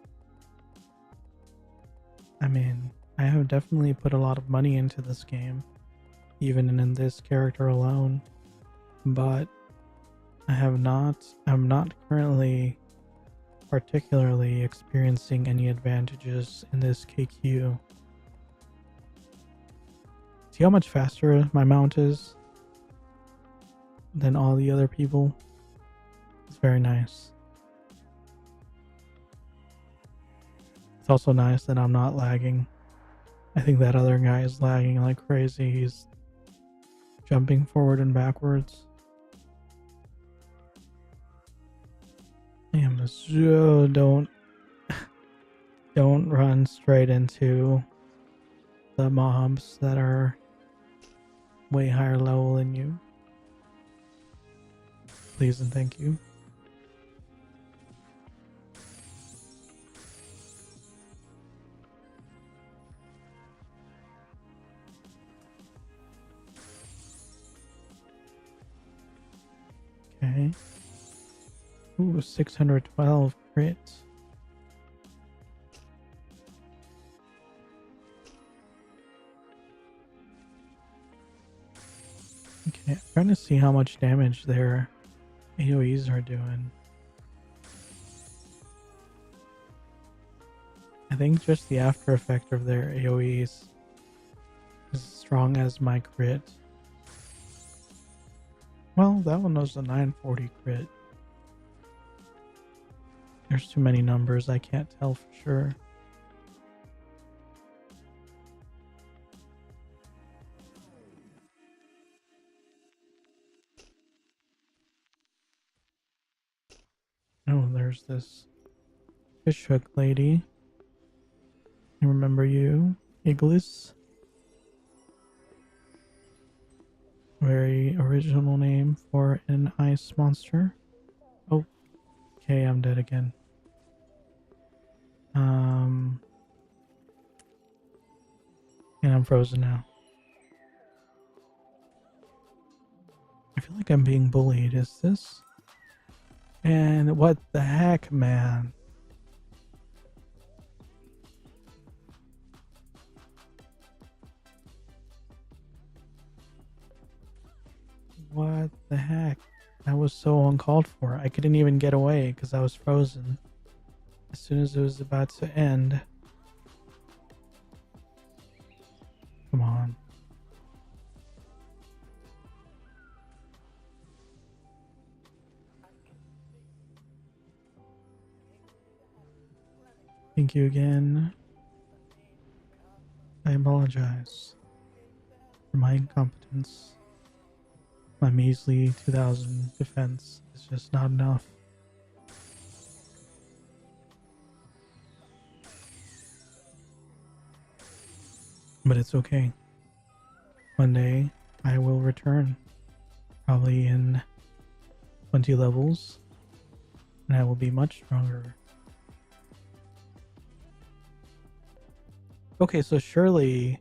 I mean, I have definitely put a lot of money into this game, even in this character alone, but I'm not currently particularly experiencing any advantages in this KQ. See how much faster my mount is than all the other people? It's very nice. It's also nice that I'm not lagging. I think that other guy is lagging like crazy. He's jumping forward and backwards. Damn, so don't run straight into the mobs that are way higher level than you. Please and thank you. Okay. Ooh, 612 crits. Okay, I'm trying to see how much damage their AoEs are doing. I think just the after effect of their AoEs is as strong as my crit. Well, that one was a 940 crit. There's too many numbers, I can't tell for sure. Oh, there's this fishhook lady. I remember you, Iglis. Very original name for an ice monster. Oh, okay, I'm dead again. And I'm frozen now. I feel like I'm being bullied. Is this? And what the heck, man? What the heck? That was so uncalled for. I couldn't even get away because I was frozen. As soon as it was about to end. Come on. Thank you again. I apologize for my incompetence. My measly 2000 defense is just not enough. But it's okay. One day I will return. Probably in 20 levels. And I will be much stronger. Okay, so surely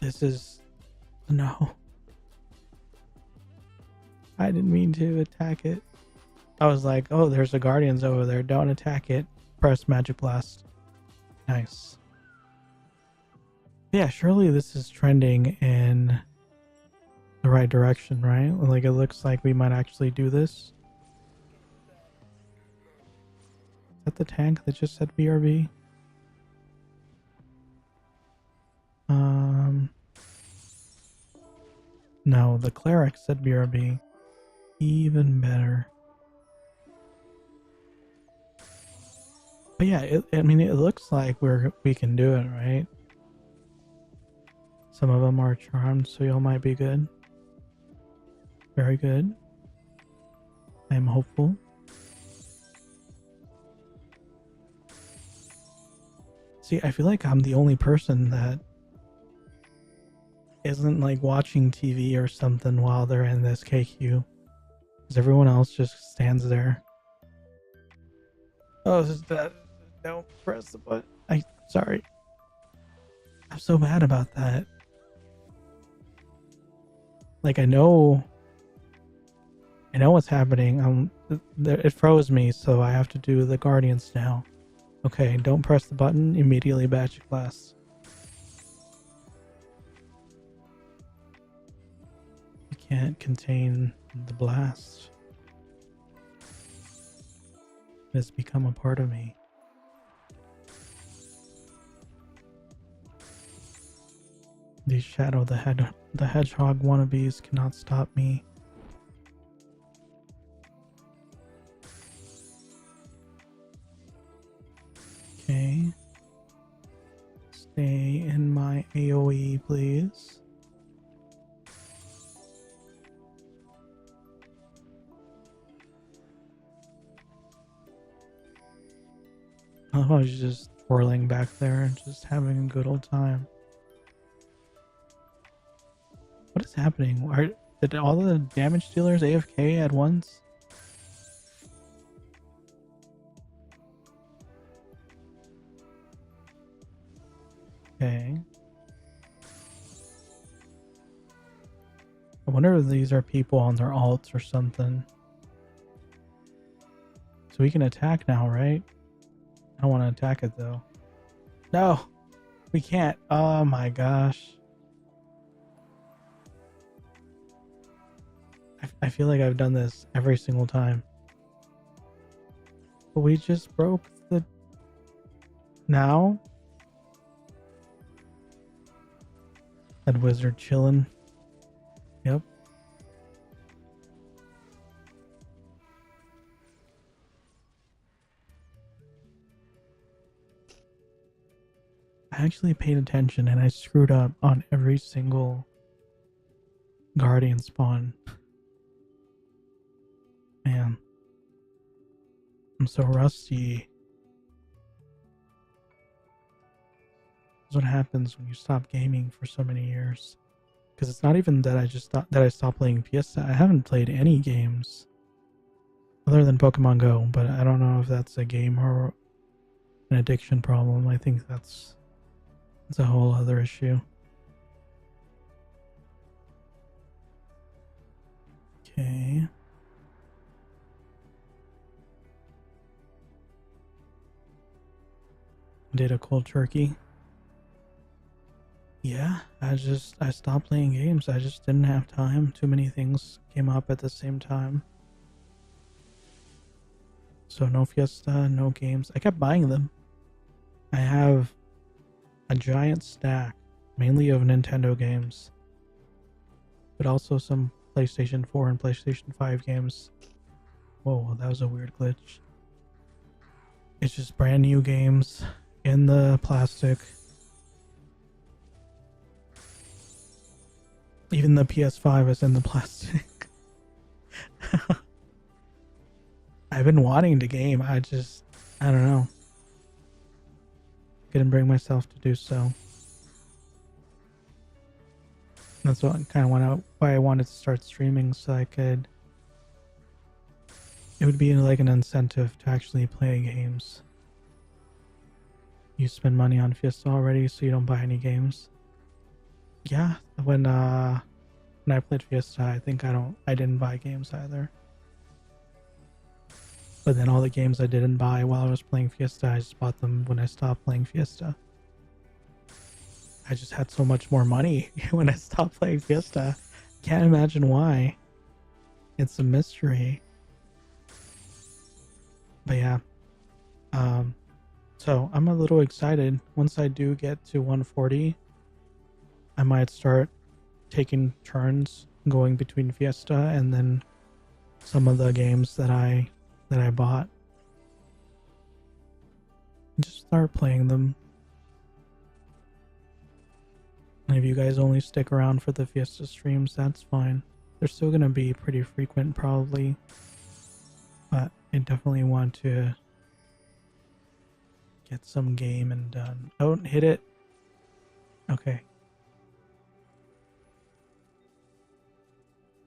this is... No. I didn't mean to attack it. I was like, oh, there's the guardians over there. Don't attack it. Press Magic Blast. Nice. Yeah, surely this is trending in the right direction, right? Like, it looks like we might actually do this. Is that the tank that just said BRB? No, the cleric said BRB. Even better. But yeah, I mean, it looks like we can do it, right? Some of them are charmed, so y'all might be good. Very good. I am hopeful. See, I feel like I'm the only person that isn't like watching TV or something while they're in this KQ. Because everyone else just stands there. Oh, this is that. Don't press the button. Sorry. I'm so mad about that. Like, I know I know what's happening. It froze me, so I have to do the Guardians now. Okay, don't press the button. Immediately batch your class. You can't contain the blast. It has become a part of me. These Shadow the Hedgehog wannabes cannot stop me. Okay. Stay in my AoE, please. Oh, I was just twirling back there and just having a good old time. What is happening? Did all the damage dealers AFK at once? Okay. I wonder if these are people on their alts or something. So we can attack now, right? I don't want to attack it though. No! We can't. Oh my gosh. I feel like I've done this every single time. But we just broke the... Now? That wizard chilling. Yep. I actually paid attention and I screwed up on every single guardian spawn. Man. I'm so rusty. That's what happens when you stop gaming for so many years. Because it's not even that I stopped playing Fiesta. I haven't played any games other than Pokemon Go, but I don't know if that's a game or an addiction problem. I think that's a whole other issue. Okay. Did a cold turkey. Yeah, I stopped playing games. I just didn't have time. Too many things came up at the same time. So no Fiesta, no games. I kept buying them. I have a giant stack, mainly of Nintendo games, but also some PlayStation 4 and PlayStation 5 games. Whoa, that was a weird glitch. It's just brand new games in the plastic. Even the PS5 is in the plastic. I've been wanting to game. I don't know. Couldn't bring myself to do so. That's what why I wanted to start streaming, so I could. It would be like an incentive to actually play games. You spend money on Fiesta already, so you don't buy any games. Yeah, when I played Fiesta, I think I didn't buy games either. But then all the games I didn't buy while I was playing Fiesta, I just bought them when I stopped playing Fiesta. I just had so much more money when I stopped playing Fiesta. Can't imagine why. It's a mystery. But yeah. So I'm a little excited. Once I do get to 140, I might start taking turns going between Fiesta and then some of the games that I bought. Just start playing them. And if you guys only stick around for the Fiesta streams, that's fine. They're still gonna be pretty frequent probably. But I definitely want to get some gaming done. Don't hit it. Okay.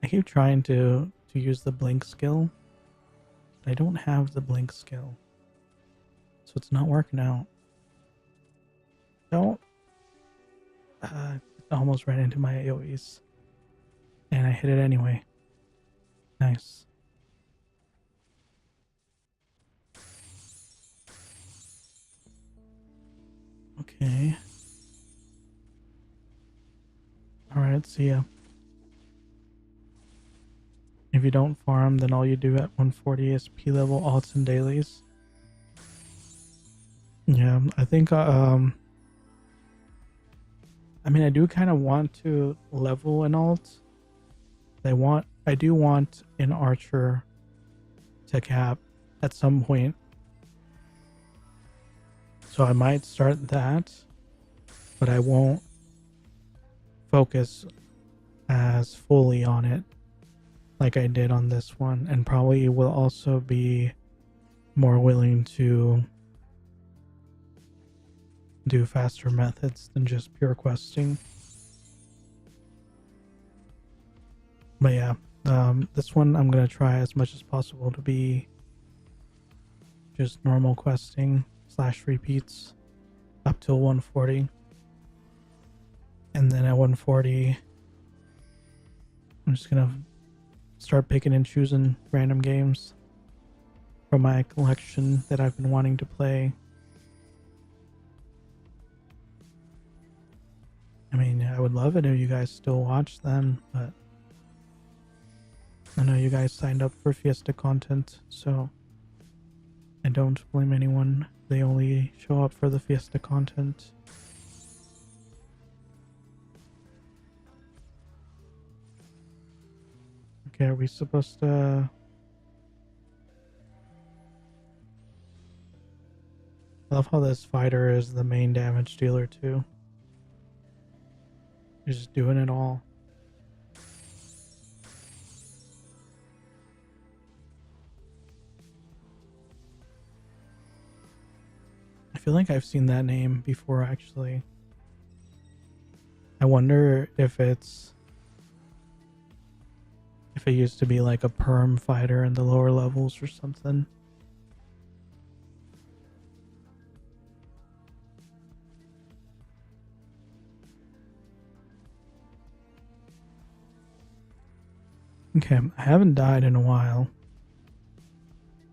I keep trying to use the blink skill. I don't have the blink skill. So it's not working out. Don't. Almost ran into my AoEs. And I hit it anyway. Nice. Okay. Alright, see ya. If you don't farm, then all you do at 140 is P-level alts and dailies. Yeah, I think, I mean, I do kind of want to level an alt. I do want an archer to cap at some point. So I might start that, but I won't focus as fully on it like I did on this one, and probably will also be more willing to do faster methods than just pure questing. But yeah, this one I'm gonna try as much as possible to be just normal questing / repeats up till 140, and then at 140 I'm just gonna start picking and choosing random games from my collection that I've been wanting to play. I mean, I would love it if you guys still watch them, but I know you guys signed up for Fiesta content, so I don't blame anyone. They only show up for the Fiesta content. Okay, are we supposed to... I love how this fighter is the main damage dealer too. He's just doing it all. I feel like I've seen that name before, actually. I wonder if it used to be like a perm fighter in the lower levels or something. Okay, I haven't died in a while,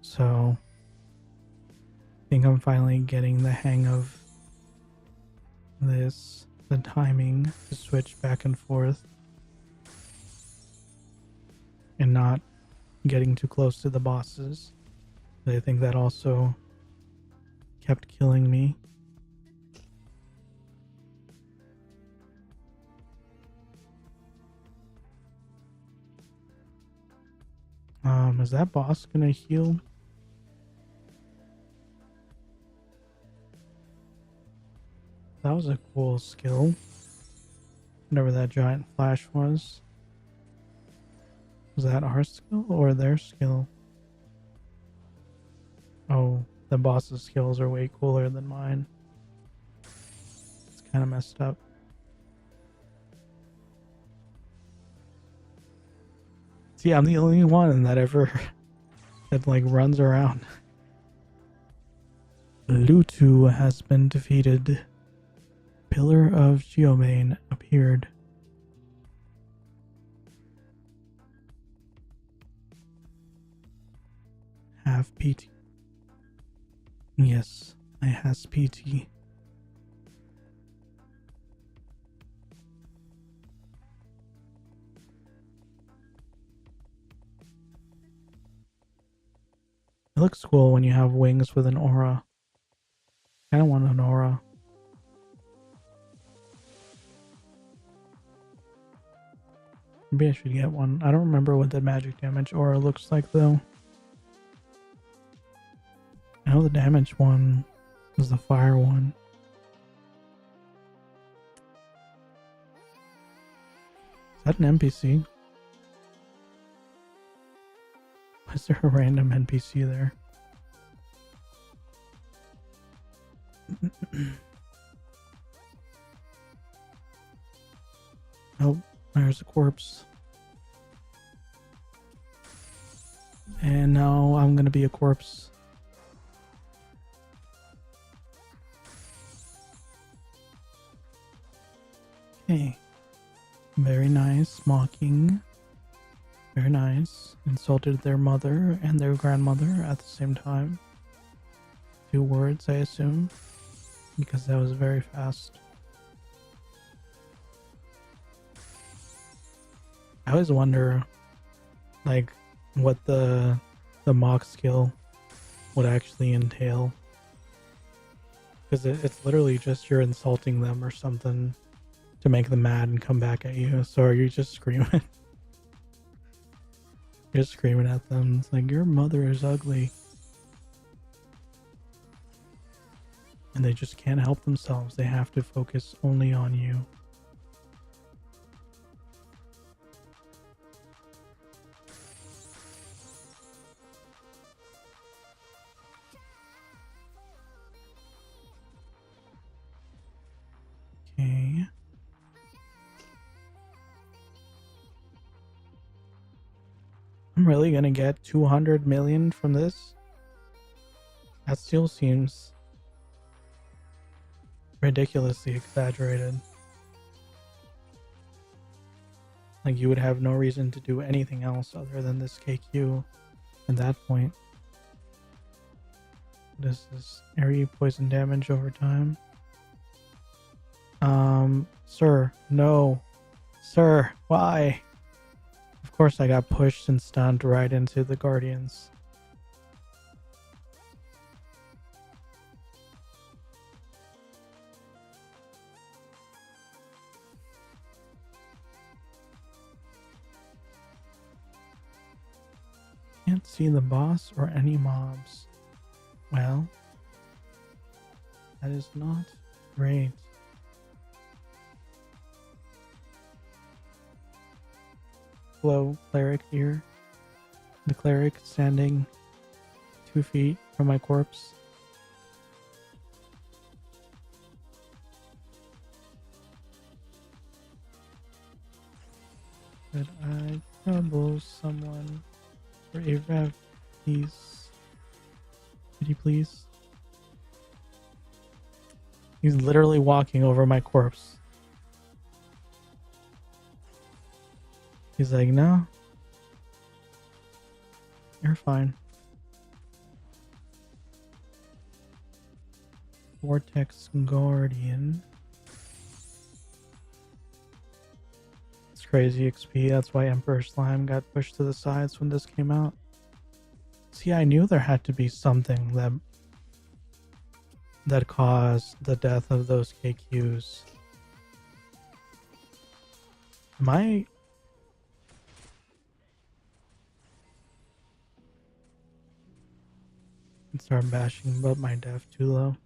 so I think I'm finally getting the hang of this, the timing to switch back and forth and not getting too close to the bosses. I think that also kept killing me. Is that boss gonna heal? That was a cool skill. Whatever that giant flash was. Was that our skill or their skill? Oh, the boss's skills are way cooler than mine. It's kind of messed up. See, I'm the only one that ever that like runs around. Lutu has been defeated. Pillar of Geomane appeared. Have PT. Yes, I has PT. It looks cool when you have wings with an aura. I don't want an aura. Maybe I should get one. I don't remember what the magic damage aura looks like though. I know the damage one is the fire one. Is that an NPC? Why is there a random NPC there? Oh, there's a corpse. And now I'm gonna be a corpse. Okay. Very nice. Mocking. Very nice. Insulted their mother and their grandmother at the same time. 2 words, I assume. because that was very fast. I always wonder, like, what the mock skill would actually entail, because it's literally just you're insulting them or something to make them mad and come back at you. So are you just screaming? You're just screaming at them. It's like, your mother is ugly. And they just can't help themselves. They have to focus only on you. Okay. I'm really gonna get 200 million from this? That still seems ridiculously exaggerated. Like, you would have no reason to do anything else other than this KQ at that point. This is area poison damage over time. Sir, no. Sir, why? Of course I got pushed and stunned right into the Guardians. Can't see the boss or any mobs. Well, that is not great. Hello, cleric here. The cleric standing 2 feet from my corpse. Could I trouble someone for a rev, please? Could you please? He's literally walking over my corpse. He's like, no. You're fine. Vortex Guardian. It's crazy XP. That's why Emperor Slime got pushed to the sides when this came out. See, I knew there had to be something that caused the death of those KQs. Am I... start bashing but my def too low?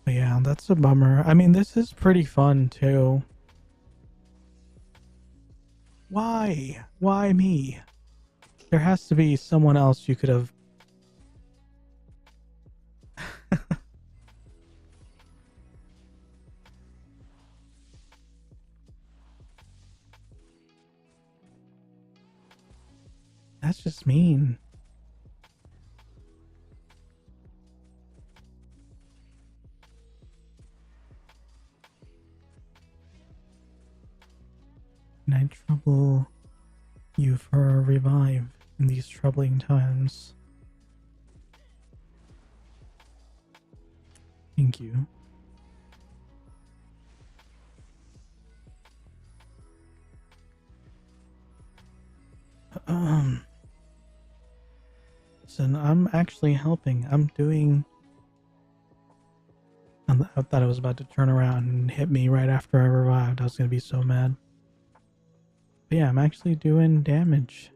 But yeah, that's a bummer. I mean, this is pretty fun too. Why? Why me? There has to be someone else you could have... That's just mean. Can I trouble you for a revive in these troubling times? Thank you. Listen, I'm actually helping. I'm doing... I thought I was about to turn around and hit me right after I revived. I was going to be so mad. But yeah, I'm actually doing damage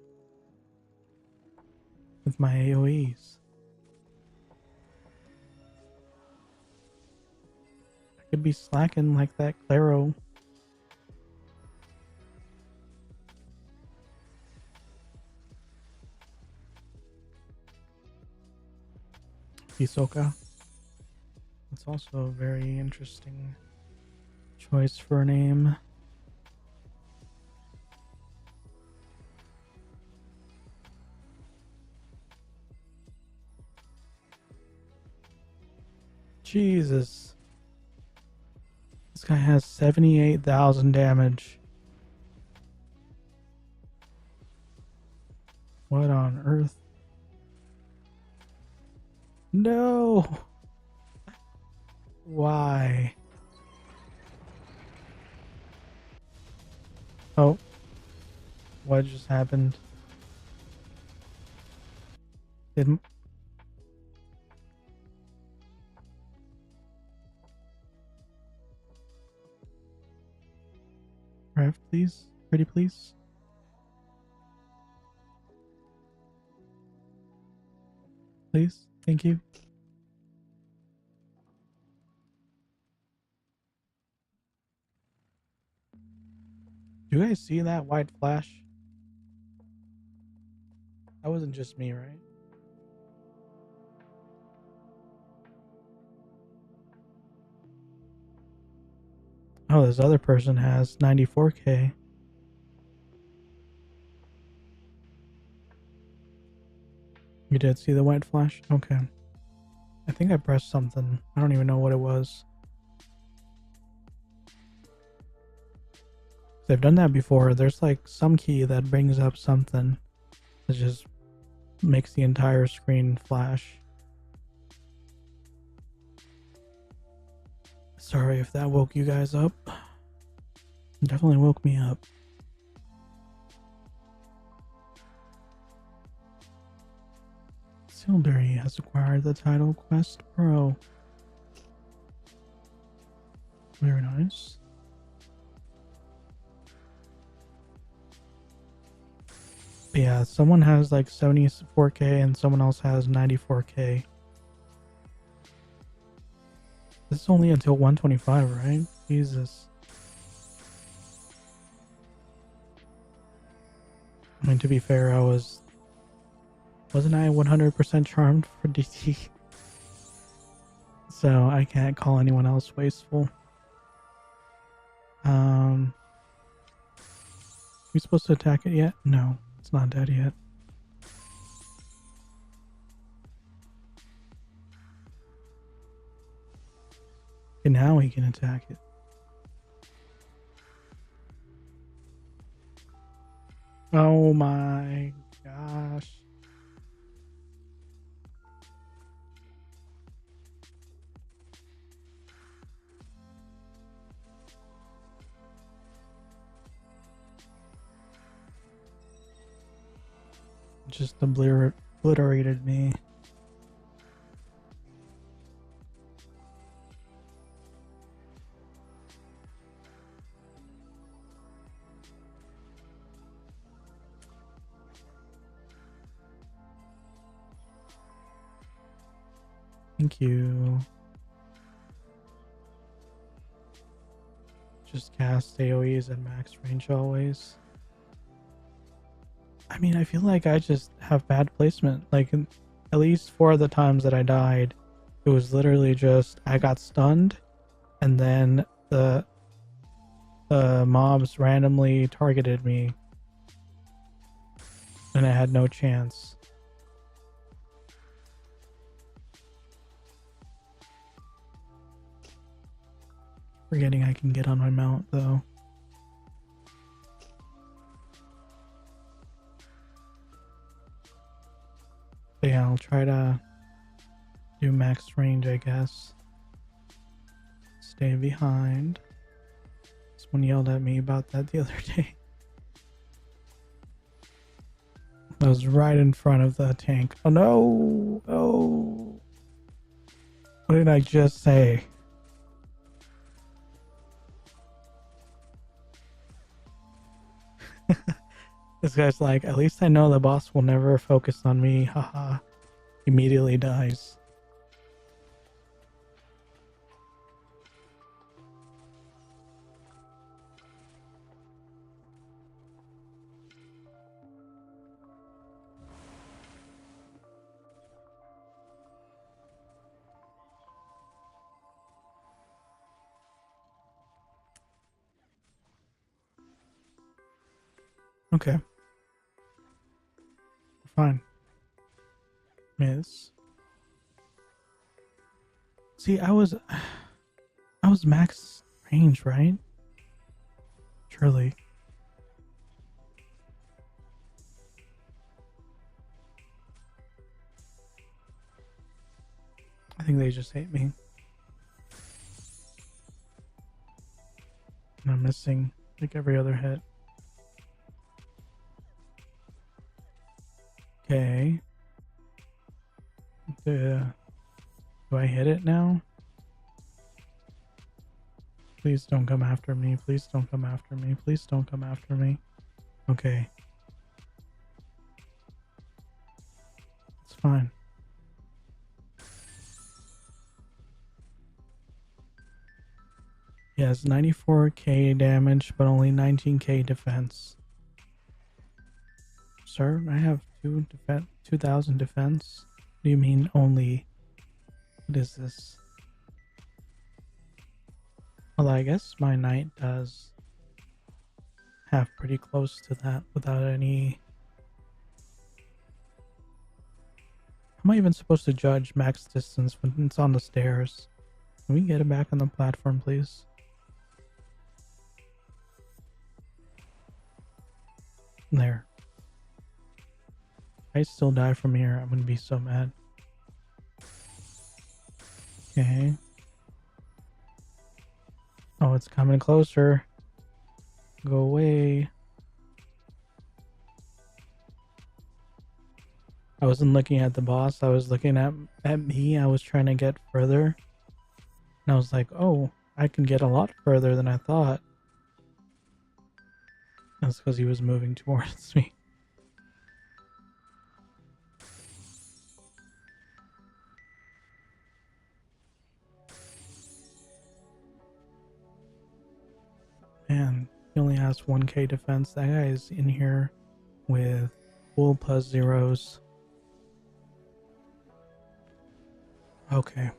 with my AoEs. I could be slacking like that Claro. Hisoka. It's also a very interesting choice for a name. Jesus. This guy has 78,000 damage. What on earth? No! Why? Oh. What just happened? Didn't... Craft, please? Pretty please? Please? Thank you. Do you guys see that white flash? That wasn't just me, right? Oh, this other person has 94k. You did see the white flash? Okay. I think I pressed something. I don't even know what it was. I've done that before. There's like some key that brings up something that just makes the entire screen flash. Sorry if that woke you guys up. It definitely woke me up. Silberry has acquired the title Quest Pro. Very nice. But yeah, someone has like 74k and someone else has 94k. This is only until 125, right? Jesus. I mean, to be fair, wasn't I 100% charmed for DT? So I can't call anyone else wasteful. We supposed to attack it yet? No, it's not dead yet. And now we can attack it. Oh my gosh. Just obliterated me. Thank you. Just cast AoEs at max range always. I mean, I feel like I just have bad placement. Like, at least 4 of the times that I died, it was literally just I got stunned, and then the mobs randomly targeted me, and I had no chance. Forgetting I can get on my mount though. But yeah, I'll try to do max range, I guess. Stay behind. Someone yelled at me about that the other day. I was right in front of the tank. Oh no! Oh! What did I just say? This guy's like, at least I know the boss will never focus on me. Haha. Immediately dies. Okay. Fine. Miss. See, I was max range, right? Surely. I think they just hate me. And I'm missing like every other hit. Okay. Do I hit it now? Please don't come after me. Please don't come after me. Please don't come after me. Okay. It's fine. Yes, 94k damage, but only 19k defense. Sir, I have 2,000 defense. What do you mean only? What is this? Well, I guess my knight does have pretty close to that without any... How am I even supposed to judge max distance when it's on the stairs? Can we get it back on the platform, please? There. If I still die from here, I'm gonna be so mad. Okay. Oh, it's coming closer. Go away. I wasn't looking at the boss, I was looking at me. I was trying to get further. And I was like, oh, I can get a lot further than I thought. That's because he was moving towards me. Man, he only has 1k defense. That guy is in here with full plus zeros. Okay.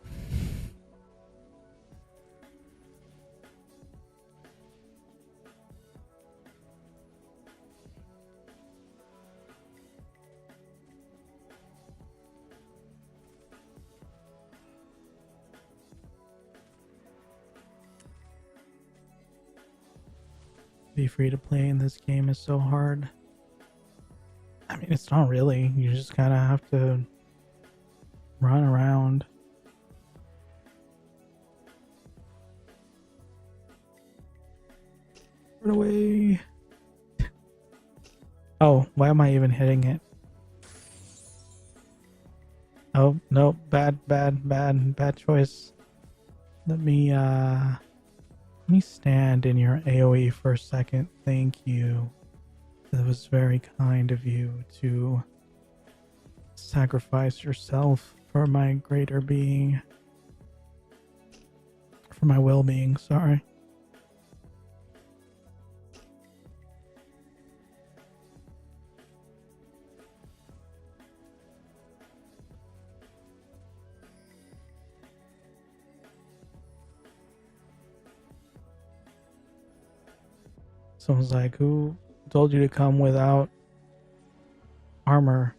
Be free to play in this game is so hard. I mean, it's not really. You just kind of have to run around. Run away. Oh, why am I even hitting it? Oh, no, bad choice. Let me stand in your AoE for a second. Thank you. That was very kind of you to sacrifice yourself for my greater being. For my well-being, sorry. Someone's like, who told you to come without armor?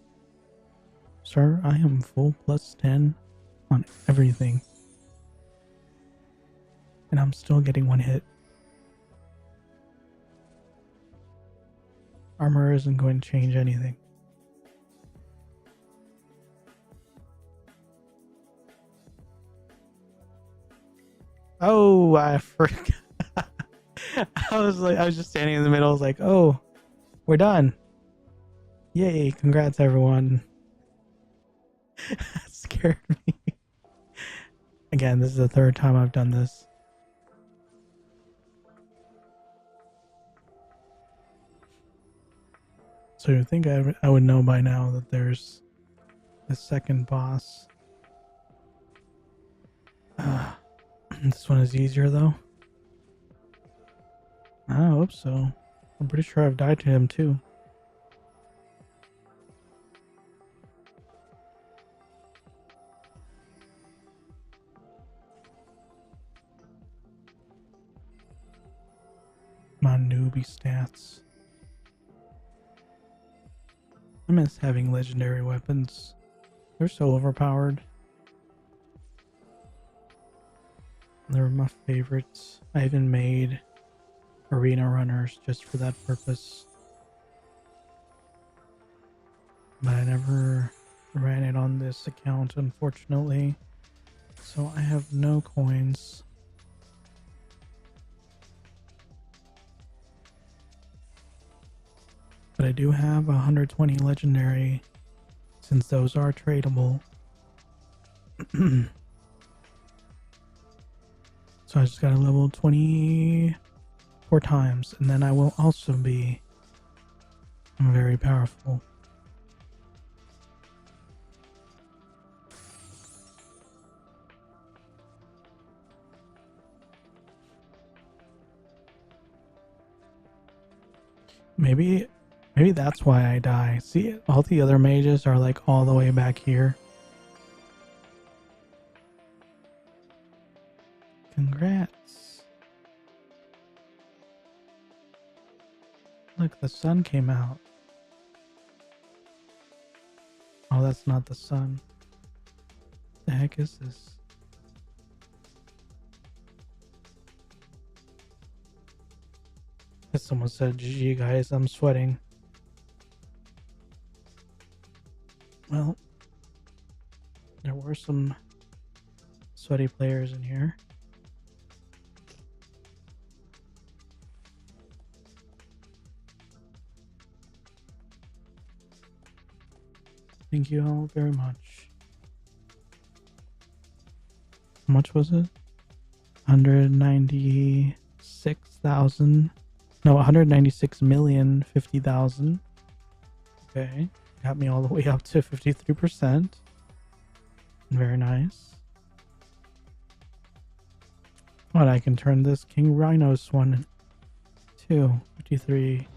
Sir, I am full plus 10 on everything. And I'm still getting one hit. Armor isn't going to change anything. Oh, I forgot. I was just standing in the middle. I was like, oh, we're done. Yay, congrats everyone. That scared me. Again, this is the third time I've done this. So you think I would know by now that there's the second boss. This one is easier though. I hope so. I'm pretty sure I've died to him too. My newbie stats. I miss having legendary weapons. They're so overpowered. They're my favorites. I even made arena runners just for that purpose. But I never ran it on this account, unfortunately. So I have no coins. But I do have 120 legendary, since those are tradable. So I just gotta level 24 times, and then I will also be very powerful. Maybe that's why I die. See, all the other mages are like all the way back here. Congrats. Look, the sun came out. Oh, that's not the sun. The heck is this? Someone said, GG guys, I'm sweating. Well, there were some sweaty players in here. Thank you all very much. How much was it? 196,000. No, 196,050,000. Okay. Got me all the way up to 53%. Very nice. But I can turn this King Rhinos one to 53.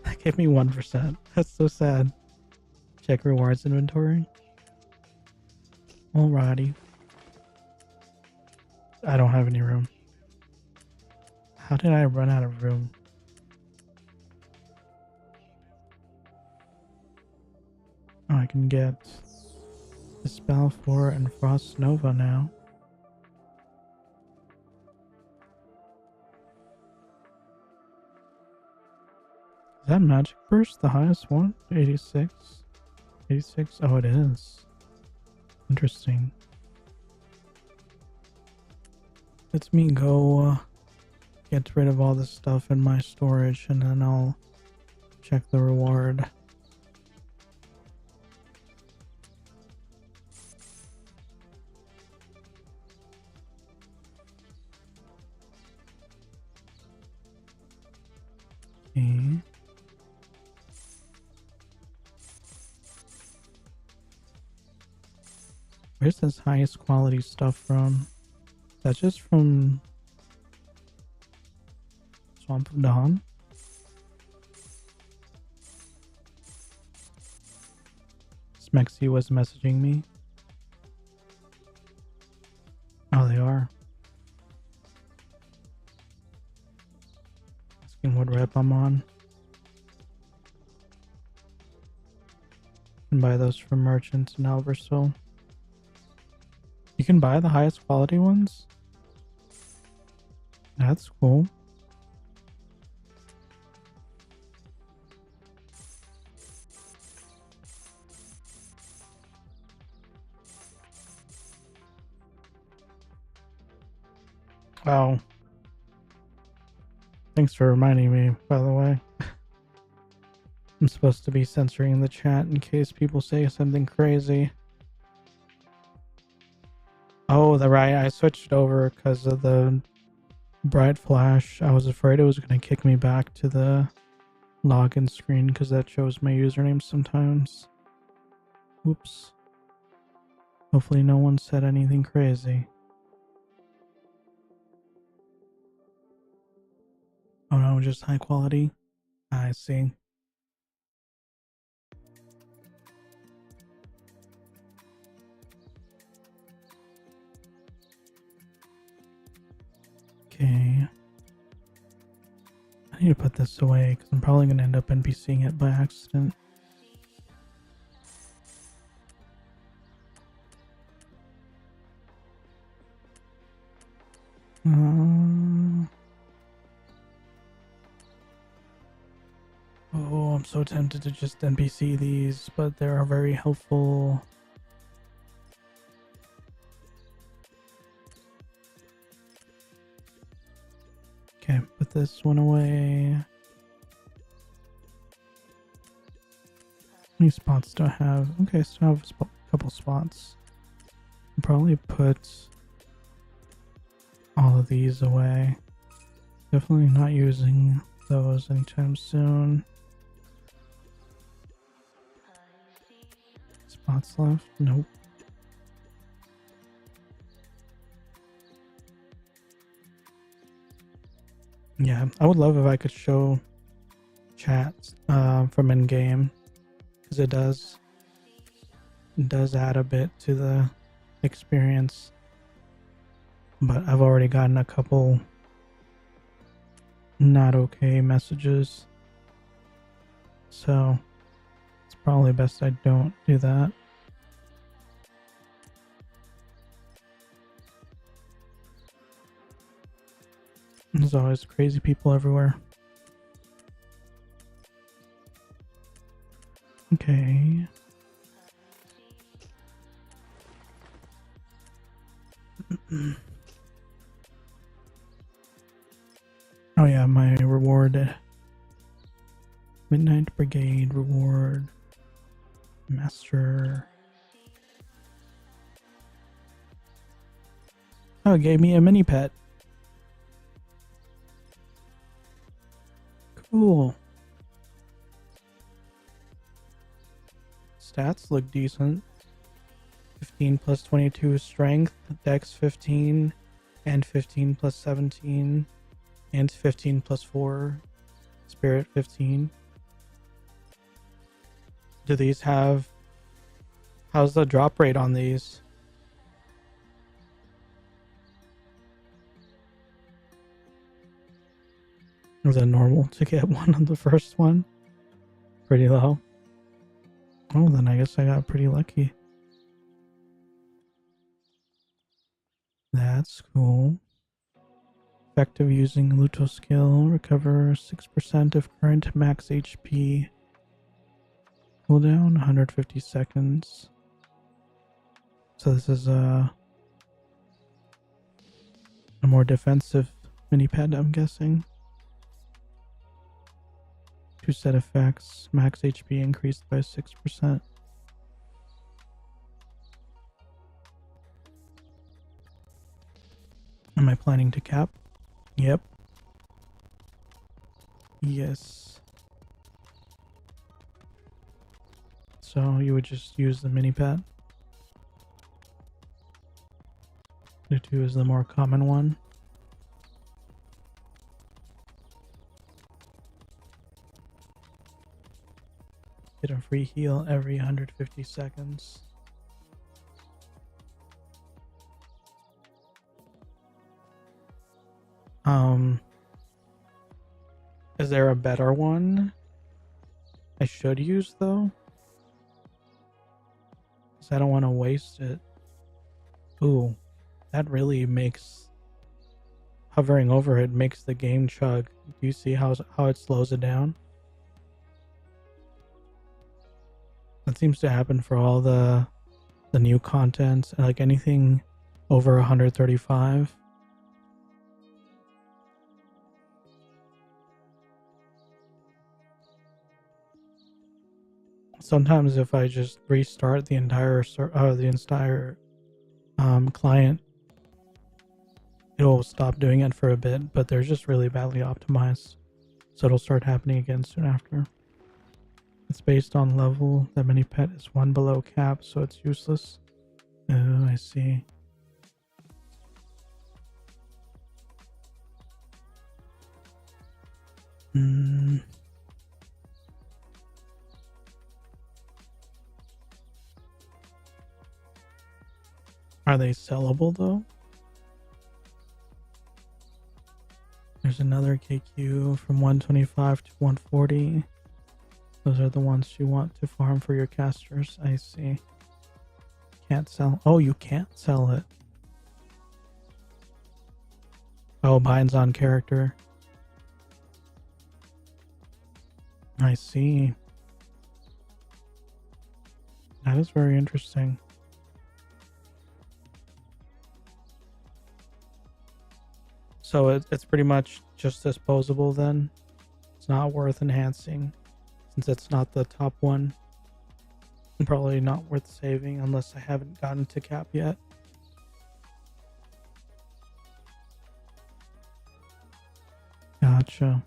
That gave me 1%. That's so sad. Check rewards inventory. Alrighty. I don't have any room. How did I run out of room? Oh, I can get Dispel 4 and Frost Nova now. Is that Magic Burst the highest one? 86? 86? Oh, it is. Interesting. Let me go get rid of all this stuff in my storage, and then I'll check the reward. Okay. Where's this highest quality stuff from? Is that just from Swamp of Dawn? Smexy was messaging me. Oh, they are. Asking what rep I'm on. You can buy those from merchants in Alversville. You can buy the highest quality ones? That's cool. Oh. Thanks for reminding me, by the way. I'm supposed to be censoring the chat in case people say something crazy. Oh, right. I switched over because of the bright flash. I was afraid it was going to kick me back to the login screen because that shows my username sometimes. Whoops. Hopefully no one said anything crazy. Oh no, just high quality? I see. Okay. I need to put this away because I'm probably going to end up NPCing it by accident. Oh, I'm so tempted to just NPC these, but they are very helpful. Okay, put this one away. How many spots do I have? Okay, so I have a couple spots. I'll probably put all of these away. Definitely not using those anytime soon. Spots left? Nope. Yeah, I would love if I could show chats from in-game, because it does add a bit to the experience. But I've already gotten a couple not okay messages, so it's probably best I don't do that. There's always crazy people everywhere. Okay. Oh yeah, my reward. Midnight Brigade reward. Master. Oh, it gave me a mini pet. Cool. Stats look decent. 15 plus 22 strength, dex 15, and 15 plus 17, and 15 plus 4, spirit 15. Do these have... How's the drop rate on these? Is it normal to get one on the first one? Pretty low. Oh, then I guess I got pretty lucky. That's cool. Effective using Luto skill. Recover 6% of current max HP. Cooldown 150 seconds. So this is a more defensive mini pet, I'm guessing. 2 set effects. Max HP increased by 6%. Am I planning to cap? Yep. Yes. So you would just use the mini pet. The 2 is the more common one. Get a free heal every 150 seconds. Is there a better one I should use though? Because I don't want to waste it. Ooh, that really makes... Hovering over it makes the game chug. Do you see how it slows it down? That seems to happen for all the new content, like anything over 135. Sometimes if I just restart the entire client, it'll stop doing it for a bit, but they're just really badly optimized, so it'll start happening again soon after. It's based on level. That mini pet is 1 below cap, so it's useless. Oh, I see. Are they sellable though? There's another KQ from 125 to 140. Those are the ones you want to farm for your casters. I see. Can't sell. Oh, you can't sell it. Oh, binds on character. I see. That is very interesting. So it's pretty much just disposable then. It's not worth enhancing since it's not the top one. And probably not worth saving unless I haven't gotten to cap yet. Gotcha.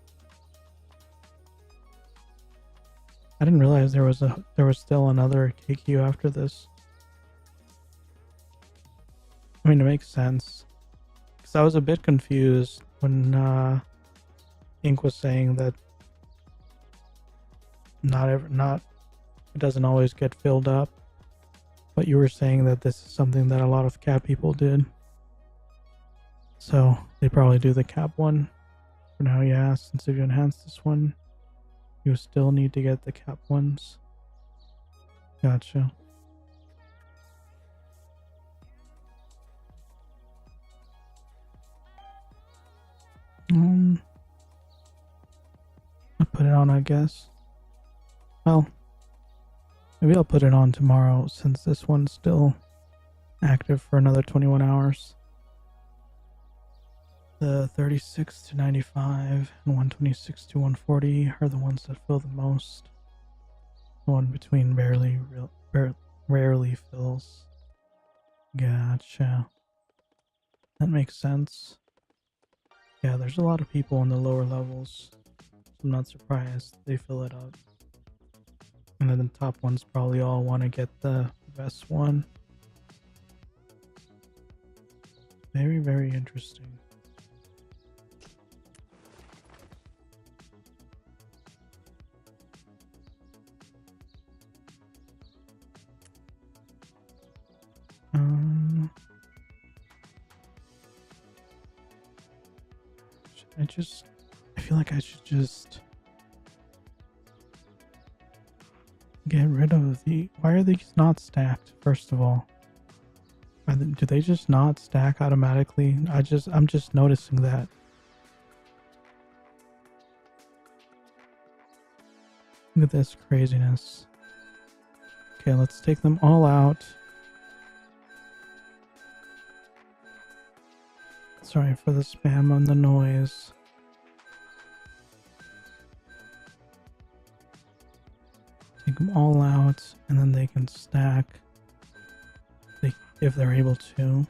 I didn't realize there was still another KQ after this. I mean, it makes sense. Because I was a bit confused when Ink was saying that it doesn't always get filled up. But you were saying that this is something that a lot of cap people did. So they probably do the cap one. For now, yeah, since if you enhance this one, you still need to get the cap ones. Gotcha. I'll put it on, I guess. Well, maybe I'll put it on tomorrow since this one's still active for another 21 hours. The 36 to 95 and 126 to 140 are the ones that fill the most. The one between rarely fills. Gotcha. That makes sense. Yeah, there's a lot of people in the lower levels. I'm not surprised they fill it up. And then the top ones probably all want to get the best one. Very, very interesting. I feel like I should just get rid of the... Why are these not stacked, first of all? Do they just not stack automatically? I'm just noticing that. Look at this craziness. Okay, let's take them all out. Sorry for the spam and the noise. Take them all out, and then they can stack if they're able to.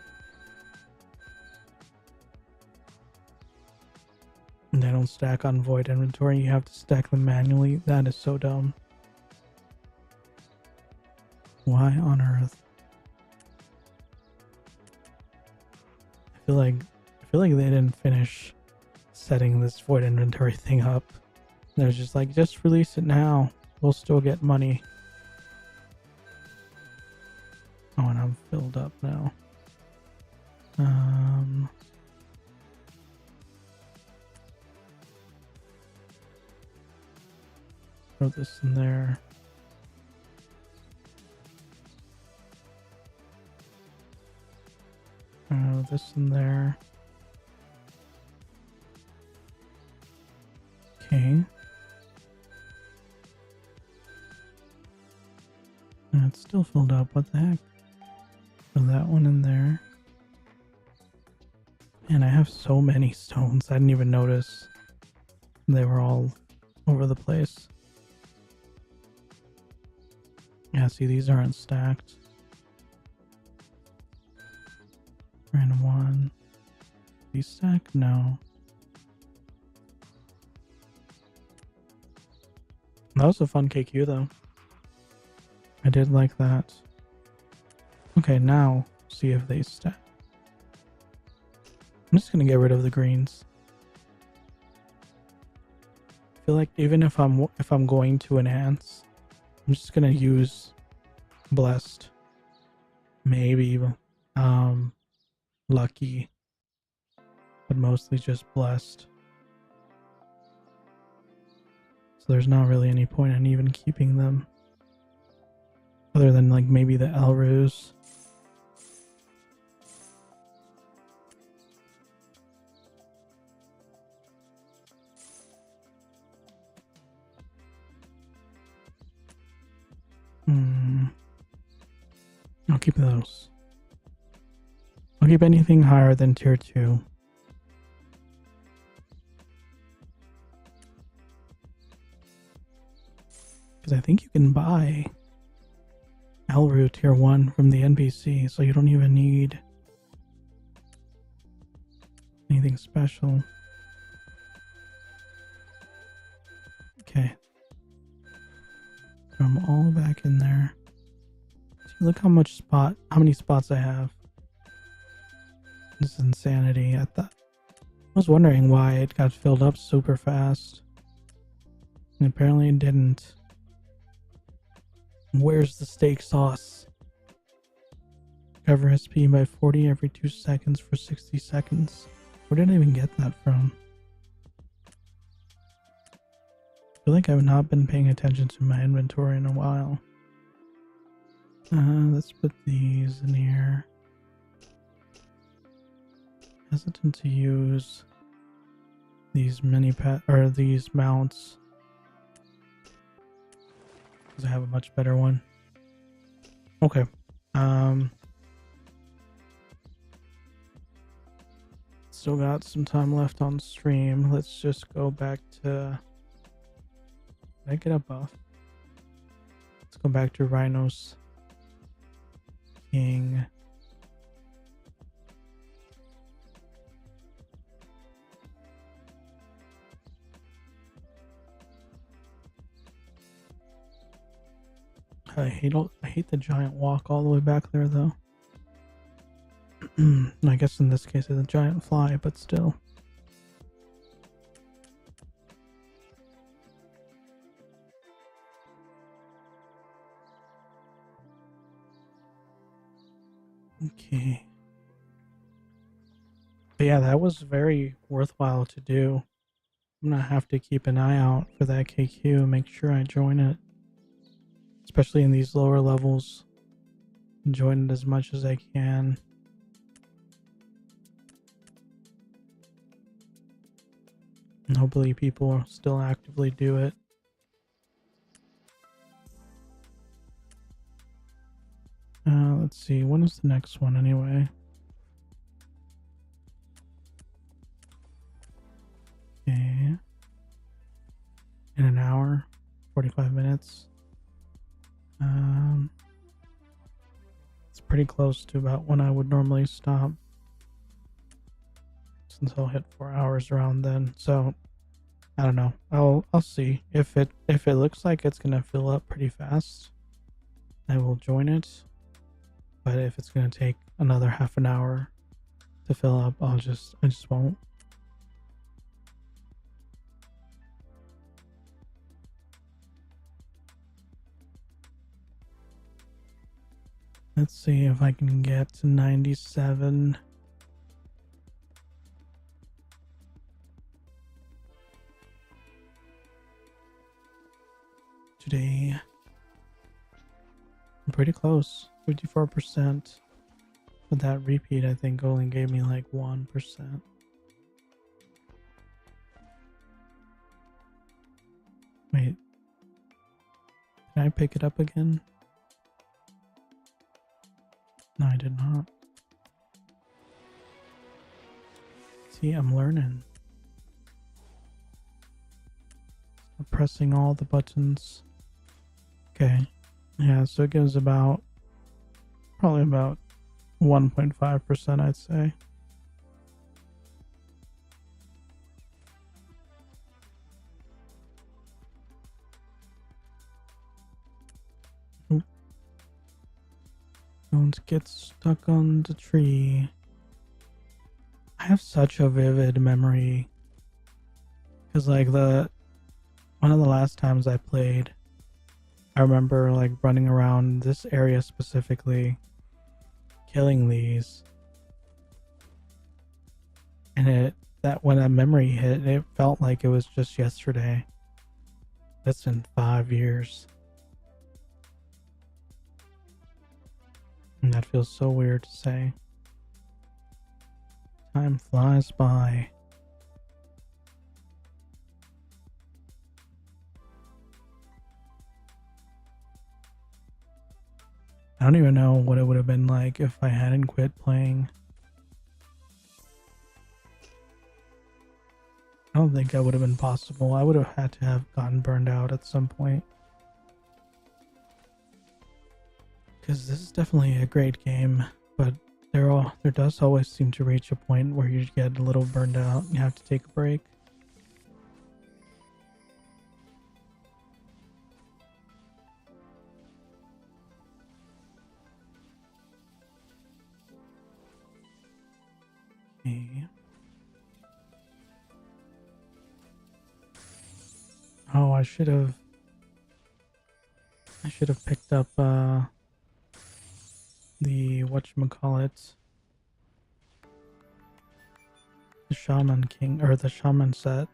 And they don't stack on void inventory. You have to stack them manually. That is so dumb. Why on earth? I feel like they didn't finish setting this void inventory thing up. They're just like, just release it now. We'll still get money. Oh, and I'm filled up now. Throw this in there. Throw this in there. Okay. And it's still filled up. What the heck? Throw that one in there. And I have so many stones. I didn't even notice. They were all over the place. Yeah, see, these aren't stacked. Random one. These stacked? No. That was a fun KQ though. I did like that. Okay, now see if they stack. I'm just gonna get rid of the greens. I feel like even if I'm going to enhance, I'm just gonna use blessed, maybe lucky, but mostly just blessed. So there's not really any point in even keeping them. Other than like maybe the Elrus. I'll keep those. I'll keep anything higher than tier 2. Because I think you can buy Elru tier 1 from the NPC, so you don't even need anything special. Okay. Throw them all back in there. See, look how many spots I have. This is insanity. I was wondering why it got filled up super fast. And apparently it didn't. Where's the steak sauce? Cover SP by 40 every 2 seconds for 60 seconds. Where did I even get that from? I feel like I've not been paying attention to my inventory in a while. Let's put these in here. Hesitant to use these these mounts because I have a much better one. Okay. Still got some time left on stream. Let's just go back to. Did I get a buff? Let's go back to Rhinos King. I hate the giant walk all the way back there though. I guess in this case it's a giant fly, but still. Okay. But yeah, that was very worthwhile to do. I'm gonna have to keep an eye out for that KQ, make sure I join it. Especially in these lower levels. Join it as much as I can. And hopefully people still actively do it. Let's see, when is the next one anyway? Okay. In an hour, 45 minutes. It's pretty close to about when I would normally stop. Since I'll hit 4 hours around then. So I don't know. I'll see. If it looks like it's gonna fill up pretty fast, I will join it. But if it's gonna take another half an hour to fill up, I just won't. Let's see if I can get to 97. Today. I'm pretty close. 54%. But that repeat, I think, only gave me like 1%. Wait. Can I pick it up again? No, I did not. See, I'm learning. I'm pressing all the buttons. Okay. Yeah, so it gives probably about 1.5%, I'd say. Don't get stuck on the tree. I have such a vivid memory. Because like one of the last times I played, I remember like running around this area specifically, killing these. And when that memory hit, it felt like it was just yesterday. That's been 5 years. And that feels so weird to say. Time flies by. I don't even know what it would have been like if I hadn't quit playing. I don't think that would have been possible. I would have had to have gotten burned out at some point. Because this is definitely a great game, but there does always seem to reach a point where you get a little burned out and you have to take a break. Okay. Oh, I should have picked up the whatchamacallit, the Shaman King, or the Shaman set.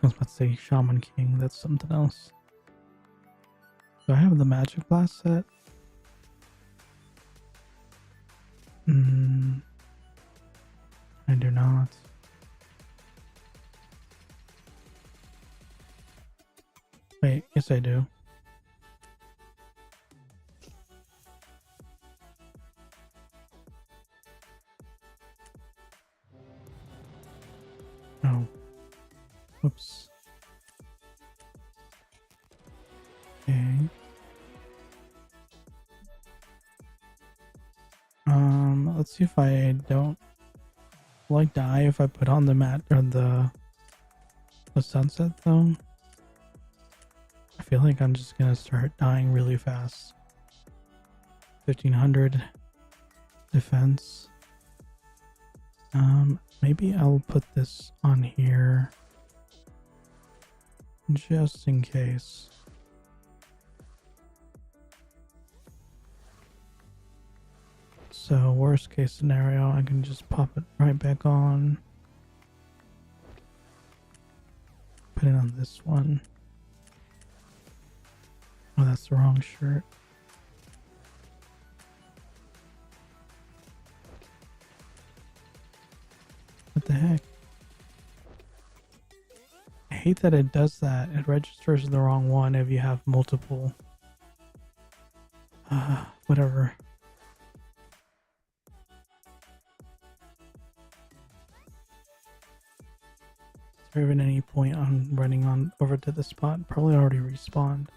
I was about to say Shaman King, that's something else. Do I have the Magic Blast set? I do not. Wait, yes I do. Oh. Whoops. Okay. Let's see if I don't like die if I put on the mat or the sunset though. I feel like I'm just gonna start dying really fast. 1500 defense. Maybe I'll put this on here just in case. So worst case scenario, I can just pop it right back on. Put it on this one. Oh, that's the wrong shirt. What the heck? I hate that it does that. It registers the wrong one if you have multiple. Whatever. Is there even any point on running on over to the spot? Probably already respawned.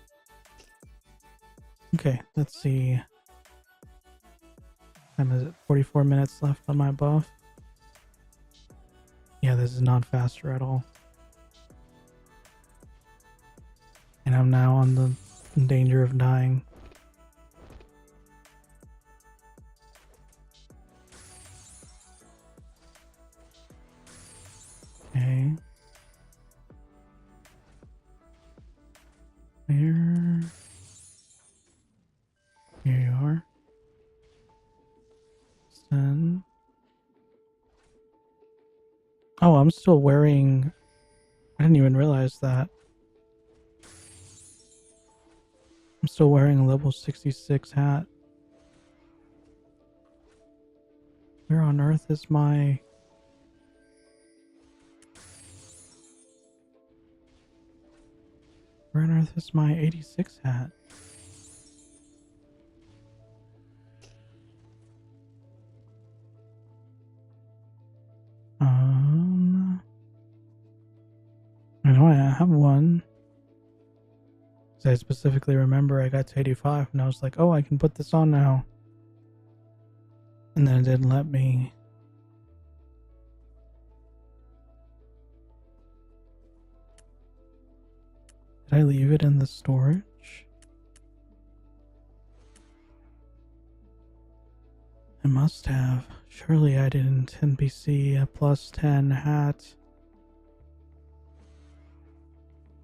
Okay, let's see. Time is it? 44 minutes left on my buff. Yeah, this is not faster at all. And I'm now on the danger of dying. Okay. Here you are. Then. Oh, I'm still wearing. I didn't even realize that. I'm still wearing a level 66 hat. Where on earth is my... Where on earth is my 86 hat? I know I have one. I specifically remember I got to 85 and I was like, oh, I can put this on now. And then it didn't let me. Did I leave it in the storage? I must have. Surely I didn't NPC a +10 hat.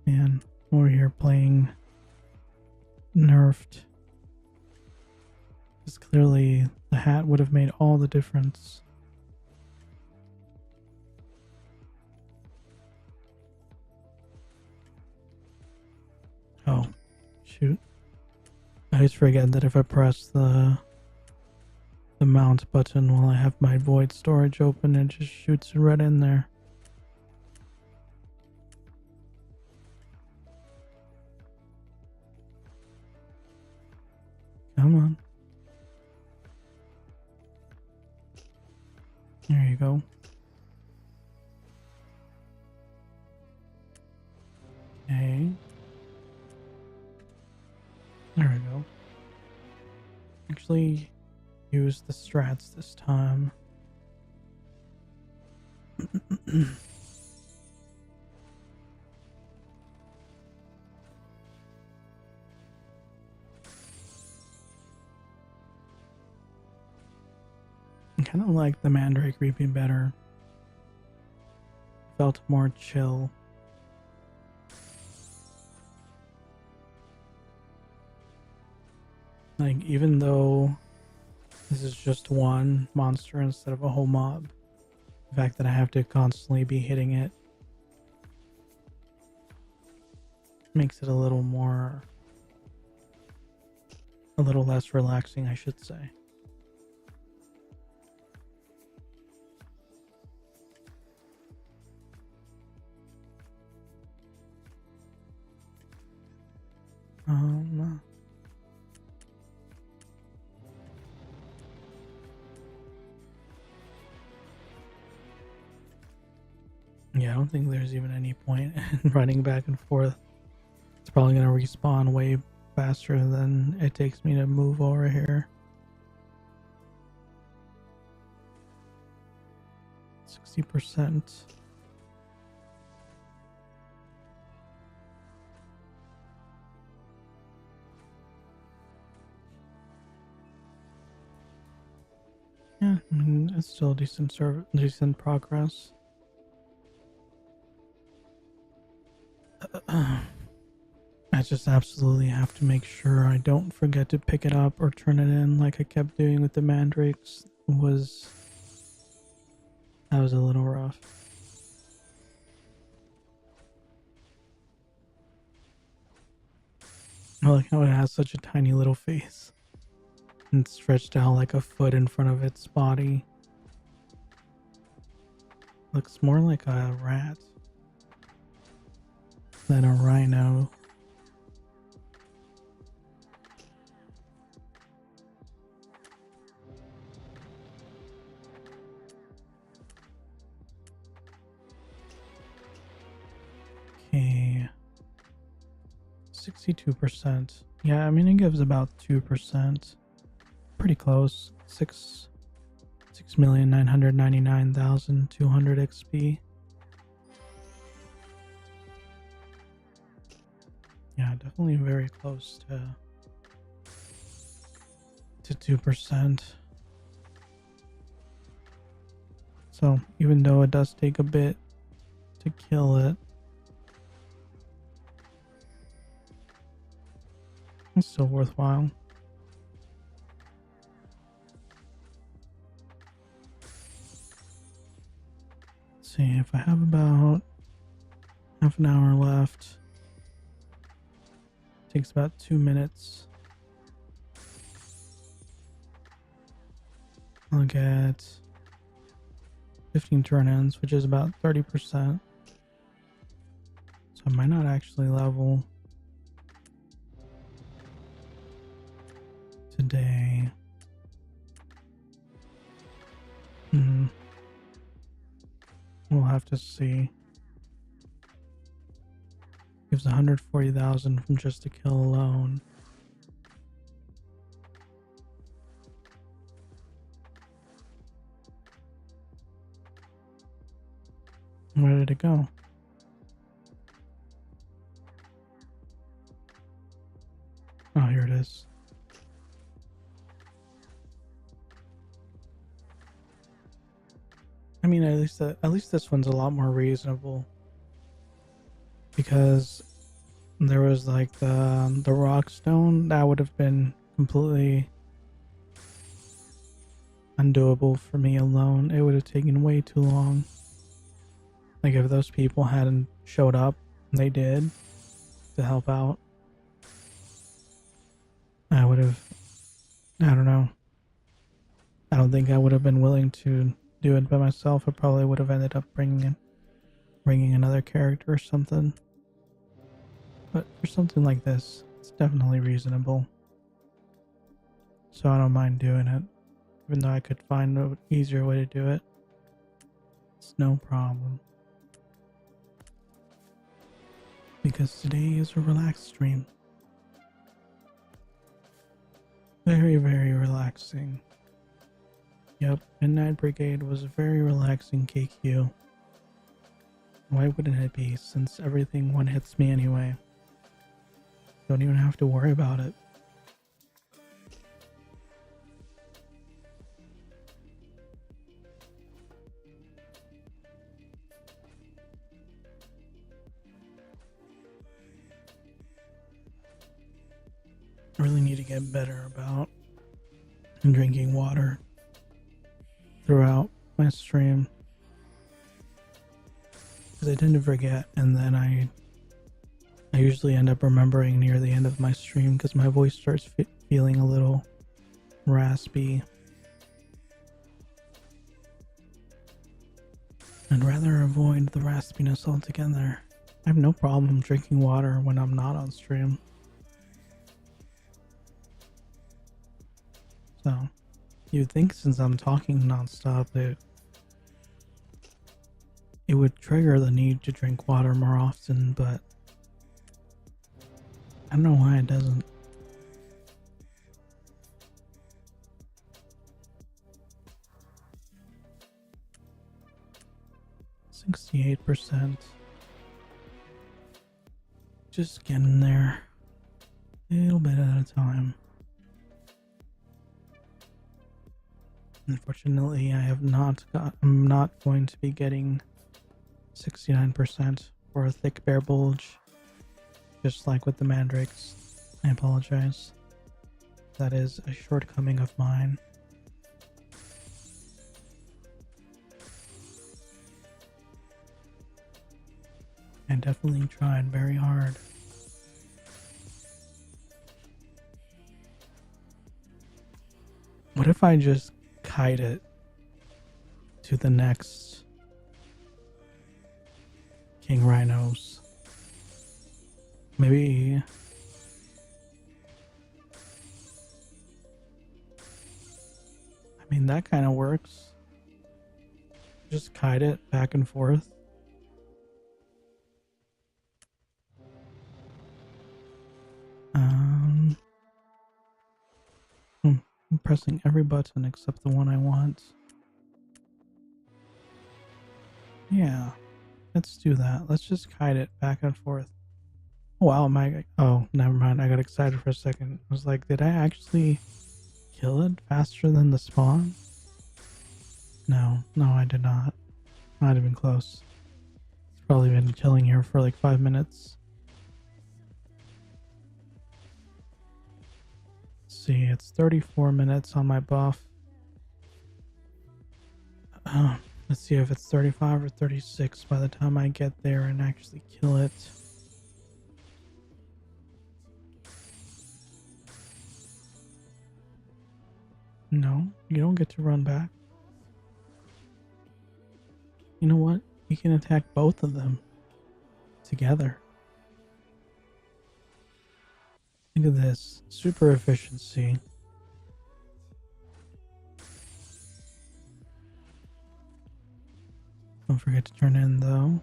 Man, we're here playing nerfed. Because clearly the hat would have made all the difference. Oh, shoot. I always forget that if I press the mount button while I have my void storage open, it just shoots it right in there. Come on. There you go. Okay. There we go. actually use the strats this time. I kind of like the Mandrake Reaping better. Felt more chill. Like, even though this is just one monster instead of a whole mob, the fact that I have to constantly be hitting it makes it a little less relaxing, I should say. Yeah, I don't think there's even any point in running back and forth. It's probably gonna respawn way faster than it takes me to move over here. 60%. Yeah, I mean, it's still decent progress. I just absolutely have to make sure I don't forget to pick it up or turn it in like I kept doing with the mandrakes. That was a little rough. I like how it has such a tiny little face and stretched out like a foot in front of its body. Looks more like a rat than a rhino. Okay. 62%. Yeah, I mean, it gives about 2%. Pretty close. 6,999,200 XP. Yeah, definitely very close to 2%. So even though it does take a bit to kill it, it's still worthwhile. Let's see, if I have about half an hour left, it takes about 2 minutes. I'll get 15 turn-ins, which is about 30%. So I might not actually level today. We'll have to see. Gives 140,000 from just a kill alone. Where did it go? Oh, here it is. I mean, at least this one's a lot more reasonable, because there was like the rock stone that would have been completely undoable for me alone. It would have taken way too long. Like, if those people hadn't showed up, and they did, to help out, I would have, I don't know. I don't think I would have been willing to do it by myself. I probably would have ended up bringing another character or something. But for something like this, it's definitely reasonable. So I don't mind doing it. Even though I could find an easier way to do it, it's no problem. Because today is a relaxed stream. Very, very relaxing. Yep, Midnight Brigade was a very relaxing KQ. Why wouldn't it be, since everything one hits me anyway? Don't even have to worry about it. I really need to get better about drinking water throughout my stream, because I tend to forget, and then I usually end up remembering near the end of my stream because my voice starts feeling a little raspy. I'd rather avoid the raspiness altogether. I have no problem drinking water when I'm not on stream. So, you'd think since I'm talking nonstop it would trigger the need to drink water more often, but I don't know why it doesn't. %. Just getting there. A little bit at a time. Unfortunately, I'm not going to be getting 69% for a thick bear bulge. Just like with the mandrakes. I apologize. That is a shortcoming of mine. I definitely tried very hard. What if I just kite it to the next King Rhinos? Maybe I mean that kind of works. Just kite it back and forth. I'm pressing every button except the one I want. Yeah, let's do that. Let's just kite it back and forth. Wow, oh, never mind. I got excited for a second. I was like, did I actually kill it faster than the spawn? No, I did not. Not even close. It's probably been chilling here for like 5 minutes. Let's see, it's 34 minutes on my buff. Let's see if it's 35 or 36 by the time I get there and actually kill it. No, you don't get to run back. You know what? You can attack both of them together. Look at this. Super efficiency. Don't forget to turn in though.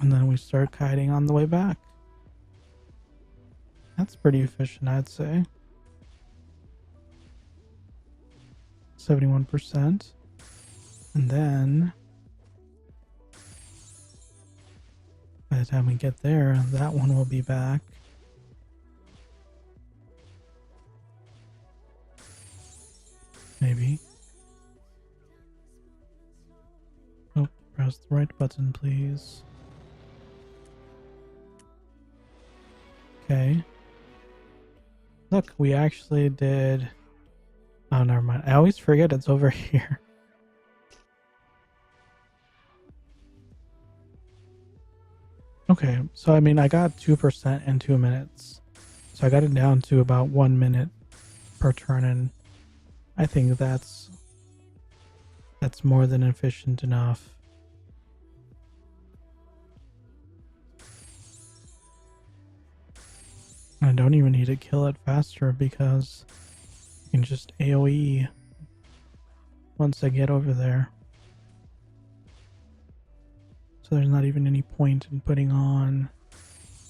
And then we start kiting on the way back. That's pretty efficient, I'd say. 71%. And then by the time we get there, that one will be back. Maybe. Oh, press the right button, please. Okay. Look, we actually did... Oh, never mind. I always forget it's over here. Okay, so I mean, I got 2% in 2 minutes. So I got it down to about 1 minute per turn, and I think that's more than efficient enough. I don't even need to kill it faster because you can just AoE once I get over there. So there's not even any point in putting on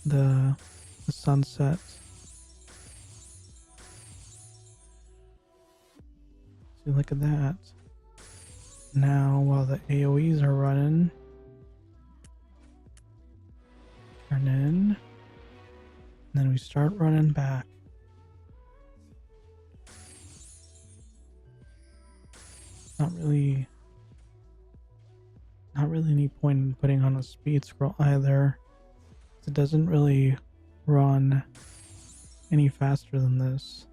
the sunset. See, look at that. Now, while the AoEs are running, turn in, and then we start running back. Not really any point in putting on a speed scroll either. It doesn't really run any faster than this.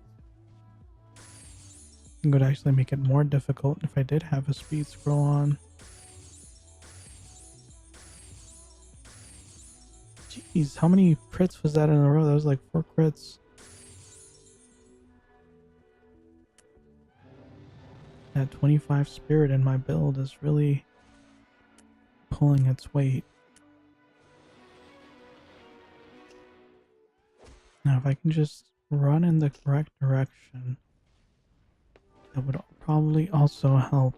It would actually make it more difficult if I did have a speed scroll on. Jeez, how many crits was that in a row? That was like 4 crits. That 25 spirit in my build is really pulling its weight. Now if I can just run in the correct direction, that would probably also help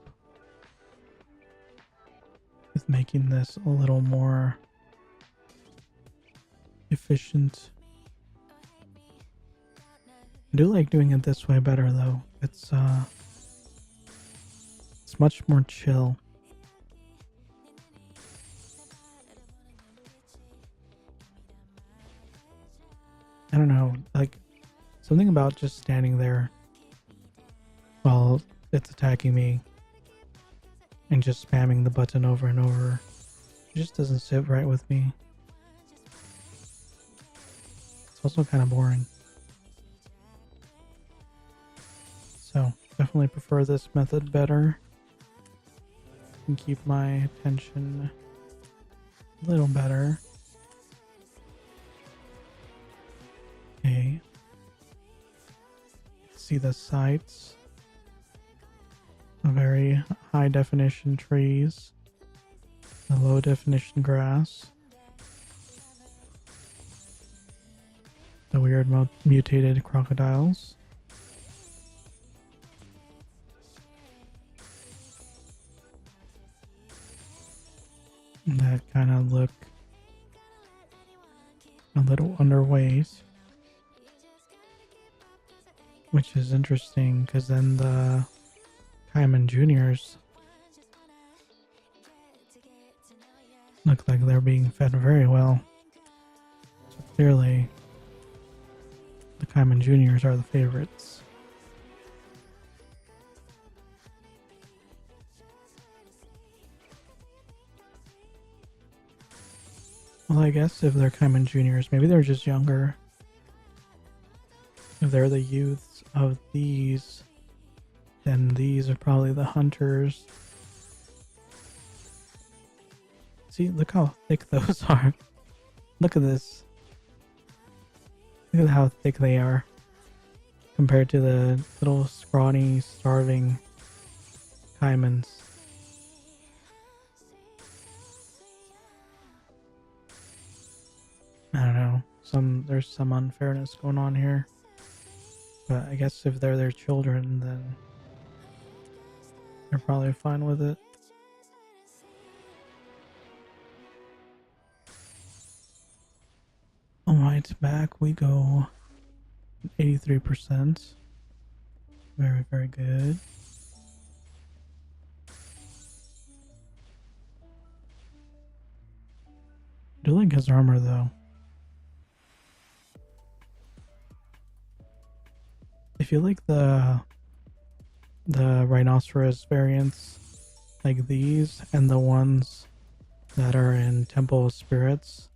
with making this a little more efficient. I do like doing it this way better though. It's much more chill. I don't know, like something about just standing there while it's attacking me and just spamming the button over and over, it just doesn't sit right with me. It's also kind of boring. So definitely prefer this method better. And keep my attention a little better. Okay. See the sights. The very high definition trees. The low definition grass. The weird mutated crocodiles. That kind of look a little underweight, which is interesting because then the Kaiman Juniors look like they're being fed very well. So clearly, the Kaiman Juniors are the favorites. Well, I guess if they're Kaiman Juniors, maybe they're just younger. If they're the youths of these, then these are probably the hunters. See, look how thick those are. Look at this. Look at how thick they are compared to the little scrawny, starving Kaimans. I don't know. There's some unfairness going on here. But I guess if they're their children, then they're probably fine with it. Alright, back we go. 83%. Very, very good. I do like his armor though. I feel like the rhinoceros variants, like these, and the ones that are in Temple of Spirits,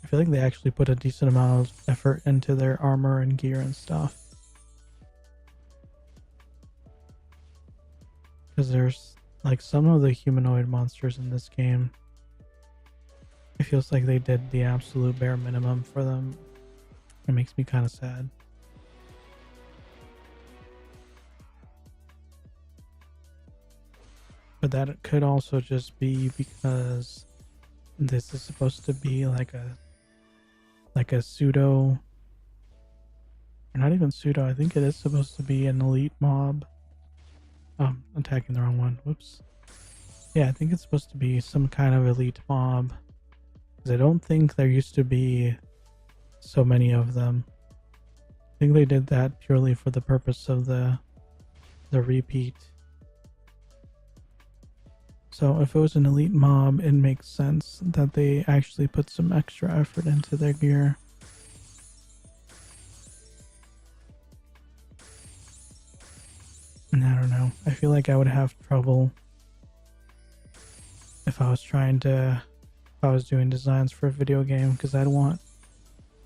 I feel like they actually put a decent amount of effort into their armor and gear and stuff. Because there's like some of the humanoid monsters in this game, it feels like they did the absolute bare minimum for them. It makes me kind of sad. But that could also just be because this is supposed to be like a pseudo, or not even pseudo, I think it is supposed to be an elite mob. Oh, I'm attacking the wrong one. Whoops. Yeah, I think it's supposed to be some kind of elite mob. Because I don't think there used to be so many of them. I think they did that purely for the purpose of the repeat. So if it was an elite mob, it makes sense that they actually put some extra effort into their gear. And I don't know. I feel like I would have trouble if I was doing designs for a video game, because I'd want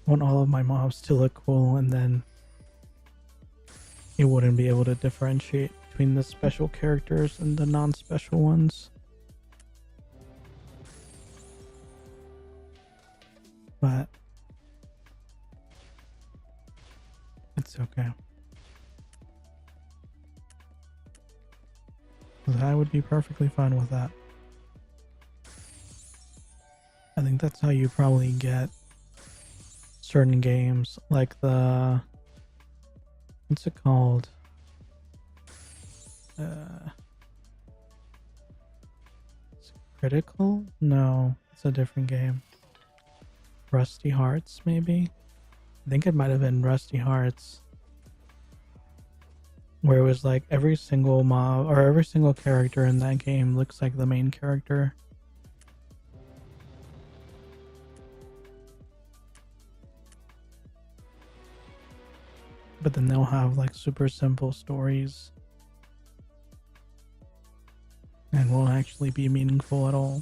all of my mobs to look cool, and then it wouldn't be able to differentiate between the special characters and the non-special ones. But it's okay. I would be perfectly fine with that. I think that's how you probably get certain games, like the... what's it called? Is it Critical? No, it's a different game. Rusty Hearts, maybe? I think it might have been Rusty Hearts, where it was like every single mob or every single character in that game looks like the main character. But then they'll have like super simple stories and won't actually be meaningful at all.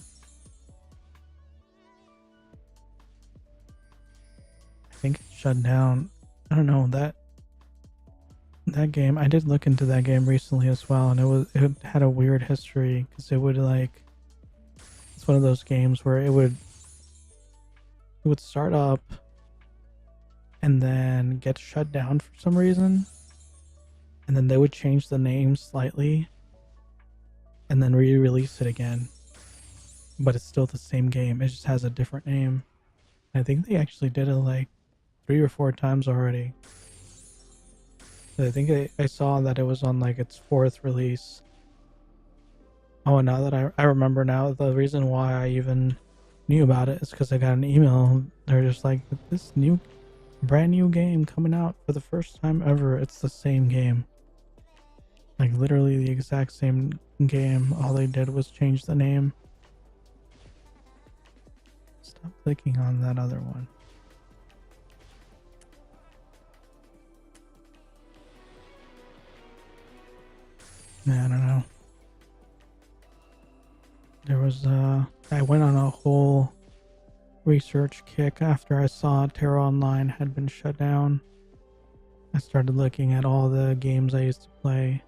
I think it's shut down. I don't know, that game, I did look into that game recently as well, and it had a weird history, because it would like, it's one of those games where it would start up and then get shut down for some reason, and then they would change the name slightly and then re-release it again, but it's still the same game, it just has a different name. I think they actually did it like 3 or 4 times already. I think I saw that it was on like its 4th release. Oh, now that I remember now, the reason why I even knew about it is because I got an email. They're just like, this brand new game coming out for the first time ever. It's the same game. Like literally the exact same game. All they did was change the name. Stop clicking on that other one. Man, I don't know. There was I went on a whole research kick after I saw Terra Online had been shut down. I started looking at all the games I used to play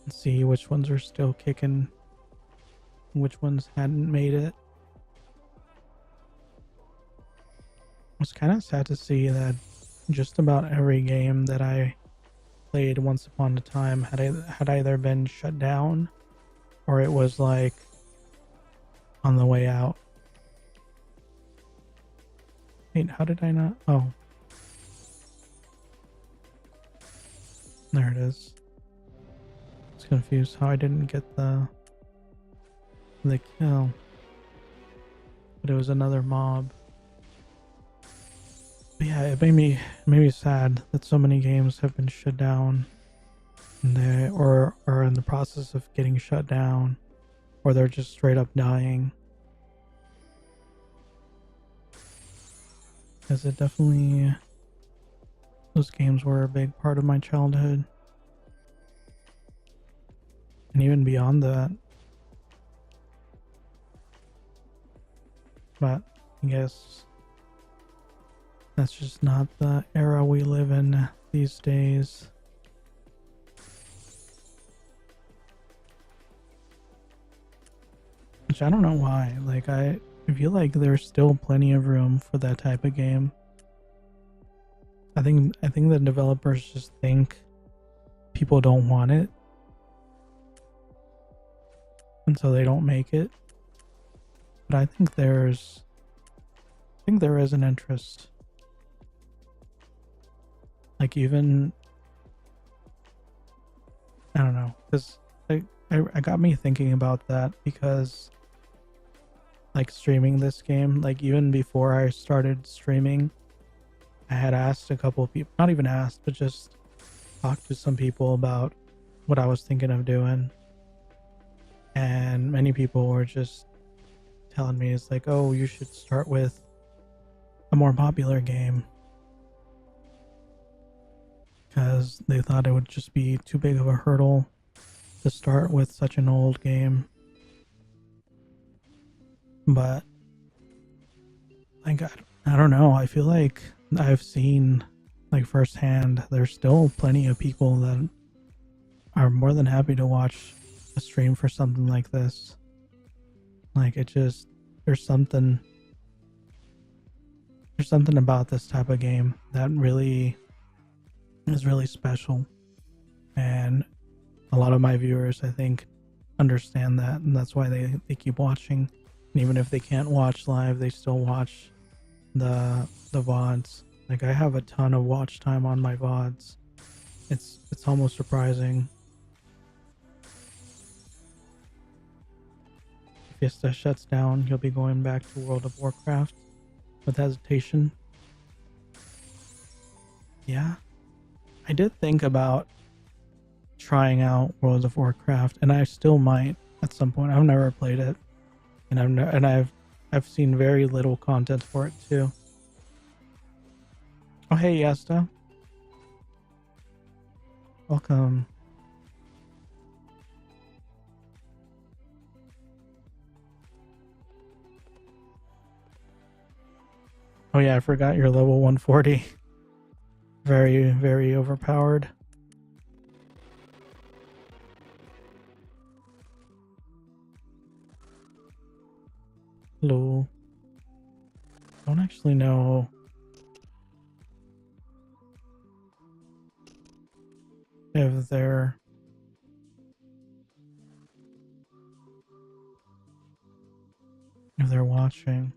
and see which ones are still kicking and which ones hadn't made it. It was kind of sad to see that just about every game that I played once upon a time had either been shut down or it was like on the way out. Wait, how did I not? Oh, there it is. I was confused how I didn't get the kill, but it was another mob. But yeah, it made me sad that so many games have been shut down, and they or are in the process of getting shut down, or they're just straight up dying. Because it definitely, those games were a big part of my childhood, and even beyond that. But I guess that's just not the era we live in these days. Which I don't know why. Like, I feel like there's still plenty of room for that type of game. I think the developers just think people don't want it, and so they don't make it. But I think there is an interest. Like, even, I don't know, because I I got me thinking about that because like streaming this game, like even before I started streaming, I had asked a couple of people, not even asked, but just talked to some people about what I was thinking of doing. And many people were just telling me, it's like, oh, you should start with a more popular game. Because they thought it would just be too big of a hurdle to start with such an old game. But like I don't know, I feel like I've seen like firsthand there's still plenty of people that are more than happy to watch a stream for something like this. Like it just there's something about this type of game that really is really special, and a lot of my viewers I think understand that, and that's why they keep watching. And even if they can't watch live, they still watch the VODs. Like I have a ton of watch time on my VODs. It's almost surprising. If Fiesta shuts down, you'll be going back to World of Warcraft with hesitation. Yeah, I did think about trying out World of Warcraft, and I still might at some point. I've never played it, and I've seen very little content for it too. Oh hey Yesta, welcome. Oh yeah, I forgot you're level 140. Very, very overpowered. Hello. Don't actually know if they're watching.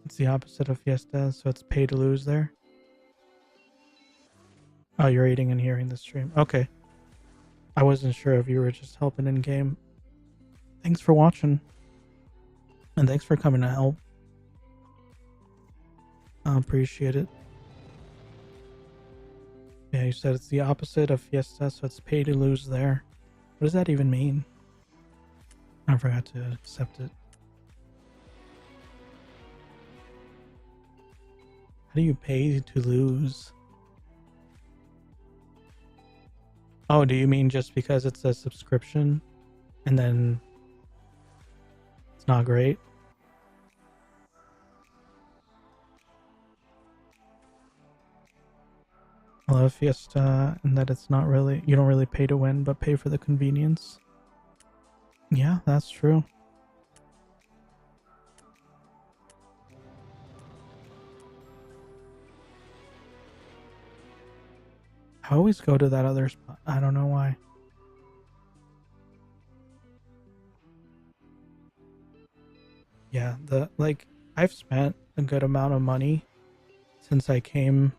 It's the opposite of Fiesta, so it's pay to lose there. Oh, you're eating and hearing the stream. Okay. I wasn't sure if you were just helping in game. Thanks for watching. And thanks for coming to help. I appreciate it. Yeah, you said it's the opposite of Fiesta, so it's pay to lose there. What does that even mean? I forgot to accept it. How do you pay to lose? Oh, do you mean just because it's a subscription and then it's not great? I love Fiesta and that it's not really, you don't really pay to win, but pay for the convenience. Yeah, that's true. I always go to that other spot. I don't know why. Yeah, I've spent a good amount of money since I came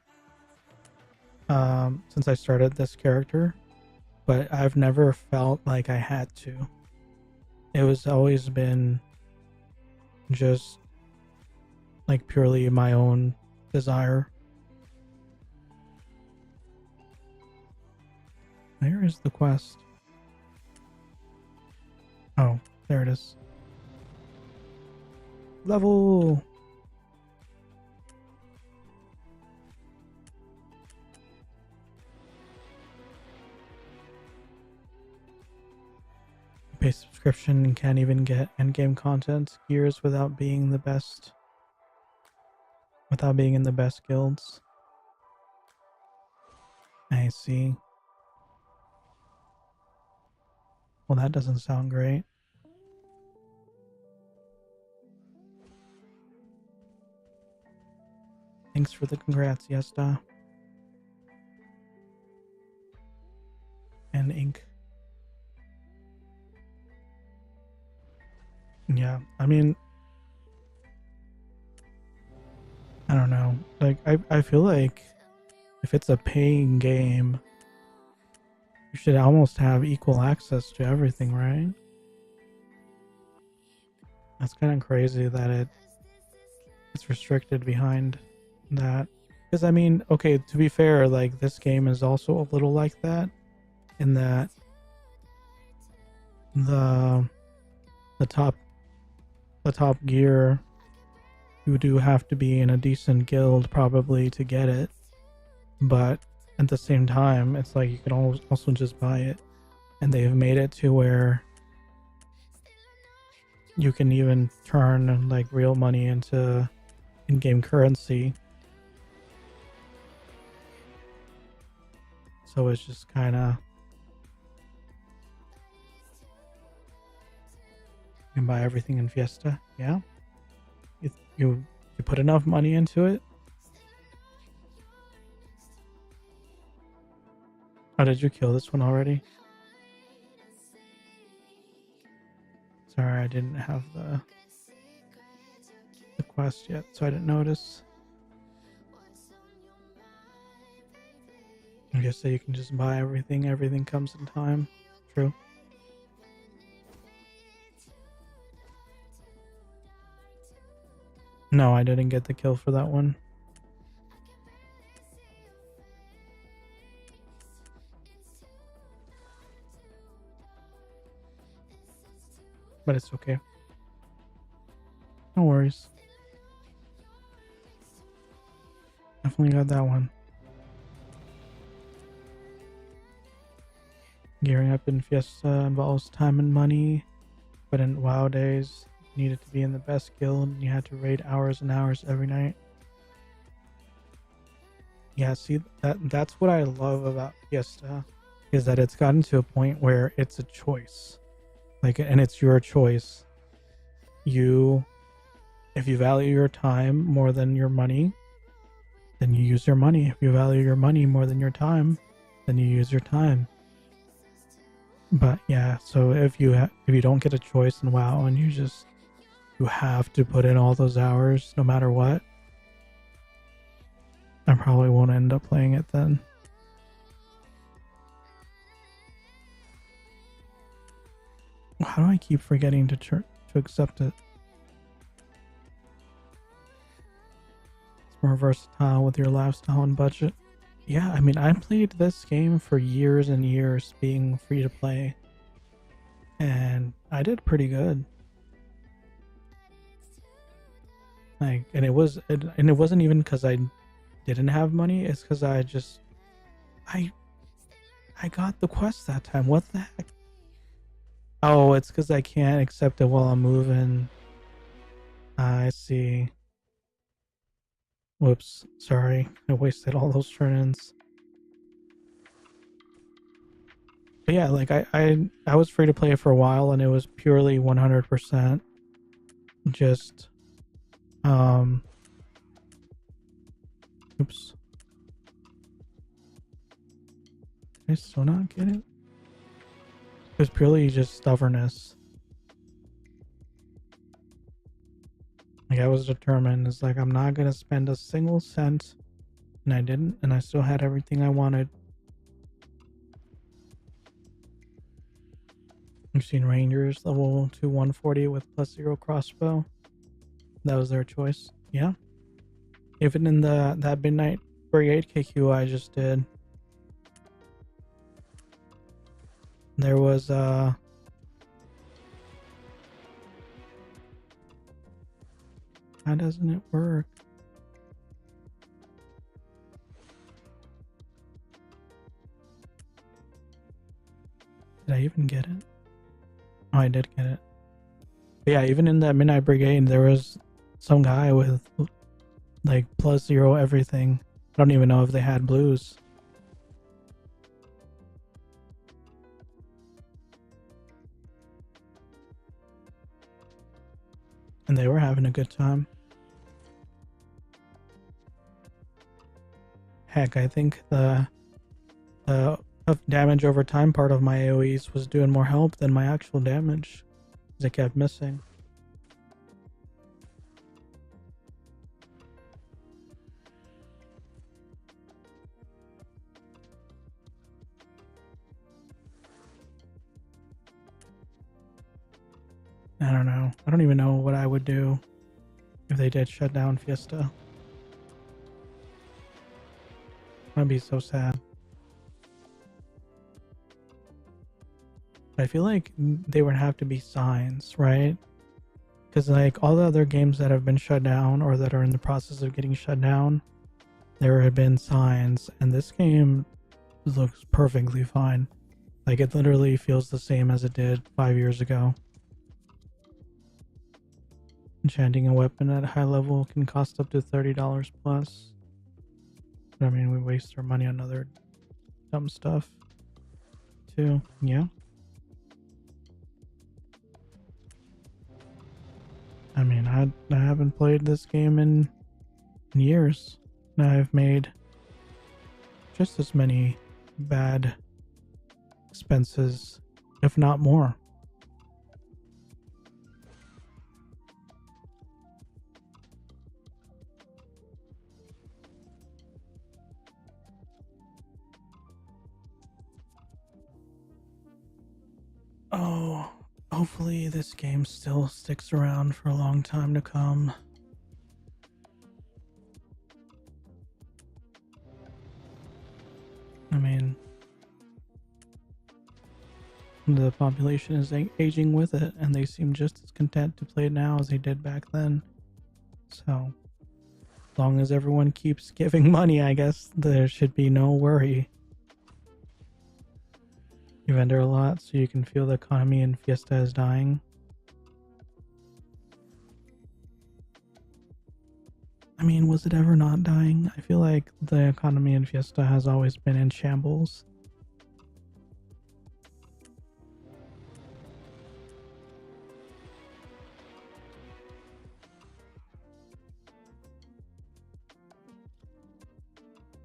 since I started this character, but I've never felt like I had to. It was always been just like purely my own desire. Where is the quest? Oh, there it is. Level. Pay subscription and can't even get endgame content gears without being the best. Without being in the best guilds. I see. Well, that doesn't sound great. Thanks for the congrats, Yesta. And ink. Yeah, I mean, I don't know. Like, I feel like if it's a paying game, You should almost have equal access to everything, right? That's kind of crazy that it's restricted behind that. Because I mean, okay, to be fair, like this game is also a little like that in that the the top the top gear, you do have to be in a decent guild probably to get it, but at the same time it's like you can also just buy it, and they've made it to where you can even turn like real money into in-game currency. So it's just kind of, you can buy everything in Fiesta. Yeah, you put enough money into it. Oh, did you kill this one already? Sorry, I didn't have the quest yet, so I didn't notice. I guess that you can just buy everything. Everything comes in time. True. No, I didn't get the kill for that one. But it's okay. No worries. Definitely got that one. Gearing up in Fiesta involves time and money, but in WoW days, you needed to be in the best guild and you had to raid hours and hours every night. Yeah, see, that's what I love about Fiesta, is that it's gotten to a point where it's a choice. Like, and it's your choice. If you value your time more than your money, then you use your money. If you value your money more than your time, then you use your time. But yeah, so if you don't get a choice in WoW and you have to put in all those hours no matter what, I probably won't end up playing it then. How do I keep forgetting to accept it? It's more versatile with your lifestyle and budget. Yeah, I mean, I played this game for years and years being free to play, and I did pretty good. Like, and it wasn't even because I didn't have money. It's because I I got the quest that time. What the heck? Oh, it's because I can't accept it while I'm moving. I see. Whoops. Sorry. I wasted all those turn-ins. But yeah, like I was free to play for a while and it was purely 100% just oops. Did I still not get it? It was purely just stubbornness. Like I was determined. It's like I'm not gonna spend a single cent, and I didn't, and I still had everything I wanted. I've seen Rangers level to 140 with +0 crossbow. That was their choice. Yeah. Even in that Midnight Brigade KQ I just did, there was how doesn't it work? Did I even get it? Oh, I did get it. But yeah, even in that Midnight Brigade, there was some guy with like +0 everything. I don't even know if they had blues. And they were having a good time. Heck, I think the damage over time part of my AoEs was doing more help than my actual damage, because it kept missing. I don't know. I don't even know what I would do if they did shut down Fiesta. I'd be so sad. I feel like they would have to be signs, right? Because like all the other games that have been shut down or that are in the process of getting shut down, there have been signs, and this game looks perfectly fine. Like it literally feels the same as it did 5 years ago. Enchanting a weapon at a high level can cost up to $30 plus. But I mean, we waste our money on other dumb stuff too. Yeah. I mean, I haven't played this game in years. And I've made just as many bad expenses, if not more. Oh, hopefully this game still sticks around for a long time to come. I mean, the population is aging with it, and they seem just as content to play it now as they did back then. So, as long as everyone keeps giving money, I guess there should be no worry. You vendor a lot, so you can feel the economy in Fiesta is dying. I mean, was it ever not dying? I feel like the economy in Fiesta has always been in shambles.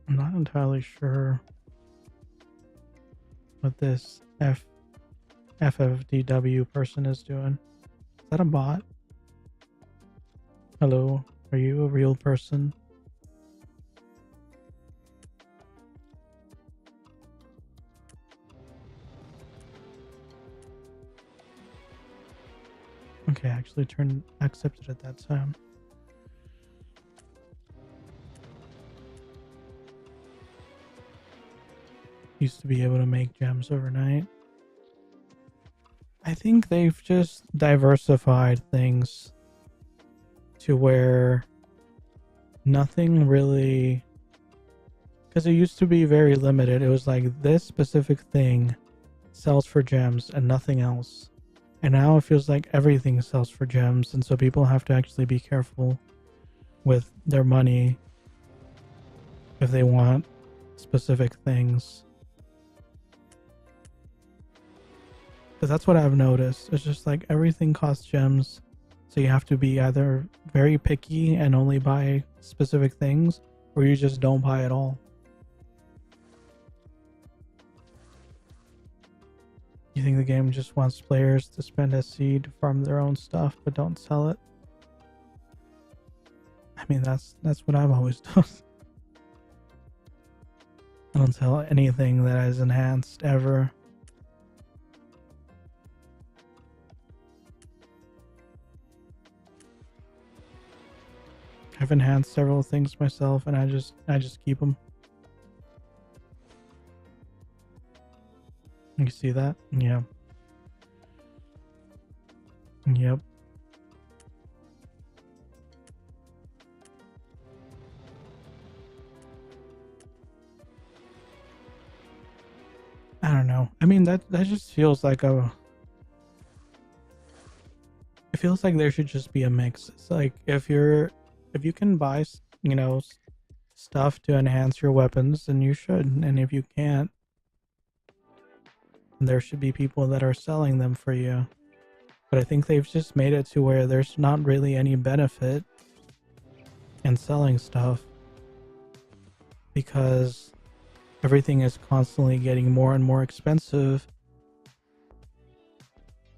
I'm not entirely sure what this FFDW person is doing. Is that a bot? Hello, are you a real person? Okay, I actually accepted at that time. Used to be able to make gems overnight. I think they've just diversified things to where nothing really, because it used to be very limited. It was like this specific thing sells for gems and nothing else. And now it feels like everything sells for gems, and so people have to actually be careful with their money if they want specific things. Because that's what I've noticed. It's just like everything costs gems, so you have to be either very picky and only buy specific things, or you just don't buy at all. You think the game just wants players to spend SC to farm their own stuff but don't sell it? I mean, that's what I've always done. I don't sell anything that is enhanced ever. I've enhanced several things myself, and I just keep them. You see that? Yeah. Yep. I don't know. I mean, that just feels like it feels like there should just be a mix. It's like if you can buy, stuff to enhance your weapons, then you should. And if you can't, there should be people that are selling them for you. But I think they've just made it to where there's not really any benefit in selling stuff, because everything is constantly getting more and more expensive.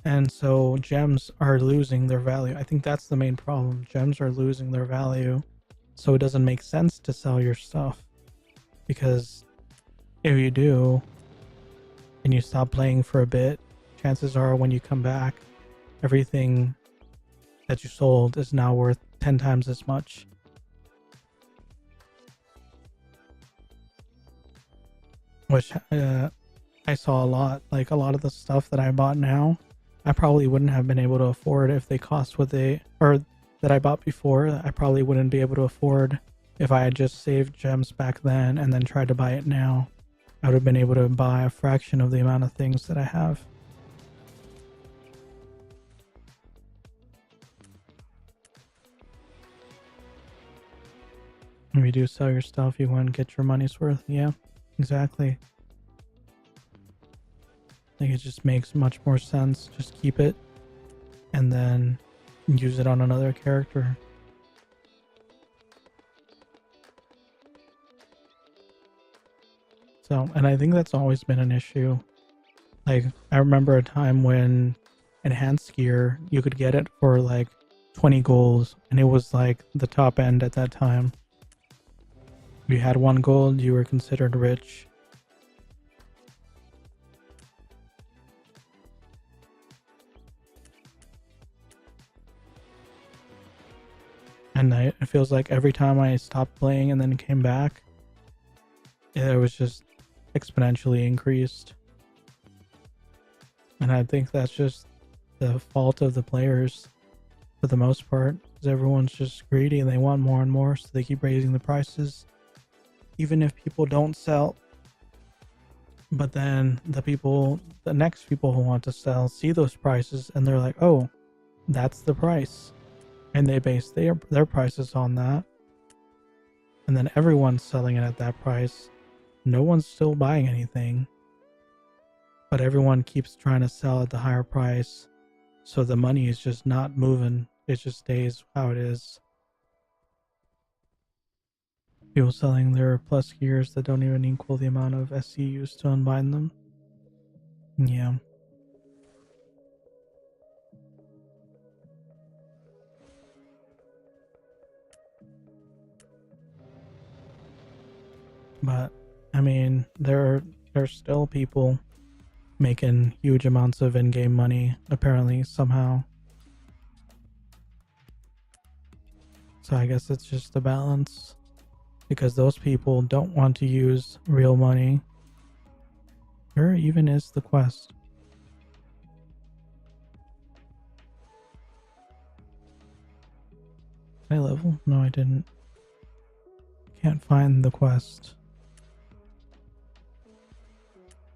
And so gems are losing their value. I think that's the main problem. Gems are losing their value. So it doesn't make sense to sell your stuff. Because if you do, and you stop playing for a bit, chances are when you come back, everything that you sold is now worth 10 times as much. Which I saw a lot. Like a lot of the stuff that I bought now, I probably wouldn't have been able to afford if they cost what they, or that I bought before, I probably wouldn't be able to afford if I had just saved gems back then and then tried to buy it now. I would have been able to buy a fraction of the amount of things that I have. If you do sell your stuff, you want to get your money's worth. Yeah, exactly. I think it just makes much more sense. Just keep it and then use it on another character. So, and I think that's always been an issue. Like, I remember a time when enhanced gear, you could get it for like 20 gold, and it was like the top end at that time. If you had 1 gold, you were considered rich. And it feels like every time I stopped playing and then came back, it was just exponentially increased. And I think that's just the fault of the players for the most part, because everyone's just greedy and they want more and more, so they keep raising the prices even if people don't sell. But then the next people who want to sell see those prices and they're like, oh, that's the price, and they base their prices on that, and then everyone's selling it at that price. No one's still buying anything, but everyone keeps trying to sell at the higher price, so the money is just not moving. It just stays how it is. People selling their plus gears that don't even equal the amount of SC used to unbind them. Yeah. But I mean, there's still people making huge amounts of in-game money, apparently, somehow. So I guess it's just a balance, because those people don't want to use real money. Where even is the quest? Did I level? No, I didn't. Can't find the quest.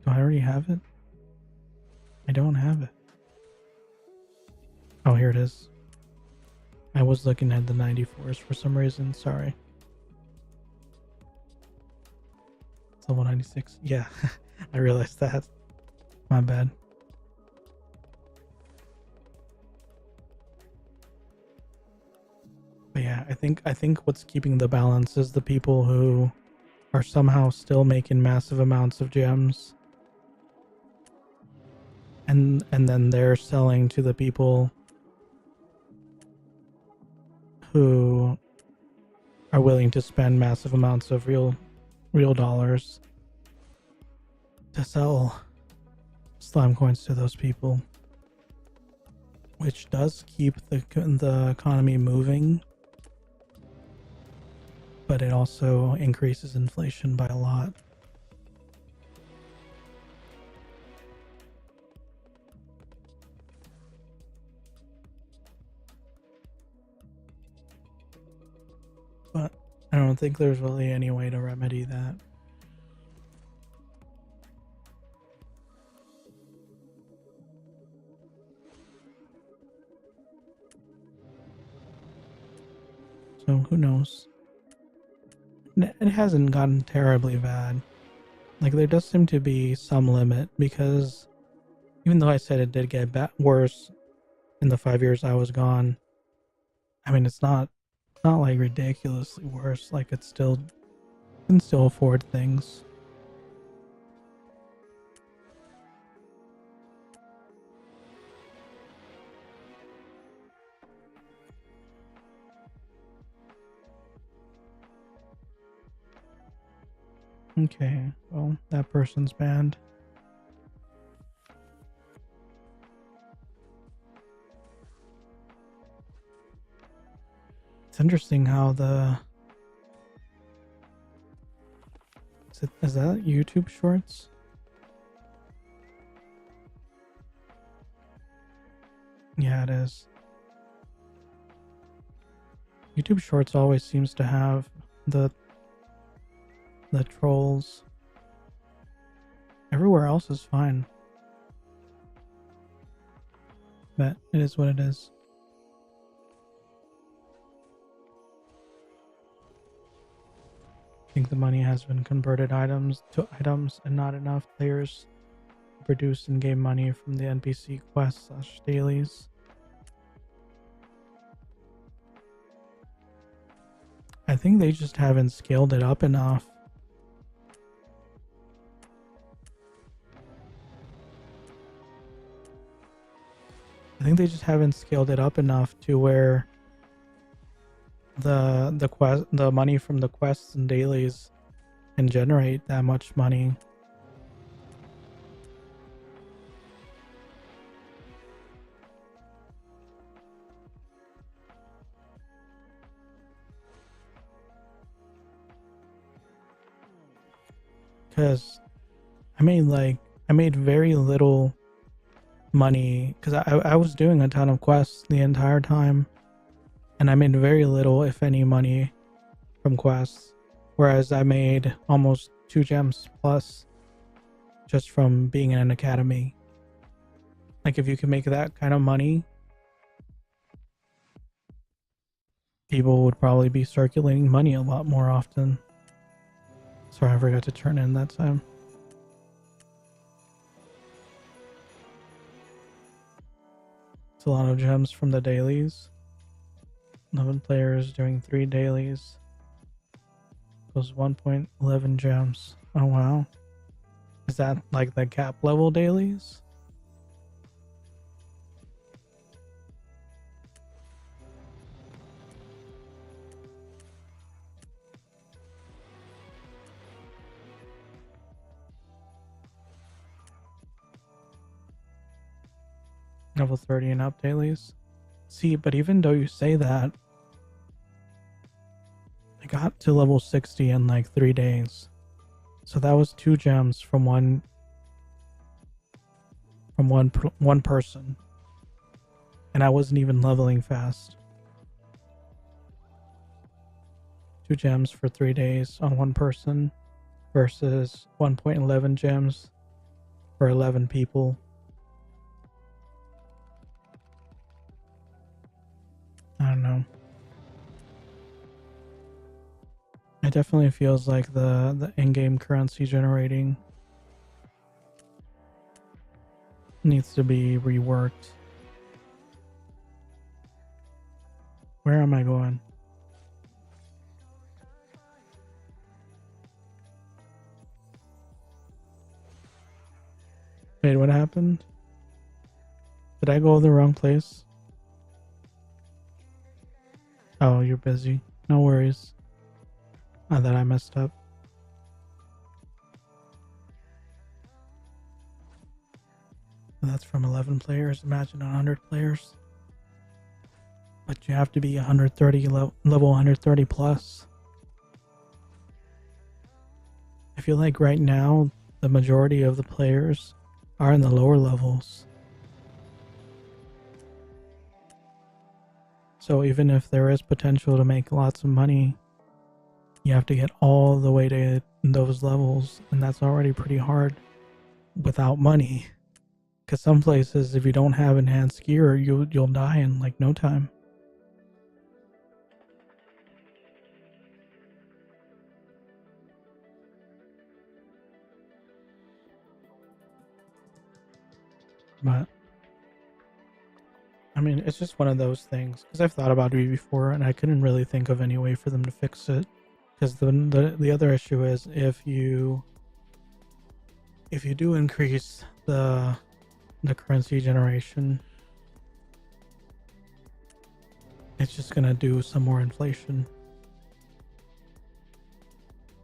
Do I already have it? I don't have it. Oh, here it is. I was looking at the 94s for some reason. Sorry. It's level 96. Yeah, I realized that. My bad. But yeah, I think what's keeping the balance is the people who are somehow still making massive amounts of gems, and then they're selling to the people who are willing to spend massive amounts of real dollars to sell slime coins to those people, which does keep the economy moving, but it also increases inflation by a lot. But I don't think there's really any way to remedy that. So who knows? It hasn't gotten terribly bad. Like, there does seem to be some limit, because even though I said it did get worse in the 5 years I was gone, I mean, it's not like ridiculously worse. Like, it's still, you can still afford things. Okay, well, that person's banned. It's interesting how the is that YouTube Shorts? Yeah, it is. YouTube Shorts always seems to have the trolls. Everywhere else is fine. But it is what it is. I think the money has been converted items to items and not enough players produce in-game money from the NPC quests / dailies. I think they just haven't scaled it up enough. I think they just haven't scaled it up enough to where the money from the quests and dailies can generate that much money. Because I made very little money because I was doing a ton of quests the entire time, and I made very little, if any, money from quests, whereas I made almost 2 gems plus just from being in an academy. Like, if you can make that kind of money, people would probably be circulating money a lot more often. Sorry, I forgot to turn in that time. It's a lot of gems from the dailies. 11 players doing 3 dailies. Goes 1.11 gems. Oh wow. Is that like the cap level dailies? Level 30 and up dailies. See, but even though you say that, I got to level 60 in like 3 days. So that was 2 gems from one person. And I wasn't even leveling fast. 2 gems for 3 days on one person versus 1.11 gems for 11 people. I don't know. It definitely feels like the in-game currency generating needs to be reworked. Where am I going? Wait, what happened? Did I go the wrong place? Oh, you're busy. No worries. Not that I messed up. That's from 11 players. Imagine 100 players. But you have to be 130 level 130 plus. I feel like right now the majority of the players are in the lower levels. So even if there is potential to make lots of money, you have to get all the way to those levels, and that's already pretty hard without money. Because some places, if you don't have enhanced gear, you'll die in like no time. But I mean, it's just one of those things. Because I've thought about it before, and I couldn't really think of any way for them to fix it. Because the other issue is if you do increase the currency generation, it's just gonna do some more inflation.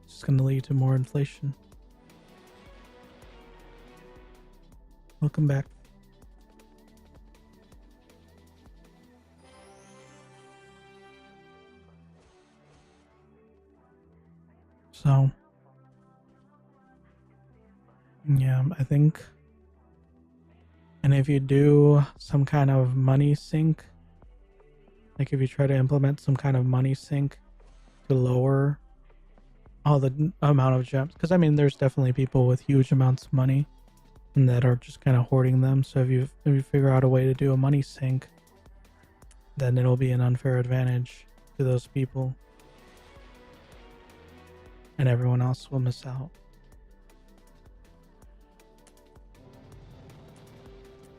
It's just gonna lead to more inflation. Welcome back. So yeah, I think, and if you do some kind of money sink, like if you try to implement some kind of money sink to lower all the amount of gems, because I mean there's definitely people with huge amounts of money and that are just kind of hoarding them. So if you figure out a way to do a money sink, then it'll be an unfair advantage to those people, and everyone else will miss out.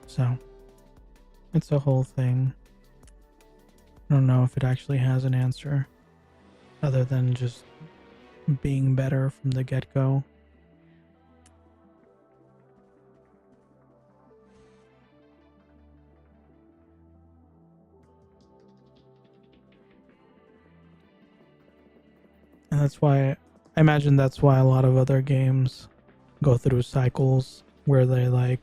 So it's a whole thing. I don't know if it actually has an answer other than just being better from the get-go. And that's why I imagine that's why a lot of other games go through cycles where they like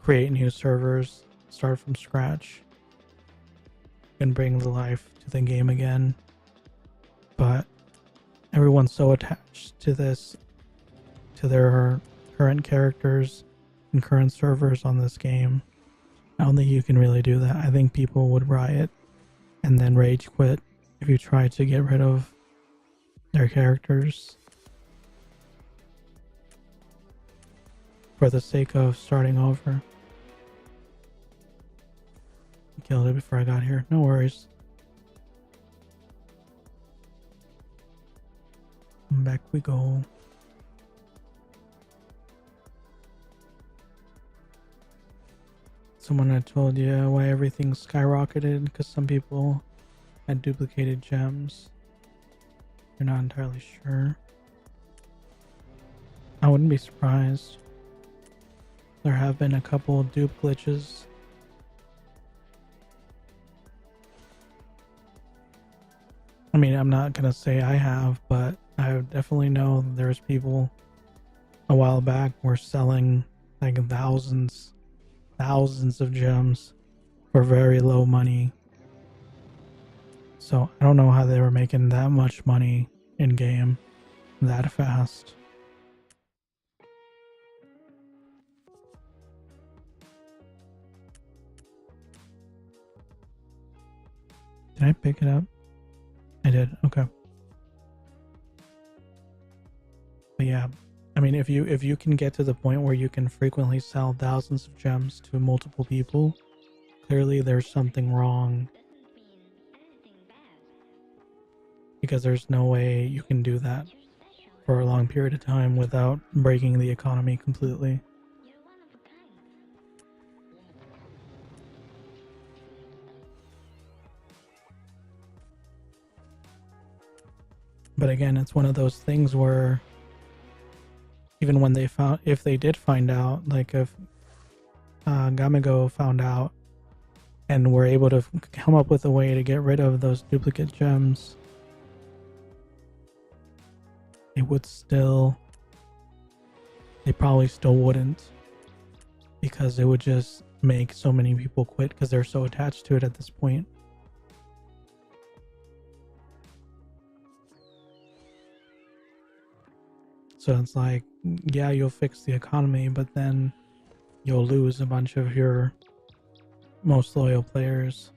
create new servers, start from scratch, and bring the life to the game again. But everyone's so attached to this, to their current characters and current servers on this game. I don't think you can really do that. I think people would riot and then rage quit if you try to get rid of their characters for the sake of starting over. Killed it before I got here. No worries. Back we go. Someone had told you why everything skyrocketed because some people had duplicated gems. You're not entirely sure. I wouldn't be surprised. There have been a couple dupe glitches. I mean, I'm not gonna say I have, but I definitely know there's people a while back were selling like thousands of gems for very low money. So I don't know how they were making that much money in game that fast. Did I pick it up? I did. Okay. But yeah, I mean, if you can get to the point where you can frequently sell thousands of gems to multiple people, clearly there's something wrong. Because there's no way you can do that for a long period of time without breaking the economy completely. But again, it's one of those things where even when they found, if they did find out, like if Gamigo found out and were able to come up with a way to get rid of those duplicate gems, they probably still wouldn't, because it would just make so many people quit because they're so attached to it at this point. So it's like, yeah, you'll fix the economy, but then you'll lose a bunch of your most loyal players.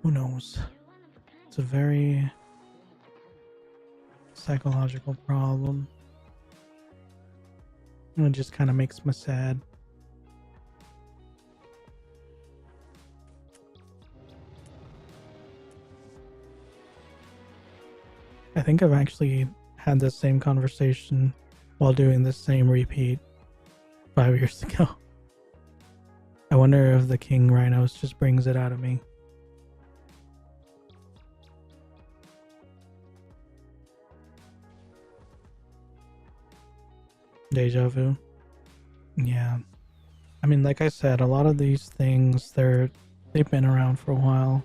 Who knows? It's a very psychological problem. And it just kind of makes me sad. I think I've actually had this same conversation while doing this same repeat 5 years ago. I wonder if the King Rhinos just brings it out of me. Deja vu. Yeah. I mean, like I said, a lot of these things, they've been around for a while,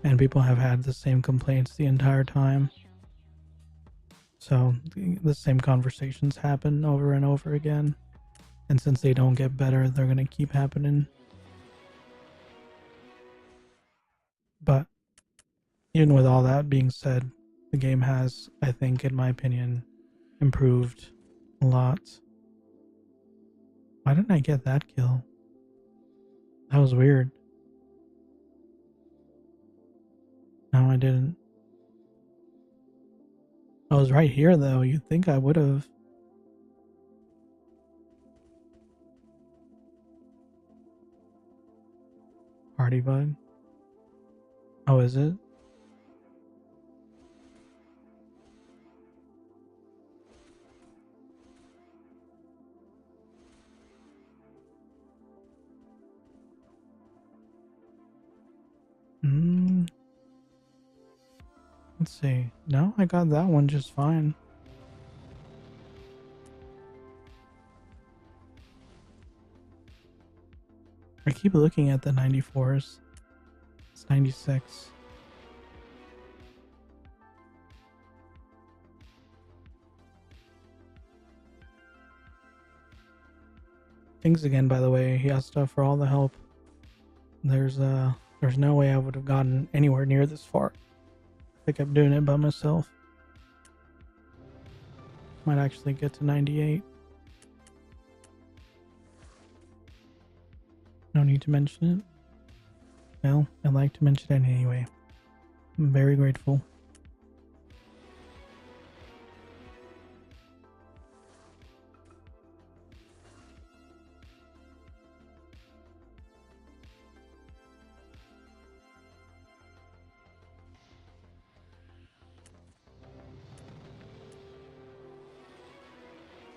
and people have had the same complaints the entire time. So the same conversations happen over and over again. And since they don't get better, they're going to keep happening. But even with all that being said, the game has, I think, in my opinion, improved a lot. Why didn't I get that kill? That was weird. No, I didn't. I was right here, though. You'd think I would have. Party bug. Oh, is it? Let's see. No, I got that one just fine. I keep looking at the 94s. It's 96. Thanks again, by the way, Fiesta, for all the help. There's no way I would have gotten anywhere near this far if I kept doing it by myself. Might actually get to 98. No need to mention it. Well, I'd like to mention it anyway. I'm very grateful.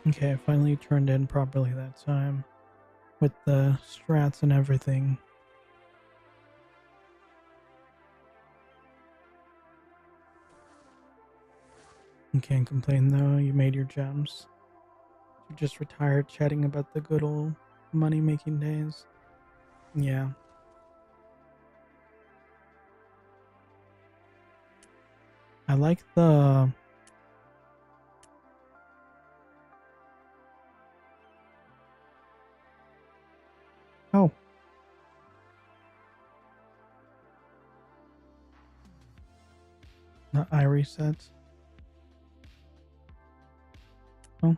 Okay, I finally turned in properly that time with the strats and everything. You can't complain though, you made your gems. You just retired chatting about the good old money making days. Yeah. I like the oh. The eye resets. Oh.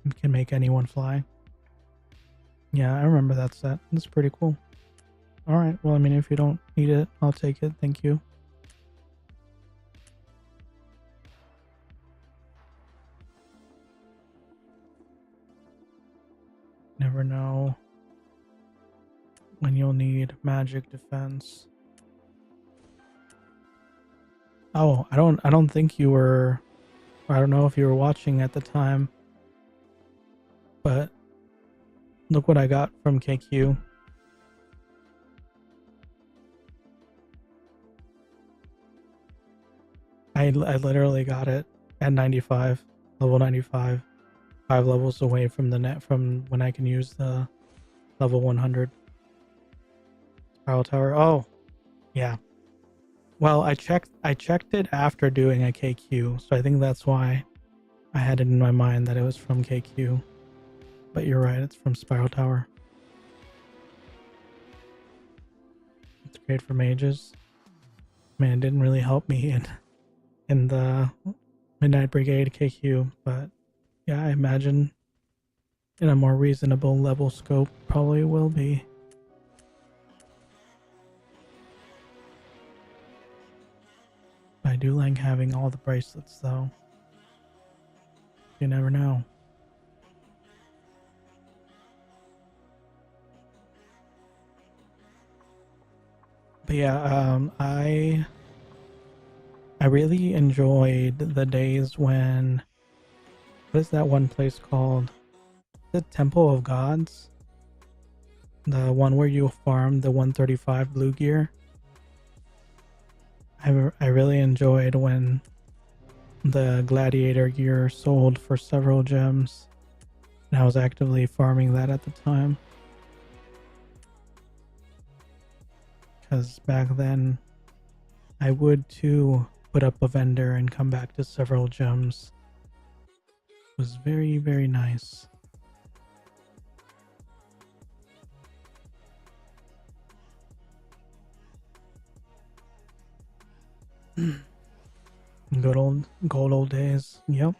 You can make anyone fly. Yeah, I remember that set. That's pretty cool. Alright, well, I mean, if you don't need it, I'll take it. Thank you. Never know when you'll need magic defense. Oh, I don't think you were, I don't know if you were watching at the time, but look what I got from KQ. I literally got it at 95, level 95, 5 levels away from the net from when I can use the level 100 spiral tower. Oh, yeah. Well, I checked it after doing a KQ, so I think that's why I had it in my mind that it was from KQ. But you're right, it's from Spiral Tower. It's great for mages. I mean, it didn't really help me in the Midnight Brigade KQ, but yeah, I imagine in a more reasonable level scope probably will be. I do like having all the bracelets though. You never know. But yeah, I really enjoyed the days when, what is that one place called? The Temple of Gods? The one where you farm the 135 blue gear. I really enjoyed when the gladiator gear sold for several gems, and I was actively farming that at the time. Because back then, I would too put up a vendor and come back to several gems. It was very, very nice. Good old days. Yep.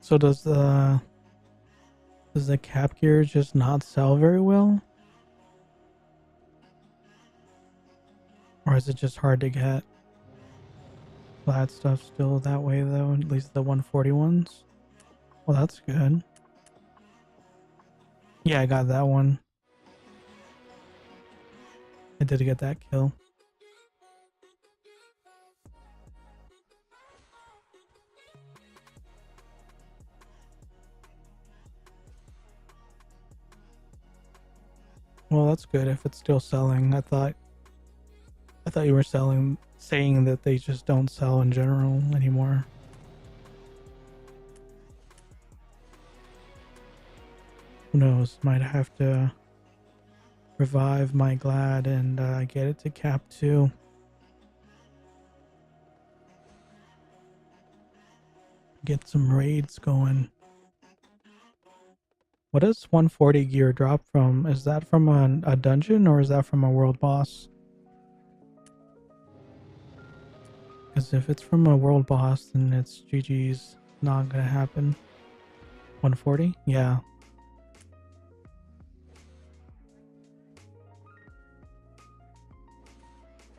So does the cap gear just not sell very well? Or is it just hard to get? Glad stuff still that way though, at least the 140 ones. Well, that's good. Yeah, I got that one. I did get that kill. Well, that's good if it's still selling. I thought you were saying that they just don't sell in general anymore. Who knows? Might have to revive my Glad and get it to cap 2. Get some raids going. What does 140 gear drop from? Is that from a dungeon or is that from a world boss? Because if it's from a world boss, then it's GG's not gonna happen. 140? Yeah.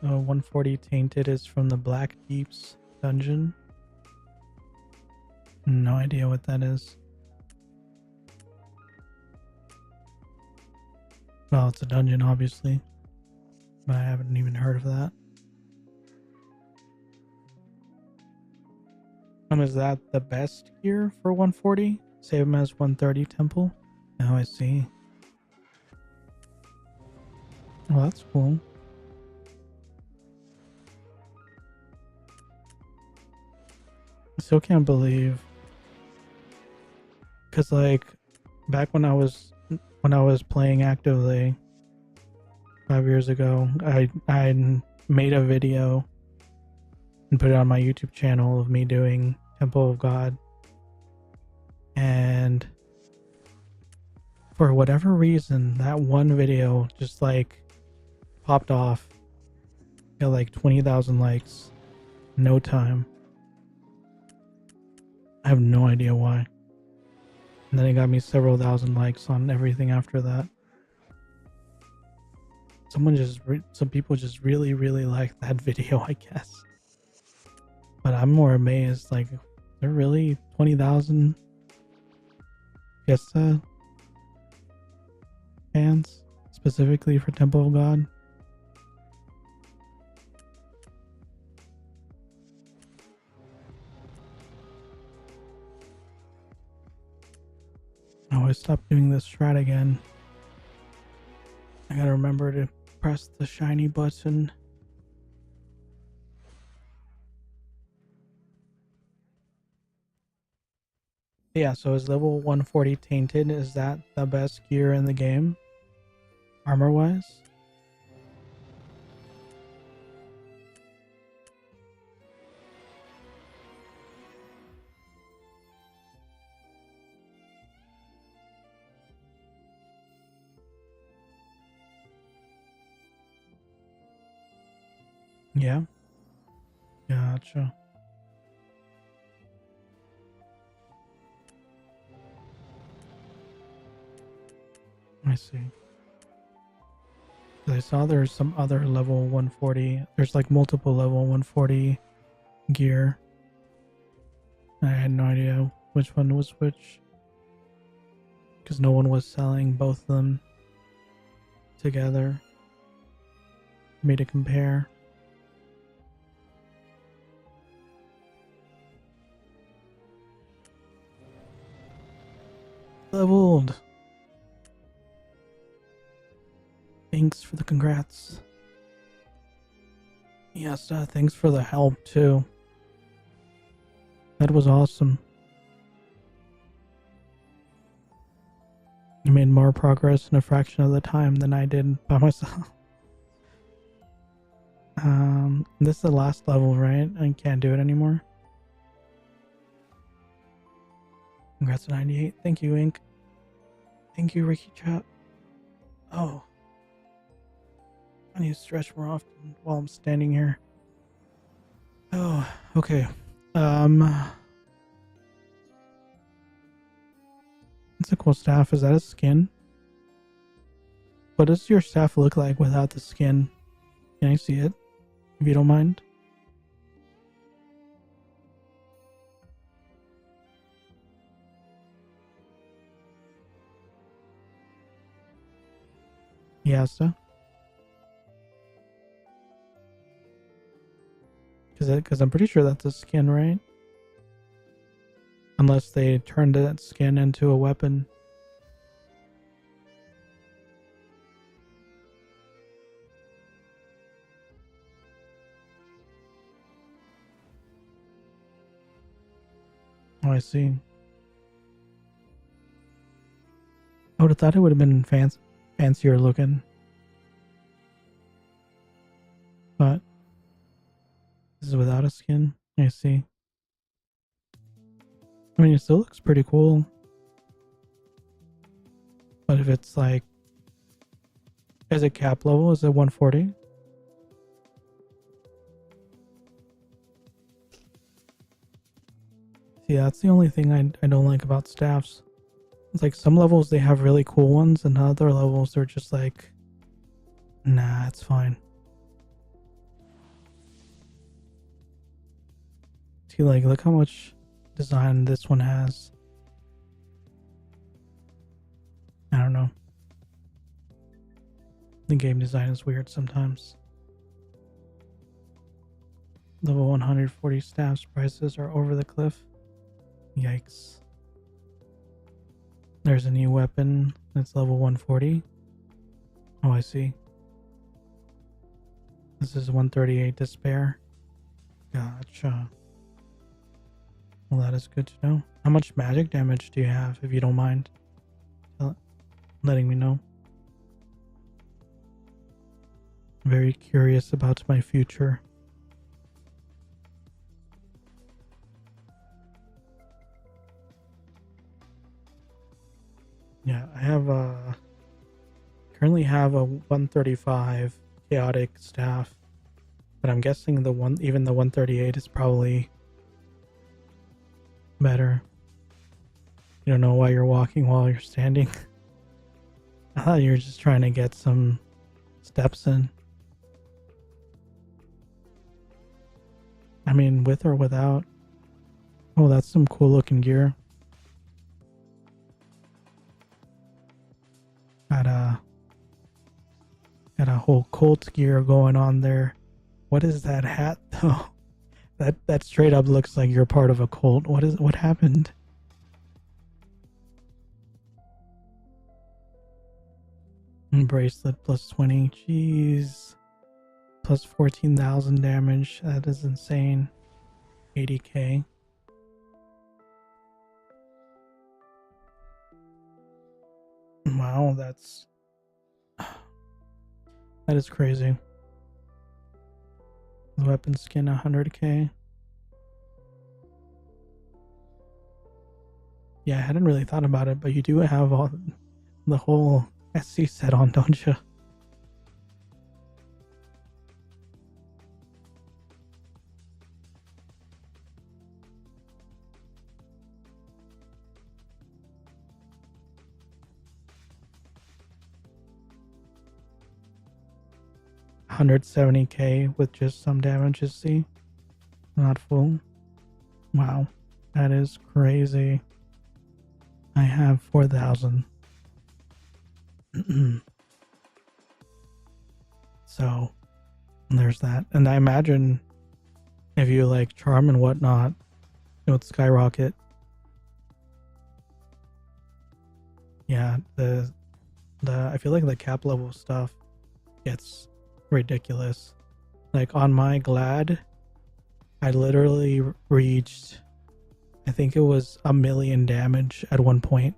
So 140 Tainted is from the Black Deeps dungeon. No idea what that is. Well, it's a dungeon, obviously. But I haven't even heard of that. And is that the best gear for 140? Same as 130 Temple? Oh, I see. Well, that's cool. I still can't believe. Because, like, back when I was playing actively 5 years ago, I made a video and put it on my YouTube channel of me doing Temple of God, and for whatever reason that one video just like popped off, got like 20,000 likes no time. I have no idea why. And then it got me several thousand likes on everything after that. Some people just really like that video, I guess. But I'm more amazed, like, there really 20,000 Fiesta fans specifically for Temple of God? Oh, I stopped doing this strat again. I gotta remember to press the shiny button. Yeah, so is level 140 Tainted, is that the best gear in the game? Armor-wise? Yeah. Gotcha. I see. I saw there's some other level 140. There's like multiple level 140 gear. I had no idea which one was which, because no one was selling both of them together for me to compare. Leveled. Thanks for the congrats. Yes, thanks for the help too. That was awesome. You made more progress in a fraction of the time than I did by myself. This is the last level, right? I can't do it anymore. Congrats to 98. Thank you, Ink. Thank you, Ricky Chat. Oh. I need to stretch more often while I'm standing here. Oh, okay. It's a cool staff. Is that a skin? What does your staff look like without the skin? Can I see it? If you don't mind. Fiesta. Because I'm pretty sure that's a skin, right? Unless they turned that skin into a weapon. Oh, I see. I would have thought it would have been fancier looking. But this is without a skin. I see. I mean, it still looks pretty cool. But if it's like... Is it cap level? Is it 140? See, that's the only thing I don't like about staffs. It's like some levels they have really cool ones, and other levels they're just like, nah, it's fine. See, like, look how much design this one has. I don't know. The game design is weird sometimes. Level 140 staffs prices are over the cliff. Yikes. There's a new weapon that's level 140. Oh, I see. This is 138 Despair. Gotcha. Well, that is good to know. How much magic damage do you have, if you don't mind letting me know? I'm very curious about my future. Yeah, I have currently have a 135 chaotic staff, but I'm guessing even the 138 is probably better. You don't know why you're walking while you're standing. I thought you were just trying to get some steps in. I mean, with or without. Oh, that's some cool looking gear. Got a whole cult gear going on there. What is that hat though? That straight up looks like you're part of a cult. What happened? Bracelet plus 20. Jeez. Plus 14,000 damage. That is insane. 80k. Wow, that is crazy. The weapon skin 100k. Yeah, I hadn't really thought about it, but you do have the whole SC set on, don't you? $170k with just some damages, see? Not full. Wow, that is crazy. I have 4,000. So, there's that. And I imagine if you like charm and whatnot, it would skyrocket. Yeah, I feel like the cap level stuff gets ridiculous. Like on my Glad, I literally reached, I think it was 1,000,000 damage at one point.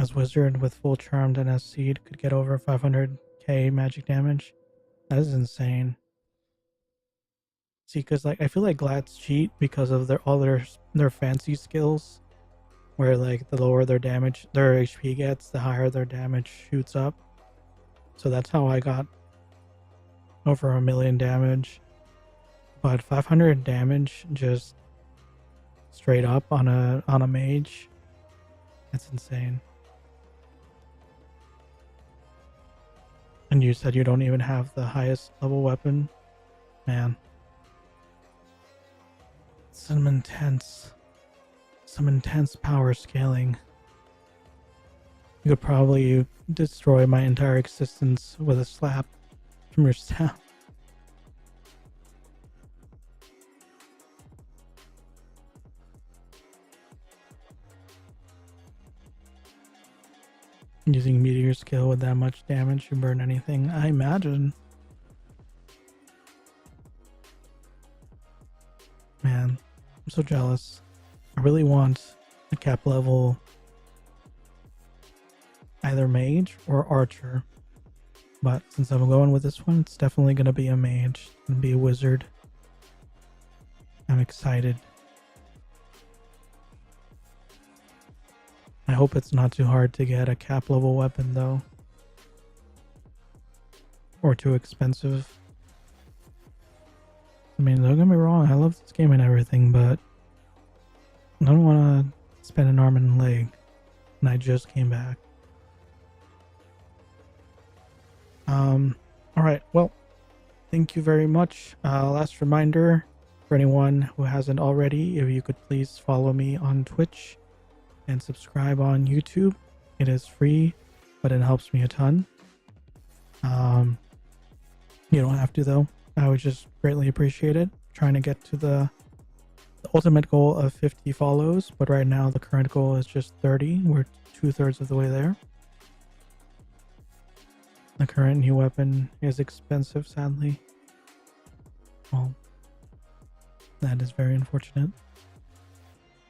as wizard with full charmed and as seed could get over 500k magic damage. That is insane. See, because like I feel like Glads cheat because of all their fancy skills, where like the lower their damage, their HP gets, the higher their damage shoots up. So that's how I got over 1,000,000 damage. But 500 damage just straight up on a mage, that's insane. And you said you don't even have the highest level weapon, man. Some intense power scaling. You could probably destroy my entire existence with a slap from your staff. Using meteor skill with that much damage, you burn anything, I imagine. Man, I'm so jealous. I really want a cap level either mage or archer. But since I'm going with this one, it's definitely going to be a mage and be a wizard. I'm excited. I hope it's not too hard to get a cap level weapon though. Or too expensive. I mean, don't get me wrong, I love this game and everything, but I don't want to spend an arm and a leg. And I just came back. Alright, well, thank you very much. Last reminder for anyone who hasn't already, if you could please follow me on Twitch and subscribe on YouTube. It is free, but it helps me a ton. You don't have to though. I would just greatly appreciate it. Trying to get to the ultimate goal of 50 follows, but right now the current goal is just 30. We're 2/3 of the way there. The current new weapon is expensive, sadly. Well, that is very unfortunate.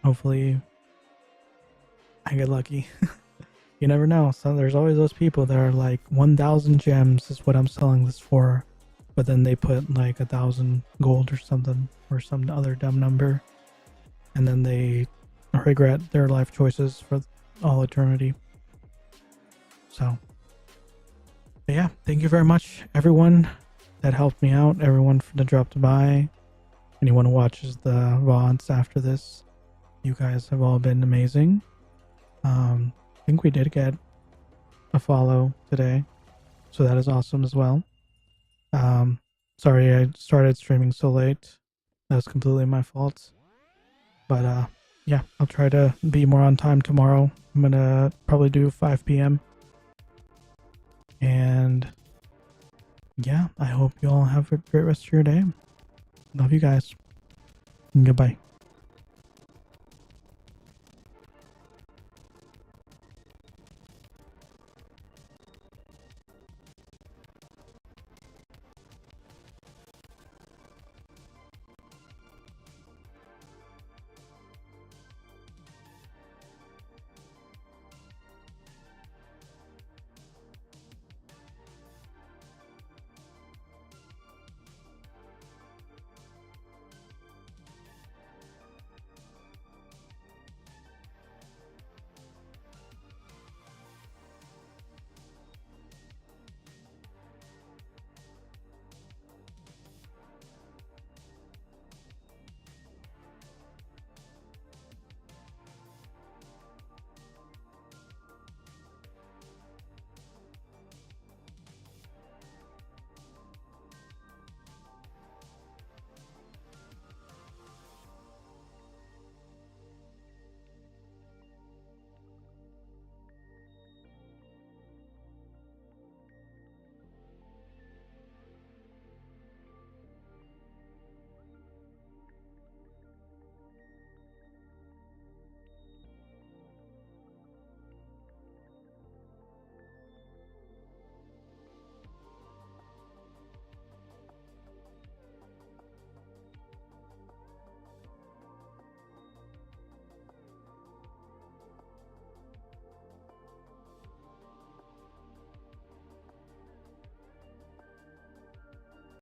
Hopefully I get lucky. You never know. So there's always those people that are like 1,000 gems is what I'm selling this for, but then they put like 1,000 gold or something, or some other dumb number, and then they regret their life choices for all eternity. So but yeah, thank you very much everyone that helped me out, everyone that dropped by, anyone who watches the VODs after this. You guys have all been amazing. I think we did get a follow today, so that is awesome as well. Sorry I started streaming so late. That was completely my fault. But yeah, I'll try to be more on time tomorrow. I'm gonna probably do 5 p.m. And yeah, I hope you all have a great rest of your day. Love you guys. Goodbye.